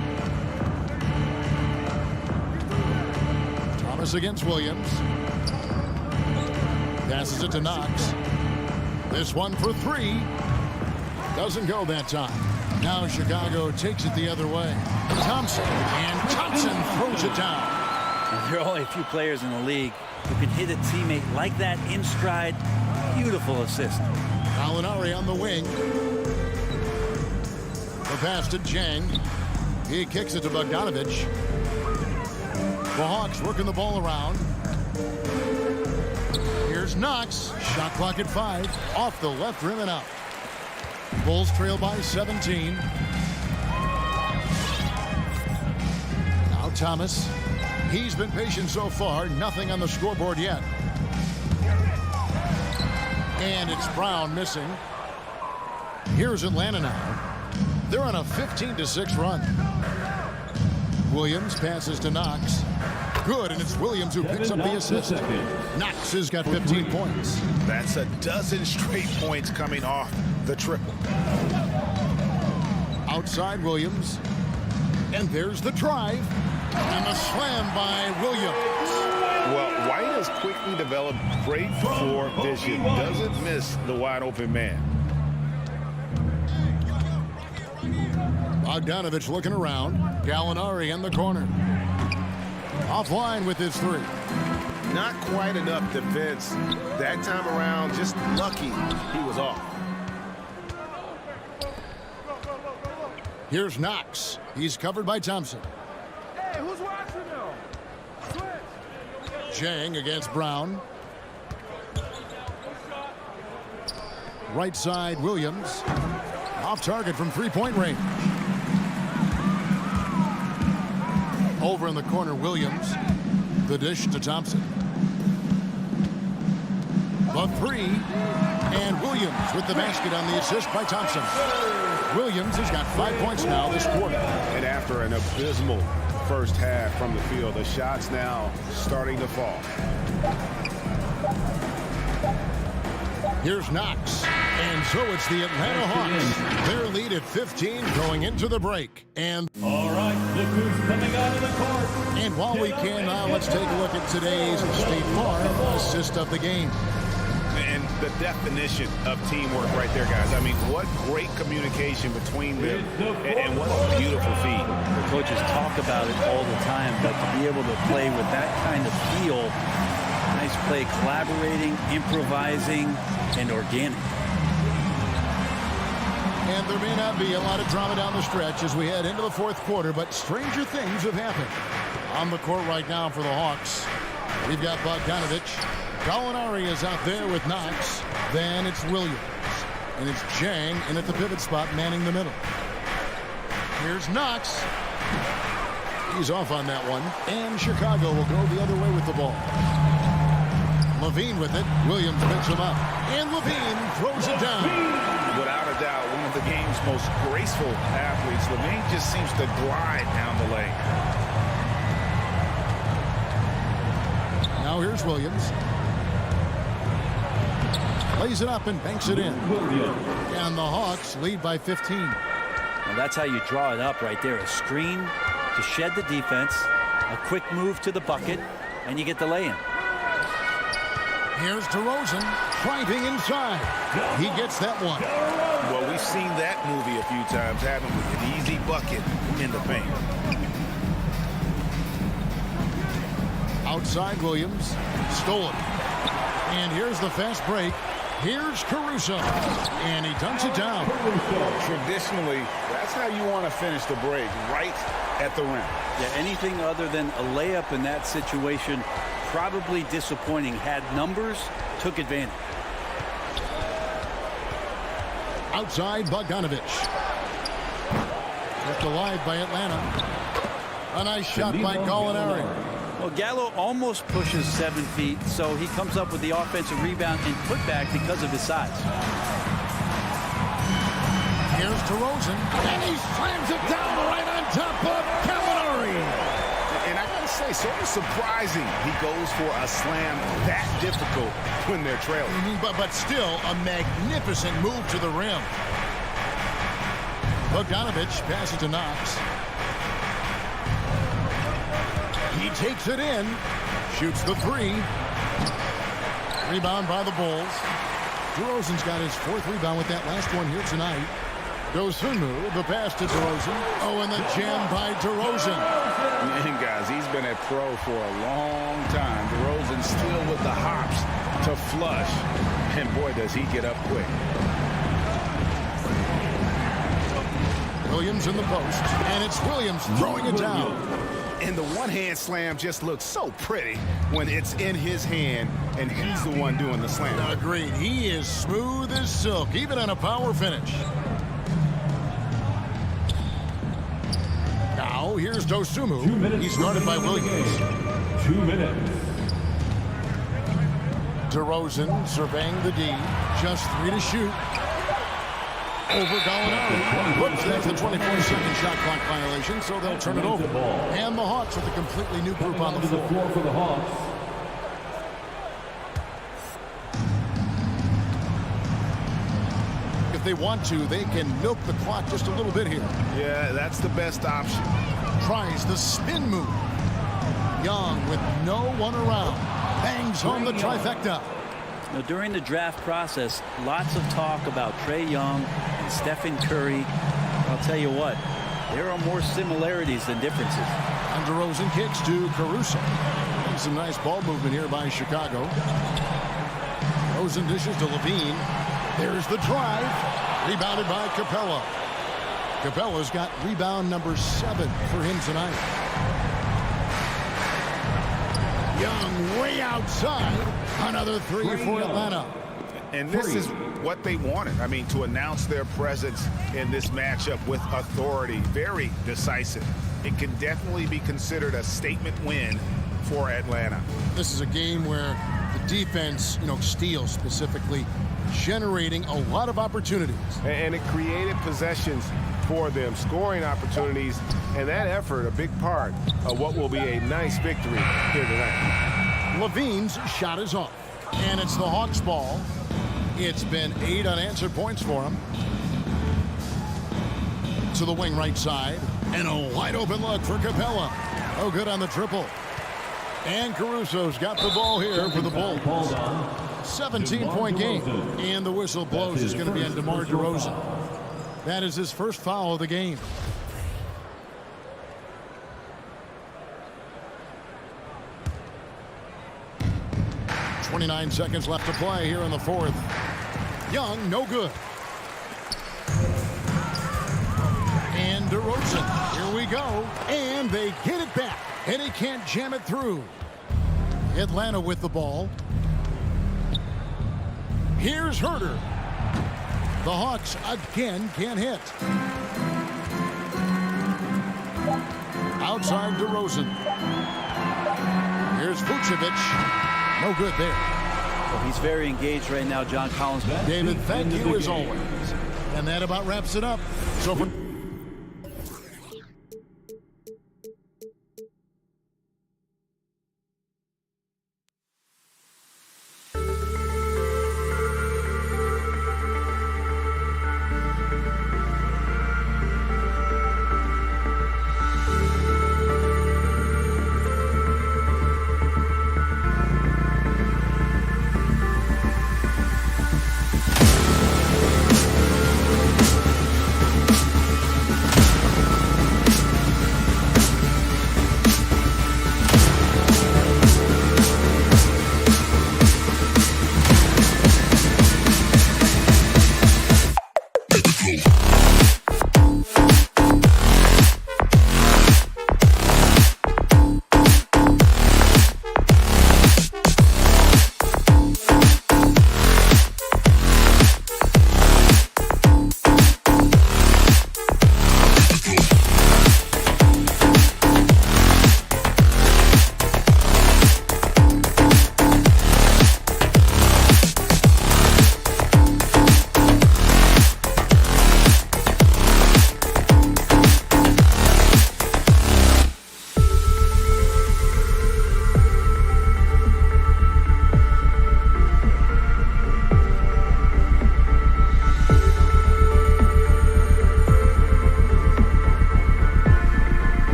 Thomas against Williams. Passes it to Knox. This one for three. Doesn't go that time. Now Chicago takes it the other way. Thompson, and Thompson throws it down. There are only a few players in the league who can hit a teammate like that in stride. Beautiful assist. Lowry on the wing. The pass to Jang. He kicks it to Bogdanovich. The Hawks working the ball around. Here's Knox. Shot clock at 5. Off the left rim and out. Bulls trail by 17. Now Thomas. He's been patient so far. Nothing on the scoreboard yet. And it's Brown missing. Here's Atlanta now. They're on a 15-6 run. Williams passes to Knox. Good, and it's Williams who picks up the assist. Knox has got 15 points. That's a dozen straight points coming off the triple. Outside Williams. And there's the drive. And the slam by Williams. Well, White has quickly developed great floor vision. Doesn't miss the wide open man. Bogdanovich looking around. Gallinari in the corner. Offline with his three. Not quite enough defense. That time around, just lucky he was off. Here's Knox. He's covered by Thompson. Hey, who's watching now? Switch. Jang against Brown. Right side, Williams. Off target from three-point range. Over in the corner, Williams. The dish to Thompson. The three. And Williams with the basket on the assist by Thompson. Williams has got 5 points now this quarter. And after an abysmal first half from the field, the shots now starting to fall. Here's Knox. And so it's the Atlanta Hawks. Their lead at 15 going into the break. And All right, look who's coming out of the court. And while we can now, let's take a look at today's State Farm assist of the game. And the definition of teamwork right there, guys. I mean, what great communication between them, and what a beautiful feat. The coaches talk about it all the time, but to be able to play with that kind of feel, nice play, collaborating, improvising, and organic. And there may not be a lot of drama down the stretch as we head into the fourth quarter, but stranger things have happened. On the court right now for the Hawks, we've got Bogdanovich. Gallinari is out there with Knox. Then it's Williams. And it's Jang in at the pivot spot, manning the middle. Here's Knox. He's off on that one. And Chicago will go the other way with the ball. Levine with it. Williams picks him up. And Levine throws it down. Without a doubt, one of the game's most graceful athletes. Levine just seems to glide down the lane. Now here's Williams. Lays it up and banks it in. And the Hawks lead by 15. Well, that's how you draw it up right there. A screen to shed the defense, a quick move to the bucket, and you get the lay-in. Here's DeRozan driving inside. He gets that one. Well, we've seen that movie a few times, haven't we? An easy bucket in the paint. Outside Williams. Stolen. And here's the fast break. Here's Caruso. And he dunks it down. Traditionally, that's how you want to finish the break, right at the rim. Yeah, anything other than a layup in that situation, probably disappointing. Had numbers, took advantage. Outside, Bogdanovich. Left alive by Atlanta. A nice shot by Gallinari. Well, Gallo almost pushes 7 feet, so he comes up with the offensive rebound and putback because of his size. Here's DeRozan, and he slams it down right on top of Gallinari. And I gotta say, sort of surprising he goes for a slam that difficult when they're trailing. But still a magnificent move to the rim. Bogdanovich passes to Knox. He takes it in, shoots the three. Rebound by the Bulls. DeRozan's got his 4th rebound with that last one here tonight. Dosunmu, the pass to DeRozan. Oh, and the jam by DeRozan. Man, guys, he's been a pro for a long time. DeRozan still with the hops to flush. And boy, does he get up quick. Williams in the post, and it's Williams throwing it down. And the one-hand slam just looks so pretty when it's in his hand and he's the one doing the slam. Agreed. He is smooth as silk, even on a power finish. Now, here's Dosunmu. He's guarded by Williams. 2 minutes. DeRozan surveying the D. Just 3 to shoot. Over Gallinari. Whoops, that's a 24-second shot clock violation, so they'll turn it over. And the Hawks with a completely new group on the floor. For the Hawks. If they want to, they can milk the clock just a little bit here. Yeah, that's the best option. Tries the spin move. Young with no one around. Bangs home the trifecta. Now, during the draft process, lots of talk about Trae Young and Stephen Curry. I'll tell you what, there are more similarities than differences. And DeRozan kicks to Caruso. And some nice ball movement here by Chicago. DeRozan dishes to Levine. There's the drive. Rebounded by Capella. Capella's got rebound number 7 for him tonight. Young way outside. Another 3 for Atlanta. And this is what they wanted. I mean, to announce their presence in this matchup with authority. Very decisive. It can definitely be considered a statement win for Atlanta. This is a game where the defense, steals specifically, generating a lot of opportunities. And it created possessions for them, scoring opportunities, and that effort a big part of what will be a nice victory here tonight. Levine's shot is off, and it's the Hawks' ball. It's been 8 unanswered points for him. To the wing right side, and a wide open look for Capella. Oh, good on the triple. And Caruso's got the ball here for the Bulls. 17-point game, and the whistle blows. It's going to be on DeMar DeRozan. That is his first foul of the game. .29 seconds left to play here in the 4th. Young, no good. And DeRozan, here we go. And they get it back, and he can't jam it through. Atlanta with the ball. Here's Herter. The Hawks again can't hit. Outside DeRozan. Here's Vucevic. No good there. Well, he's very engaged right now, John Collins. David, thank you as always. And that about wraps it up. So for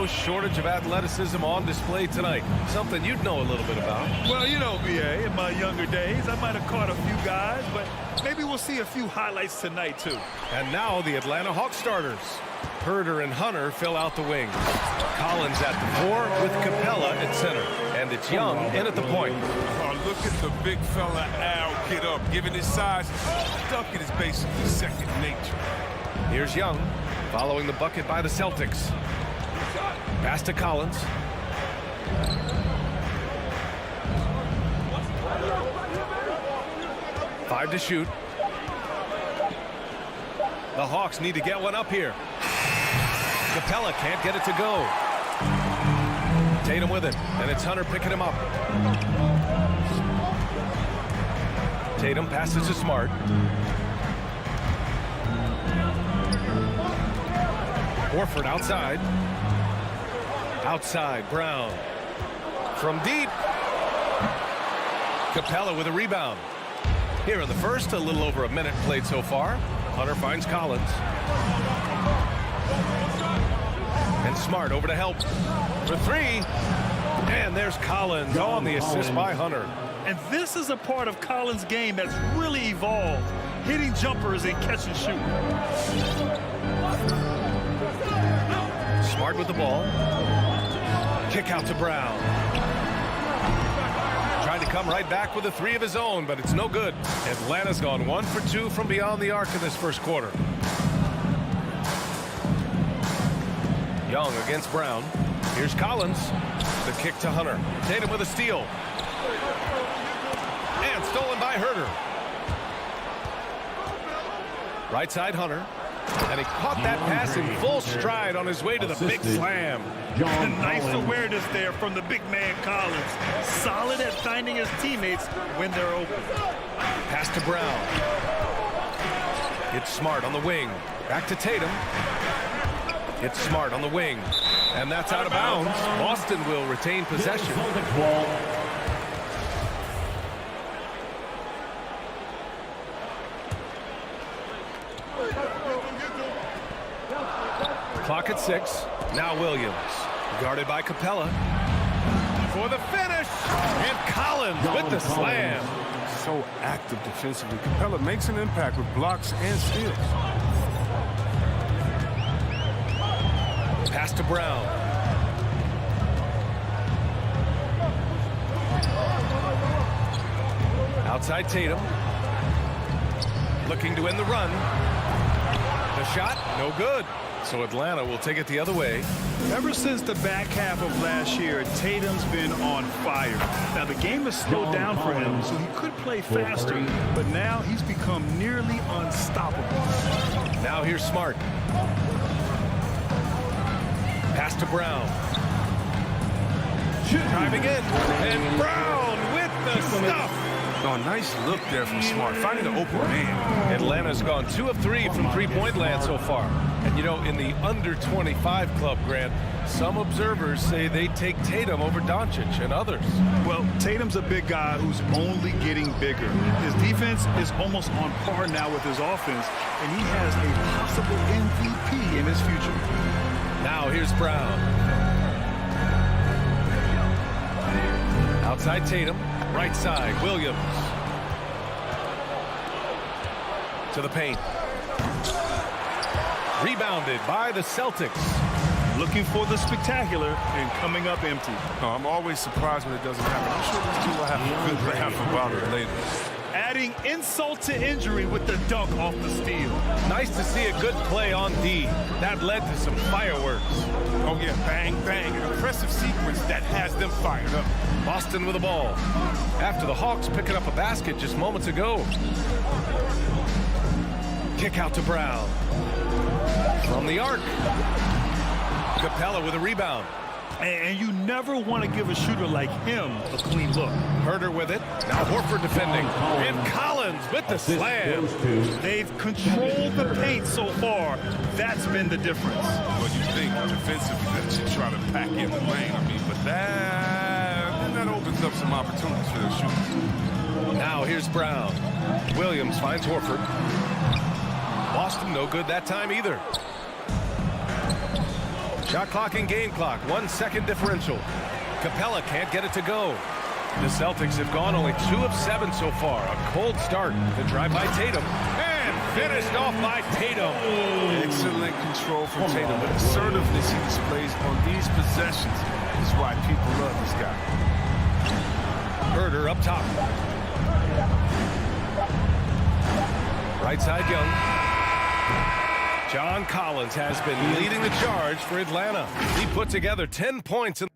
no shortage of athleticism on display tonight. Something you'd know a little bit about. Well, you know, BA, in my younger days, I might have caught a few guys, but maybe we'll see a few highlights tonight, too. And now the Atlanta Hawks starters. Herder and Hunter fill out the wings. Collins at the 4 with Capella at center. And it's Young in at the point. Oh, look at the big fella Al get up. Given his size, dunking is basically second nature. Here's Young, following the bucket by the Celtics. Pass to Collins. Five to shoot. The Hawks need to get one up here. Capella can't get it to go. Tatum with it, and it's Hunter picking him up. Tatum passes to Smart. Horford outside. Outside, Brown. From deep. Capella with a rebound. Here in the first, a little over a minute played so far. Hunter finds Collins. And Smart over to help for three. And there's Collins on the assist by Hunter. And this is a part of Collins' game that's really evolved, hitting jumpers and catch and shoot. Smart with the ball. Kick out to Brown. Trying to come right back with a three of his own, but it's no good. Atlanta's gone 1 for 2 from beyond the arc in this first quarter. Young against Brown. Here's Collins. The kick to Hunter. Tatum with a steal. And stolen by Herder. Right side Hunter. And he caught that pass in full stride on his way to the big slam. Nice awareness there from the big man Collins. Solid at finding his teammates when they're open. Pass to Brown. It's Smart on the wing. Back to Tatum. It's Smart on the wing. And that's out of bounds. Boston will retain possession. Clock at 6. Now Williams. Guarded by Capella. For the finish. And Collins with the slam. So active defensively. Capella makes an impact with blocks and steals. Pass to Brown. Outside Tatum. Looking to end the run. The shot, no good. So Atlanta will take it the other way. Ever since the back half of last year, Tatum's been on fire. Now, the game has slowed down for him, so he could play faster, but now he's become nearly unstoppable. Now here's Smart. Pass to Brown. Driving in, and Brown with the stuff. Oh, nice look there from Smart, finding the open man. Atlanta's gone 2 of 3 from three-point land so far. And, you know, in the under-25 club, Grant, some observers say they take Tatum over Doncic and others. Well, Tatum's a big guy who's only getting bigger. His defense is almost on par now with his offense, and he has a possible MVP in his future. Now here's Brown. Outside Tatum, right side, Williams. To the paint. Rebounded by the Celtics. Looking for the spectacular and coming up empty. Oh, I'm always surprised when it doesn't happen. I'm sure these two will have a good laugh about it later. Adding insult to injury with the dunk off the steal. Nice to see a good play on D. That led to some fireworks. Oh, yeah, bang, bang. An impressive sequence that has them fired up. Boston with the ball. After the Hawks picking up a basket just moments ago. Kick out to Brown. From the arc. Capella with a rebound. And you never want to give a shooter like him a clean look. Herder with it. Now Horford defending. And Collins with the slam. They've controlled the paint so far. That's been the difference. Well, you think defensively that you try to pack in the lane, but that opens up some opportunities for their shooters. Now here's Brown. Williams finds Horford. Boston no good that time either. Shot clock and game clock, 1 second differential. Capella can't get it to go. The Celtics have gone only 2 of 7 so far. A cold start. The drive by Tatum. And finished off by Tatum. Excellent control from Tatum. The assertiveness he displays on these possessions is why people love this guy. Herder up top. Right side Young. John Collins has been leading the charge for Atlanta. He put together 10 points in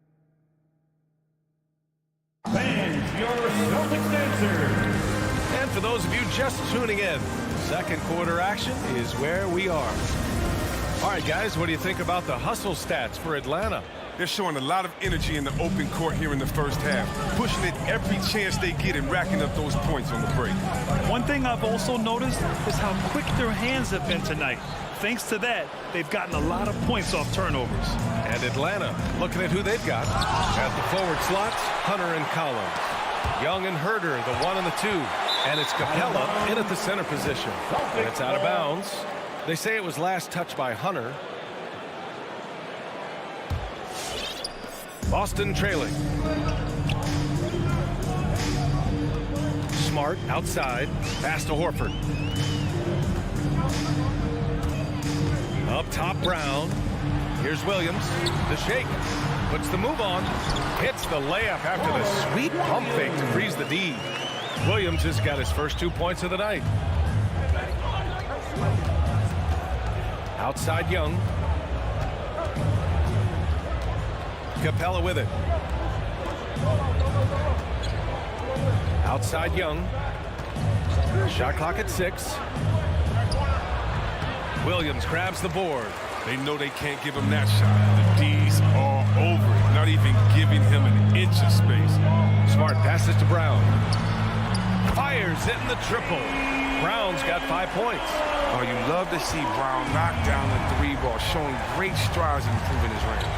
Fans, your Celtics answer. And for those of you just tuning in, second quarter action is where we are. All right, guys, what do you think about the hustle stats for Atlanta? They're showing a lot of energy in the open court here in the first half, pushing it every chance they get and racking up those points on the break. One thing I've also noticed is how quick their hands have been tonight. Thanks to that, they've gotten a lot of points off turnovers. And Atlanta, looking at who they've got. At the forward slots, Hunter and Collins. Young and Herder, the 1 and the 2. And it's Capella in at the center position. And it's out of bounds. They say it was last touched by Hunter. Boston trailing. Smart outside. Pass to Horford. Up top, Brown. Here's Williams. The shake. Puts the move on. Hits the layup after the sweet pump fake to freeze the D. Williams has got his first 2 points of the night. Outside Young. Capella with it. Outside Young. Shot clock at 6. Williams grabs the board. They know they can't give him that shot. The D's all over it, not even giving him an inch of space. Smart passes to Brown. Fires in the triple. Brown's got 5 points. Oh, you love to see Brown knock down the 3 ball, showing great strides in improving his range.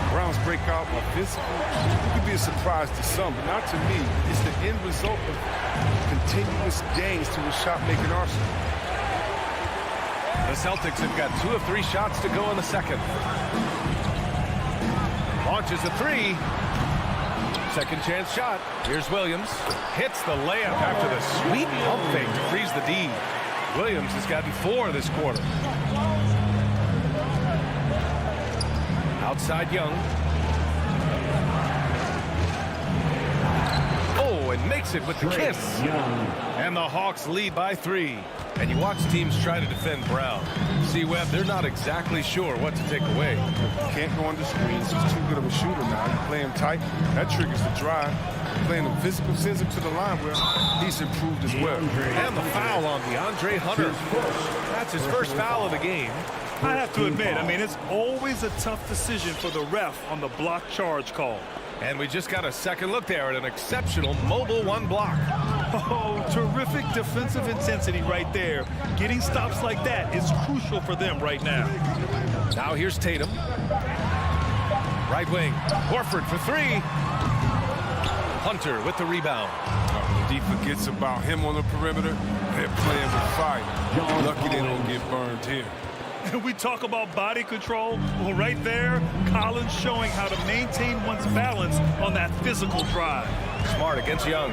Brown's breakout offensively, it could be a surprise to some, but not to me. It's the end result of continuous gains to his shot-making arsenal. The Celtics have got 2 of 3 shots to go in the second. Launches a 3. Second chance shot. Here's Williams. Hits the layup after the sweet pump fake to freeze the D. Williams has gotten 4 this quarter. Outside Young. Oh, and makes it with the kiss. And the Hawks lead by 3. And you watch teams try to defend Brown. See, Webb, they're not exactly sure what to take away. Can't go under screens. He's too good of a shooter now. You play him tight, that triggers the drive. Playing him physical, sends him to the line where he's improved as well. And the foul on DeAndre Hunter. That's his first foul of the game. I have to admit, it's always a tough decision for the ref on the block charge call. And we just got a second look there at an exceptional mobile 1 block. Oh, terrific defensive intensity right there. Getting stops like that is crucial for them right now. Now here's Tatum. Right wing. Horford for 3. Hunter with the rebound. D forgets about him on the perimeter. They're playing with fire. Lucky they don't get burned here. We talk about body control. Well, right there, Collins showing how to maintain one's balance on that physical drive. Smart against Young.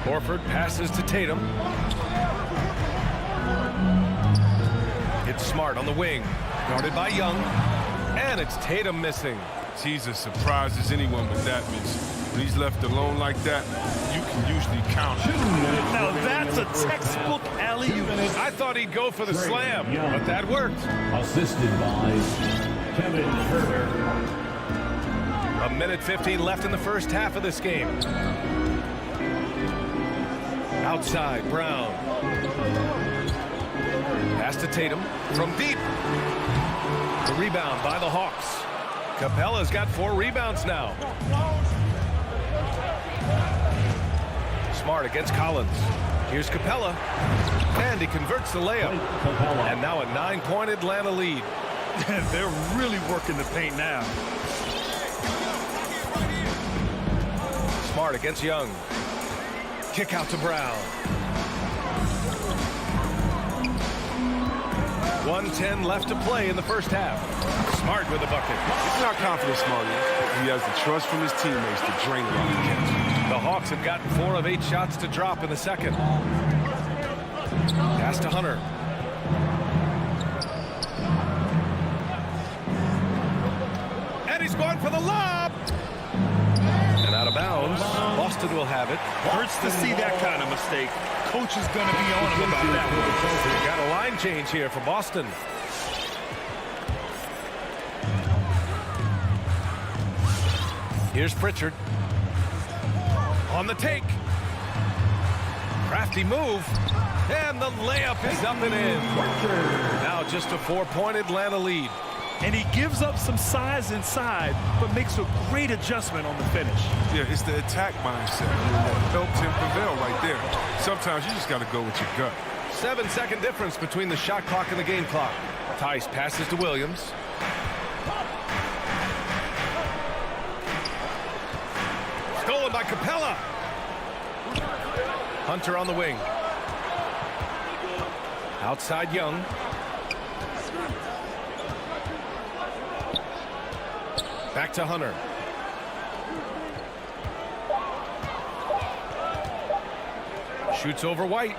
Horford passes to Tatum. It's Smart on the wing. Guarded by Young. And it's Tatum missing. He's as surprised as anyone with that miss. When he's left alone like that, you can usually count him. Now that's a textbook alley-oop. I thought he'd go for the slam, but that worked. Assisted by Kevin Herder. 1:15 left in the first half of this game. Outside, Brown. Pass to Tatum from deep. The rebound by the Hawks. Capella's got 4 rebounds now. Smart against Collins. Here's Capella. And he converts the layup. And now a 9-point Atlanta lead. They're really working the paint now. Smart against Young. Kick out to Brown. 1:10 left to play in the first half. Smart with the bucket. He's not confident smart. He has the trust from his teammates to drain it off the catch. The Hawks have gotten 4 of 8 shots to drop in the second. Pass to Hunter. And he's going for the lob. And out of bounds. Boston will have it. Hurts to see that kind of mistake. Coach is going to be on him about that one. We got a line change here for Boston. Here's Pritchard. On the take. Crafty move. And the layup is up and in. Now just a 4-point Atlanta lead. And he gives up some size inside, but makes a great adjustment on the finish. Yeah, it's the attack mindset. That helped him prevail right there. Sometimes you just got to go with your gut. 7-second difference between the shot clock and the game clock. Tice passes to Williams. Stolen by Capella. Hunter on the wing. Outside Young. Back to Hunter. Shoots over White.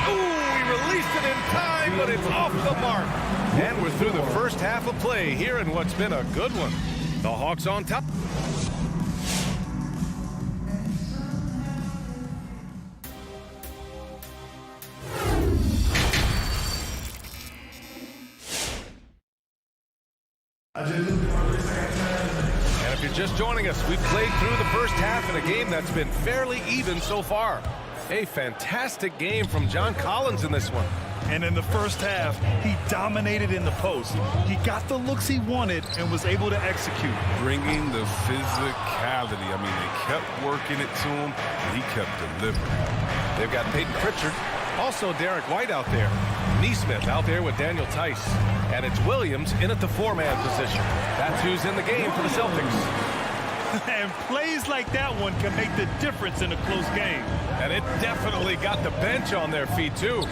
Ooh, he released it in time, but it's off the mark. And we're through the first half of play here in what's been a good one. The Hawks on top. And if you're just joining us, we've played through the first half in a game that's been fairly even so far. A fantastic game from John Collins in this one. And in the first half, he dominated in the post. He got the looks he wanted and was able to execute. Bringing the physicality. I mean, they kept working it to him, and he kept delivering. They've got Peyton Pritchard, also Derek White out there. Neesmith out there with Daniel Tice. And it's Williams in at the 4-man position. That's who's in the game for the Celtics. And plays like that one can make the difference in a close game. And it definitely got the bench on their feet, too.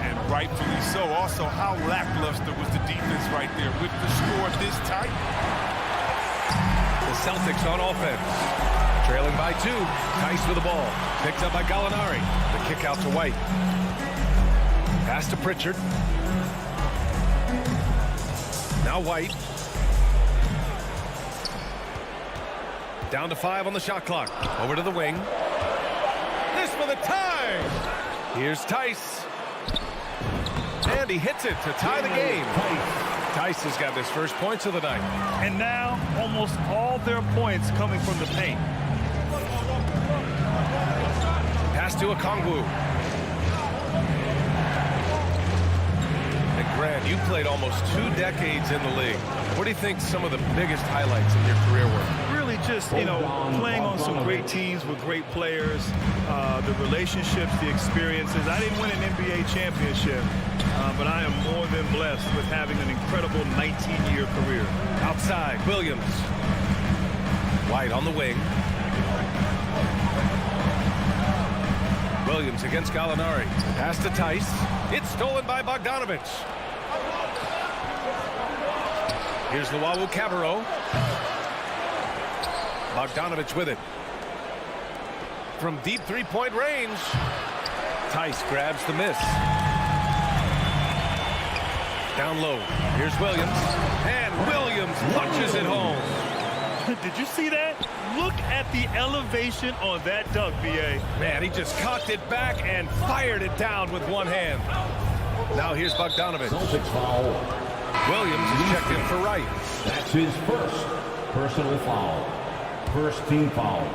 And rightfully so. Also, how lackluster was the defense right there with the score this tight? The Celtics on offense. Trailing by 2. Tice with the ball. Picked up by Gallinari. The kick out to White. Pass to Pritchard. Now White. Down to 5 on the shot clock. Over to the wing. This for the tie. Here's Tice. And he hits it to tie the game. Tice has got his first points of the night. And now almost all their points coming from the paint. Pass to Okongwu. And Grant, you played almost 2 decades in the league. What do you think some of the biggest highlights in your career were? Really just, you know, playing on some great teams with great players, the relationships, the experiences. I didn't win an NBA championship, but I am more than blessed with having an incredible 19-year career. Outside, Williams. White on the wing. Williams against Gallinari. Pass to Tice. It's stolen by Bogdanovich. Here's Luwawu-Cabarrot. Bogdanovich with it. From deep 3-point range. Tice grabs the miss. Down low. Here's Williams. And Williams punches it home. Did you see that? Look at the elevation on that dunk, B.A. Man, he just cocked it back and fired it down with one hand. Now here's Bogdanovich. Celtics foul. Williams is checked in for Wright. That's his first personal foul. First team foul.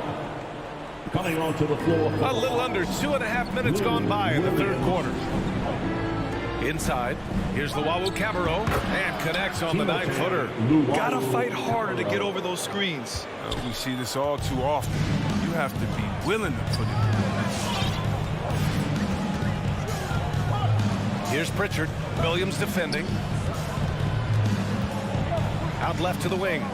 Coming onto the floor. A little under 2.5 minutes gone by in the third quarter. Inside, here's Luwawu-Cabarrot and connects on the 9-footer. Gotta fight harder to get over those screens. We see this all too often. You have to be willing to put it in. Here's Pritchard. Williams defending. Out left to the wing.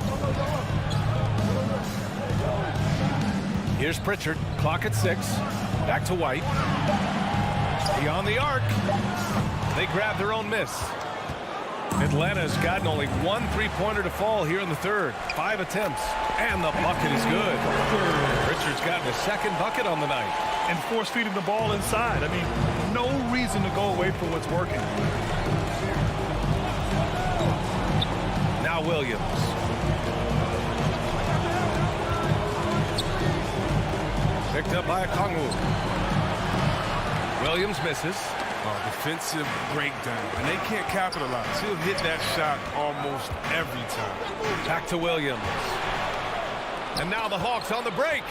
Here's Pritchard. Clock at 6. Back to White. Beyond the arc. They grab their own miss. Atlanta's gotten only one three-pointer to fall here in the third. 5 attempts, and the bucket is good. Richard's gotten a second bucket on the night. And force-feeding the ball inside. I mean, no reason to go away from what's working. Now Williams. Picked up by Okongwu. Williams misses. Defensive breakdown, and they can't capitalize. He'll hit that shot almost every time. Back to Williams. And now the Hawks on the break.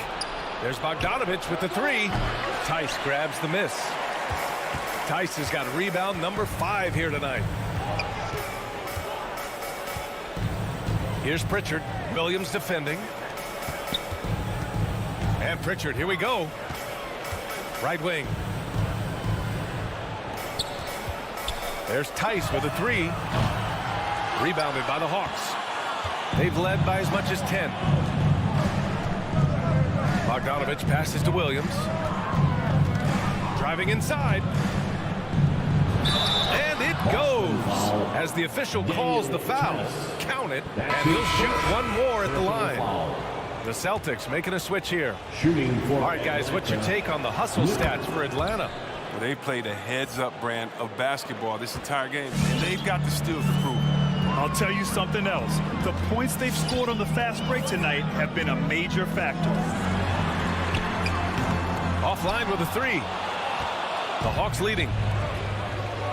There's Bogdanovich with the three. Tice grabs the miss. Tice has got rebound number 5 here tonight. Here's Pritchard. Williams defending. And Pritchard, here we go. Right wing. There's Tice with a three. Rebounded by the Hawks. They've led by as much as 10. Bogdanovich passes to Williams. Driving inside. And it goes. As the official calls the foul. Count it. And he'll shoot one more at the line. The Celtics making a switch here. All right, guys, what's your take on the hustle stats for Atlanta? Well, they played a heads-up brand of basketball this entire game, and they've got the steals to prove it. I'll tell you something else. The points they've scored on the fast break tonight have been a major factor. Offline with a three. The Hawks leading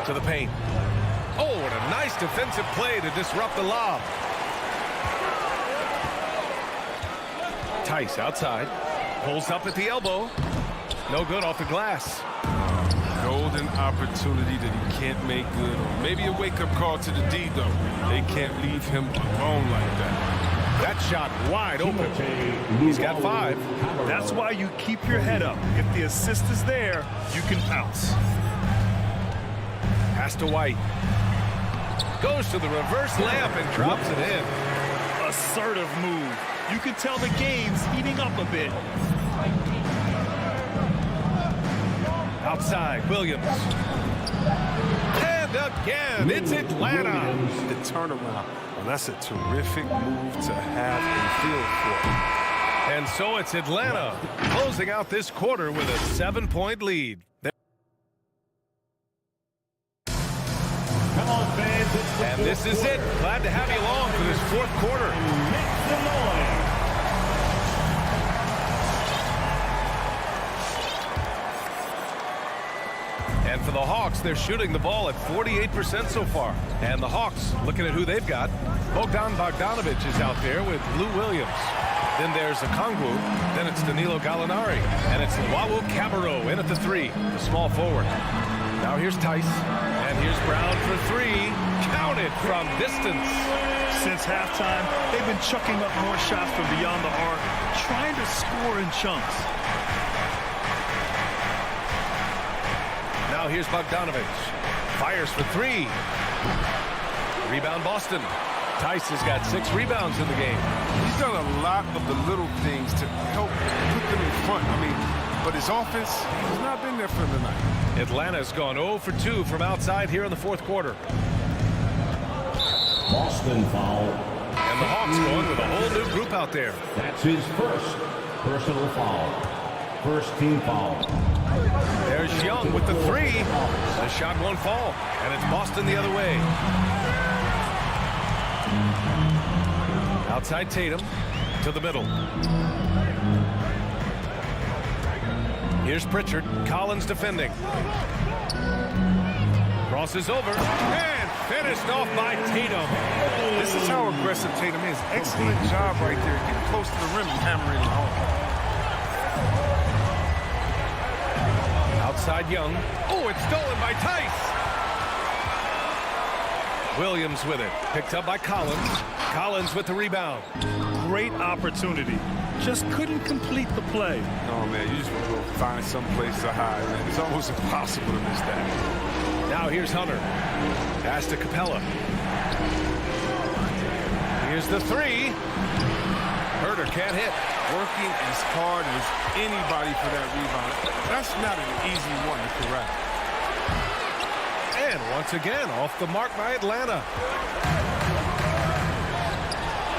to the paint. Oh, what a nice defensive play to disrupt the lob. Tice outside. Pulls up at the elbow. No good off the glass. Golden opportunity that he can't make good on. Maybe a wake-up call to the D, though. They can't leave him alone like that. That shot wide open. He's got 5. That's why you keep your head up. If the assist is there, you can pounce. Pass to White. Goes to the reverse layup and drops it in. Assertive move. You can tell the game's heating up a bit. Outside, Williams. And again, it's Atlanta. The turnaround. Well, that's a terrific move to have a feel for. And so it's Atlanta closing out this quarter with a 7-point lead. Come on, fans. And this is it. Glad to have you along for this fourth quarter. Make some noise. And for the Hawks, they're shooting the ball at 48% so far. And the Hawks, looking at who they've got, Bogdanovich is out there with Lou Williams. Then there's Okongwu. Then it's Danilo Gallinari. And it's Luau Cabarro in at the three, the small forward. Now here's Tice. And here's Brown for three. Counted from distance. Since halftime, they've been chucking up more shots from beyond the arc, trying to score in chunks. Now here's Bogdanovich. Fires for three. Rebound Boston. Tice has got 6 rebounds in the game. He's done a lot of the little things to help put them in front. But his offense has not been there for him tonight. Atlanta's gone 0 for 2 from outside here in the fourth quarter. Boston foul. And the Hawks going with a whole new group out there. That's his first personal foul. First team foul. There's Young with the three. The shot won't fall, and it's Boston the other way. Outside Tatum to the middle. Here's Pritchard. Collins defending. Crosses over and finished off by Tatum. This is how aggressive Tatum is. Excellent job right there. Getting close to the rim and hammering it home. Outside Young. Oh, it's stolen by Tice. Williams with it. Picked up by Collins. Collins with the rebound. Great opportunity. Just couldn't complete the play. Oh, man, you just want to go find some place to hide, man. It's almost impossible to miss that. Now here's Hunter. Pass to Capella. Here's the three. Herter can't hit. Working as hard as anybody for that rebound. That's not an easy one to correct. And Once again, off the mark by Atlanta.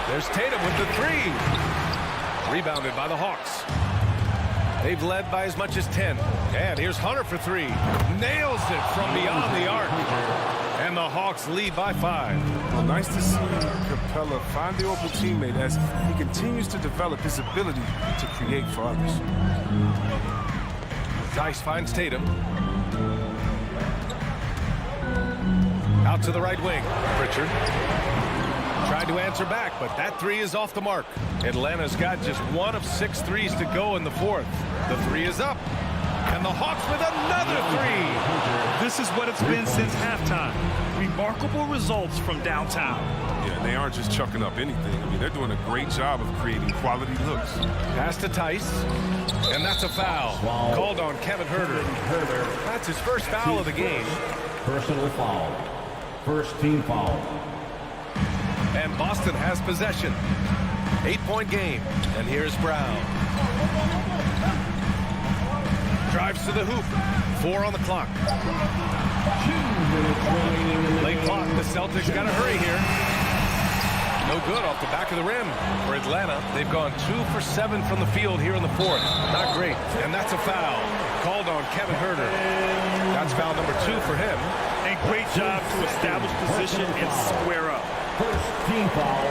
There's Tatum with the three. Rebounded by the Hawks. They've led by as much as 10. And here's Hunter for three. Nails it from beyond the arc. And the Hawks lead by 5. Well, nice to see Capella find the open teammate as he continues to develop his ability to create for others. Tice finds Tatum. Out to the right wing. Pritchard tried to answer back, but that three is off the mark. Atlanta's got just 1 of 6 threes to go in the 4th. The three is up. And the Hawks with another three. This is what it's been since halftime. Remarkable results from downtown. Yeah, and they aren't just chucking up anything. I mean, they're doing a great job of creating quality looks. Pass to Tice. And that's a foul. Called on Kevin Huerter. That's his first foul of the game. Personal foul. First team foul. And Boston has possession. 8-point game. And here's Brown. Drives to the hoop. 4 on the clock. Late clock. The Celtics got to hurry here. No good off the back of the rim for Atlanta. They've gone 2 for 7 from the field here in the 4th. Not great. And that's a foul. Called on Kevin Huerter. That's foul number 2 for him. And great job to establish position and square up. First team foul.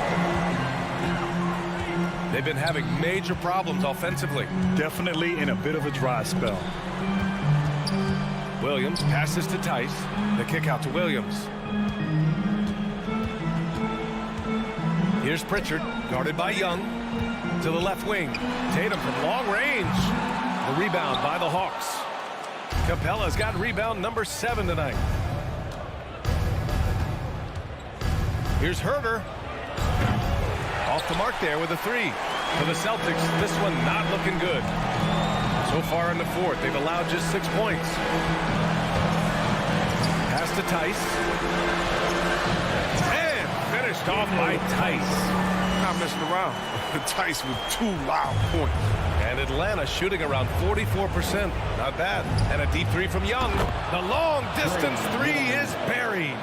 They've been having major problems offensively. Definitely in a bit of a dry spell. Williams passes to Tice. The kick out to Williams. Here's Pritchard, guarded by Young. To the left wing. Tatum from long range. The rebound by the Hawks. Capella's got rebound number 7 tonight. Here's Huerter. Off the mark there with a three. For the Celtics, this one not looking good. So far in the 4th, they've allowed just 6 points. Pass to Tice. And finished off by Tice. Not messing around. Tice with 2 loud points. And Atlanta shooting around 44%. Not bad. And a deep three from Young. The long distance three is buried.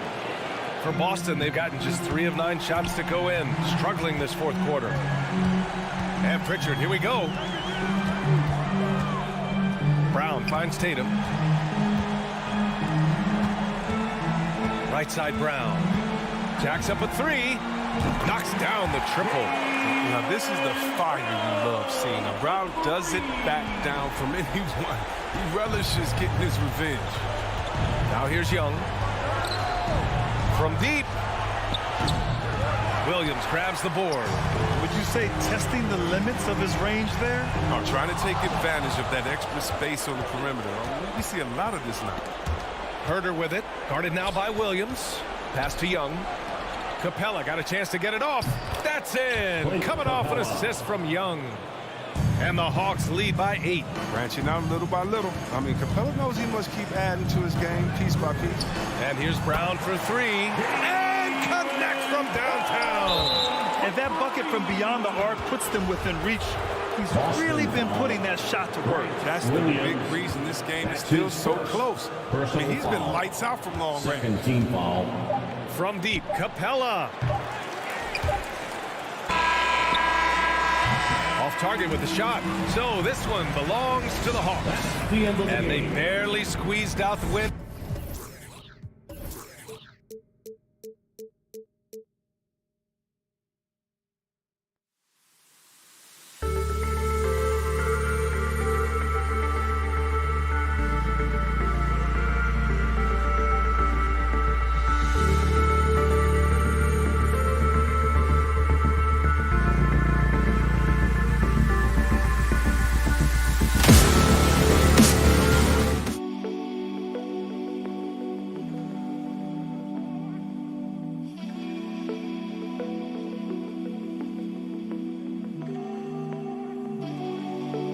For Boston, they've gotten just 3 of 9 shots to go in. Struggling this 4th quarter. And Pritchard, here we go. Brown finds Tatum. Right side Brown. Jacks up a 3. Knocks down the triple. Now, this is the fire we love seeing. Now, Brown doesn't back down from anyone. He relishes getting his revenge. Now here's Young. From deep. Williams grabs the board. Would you say testing the limits of his range there? No, trying to take advantage of that extra space on the perimeter. We see a lot of this now. Huerter with it. Guarded now by Williams. Pass to Young. Capella got a chance to get it off. That's in. Coming off an assist from Young. And the Hawks lead by 8. Branching out little by little. I mean, Capella knows he must keep adding to his game piece by piece. And here's Brown for 3. And connects from downtown. And that bucket from beyond the arc puts them within reach. He's really been putting that shot to work. That's the big reason this game is still so close. I mean, he's been lights out from long range. Second team foul. From deep, Capella. Off target with the shot. So this one belongs to the Hawks. And they barely squeezed out the win.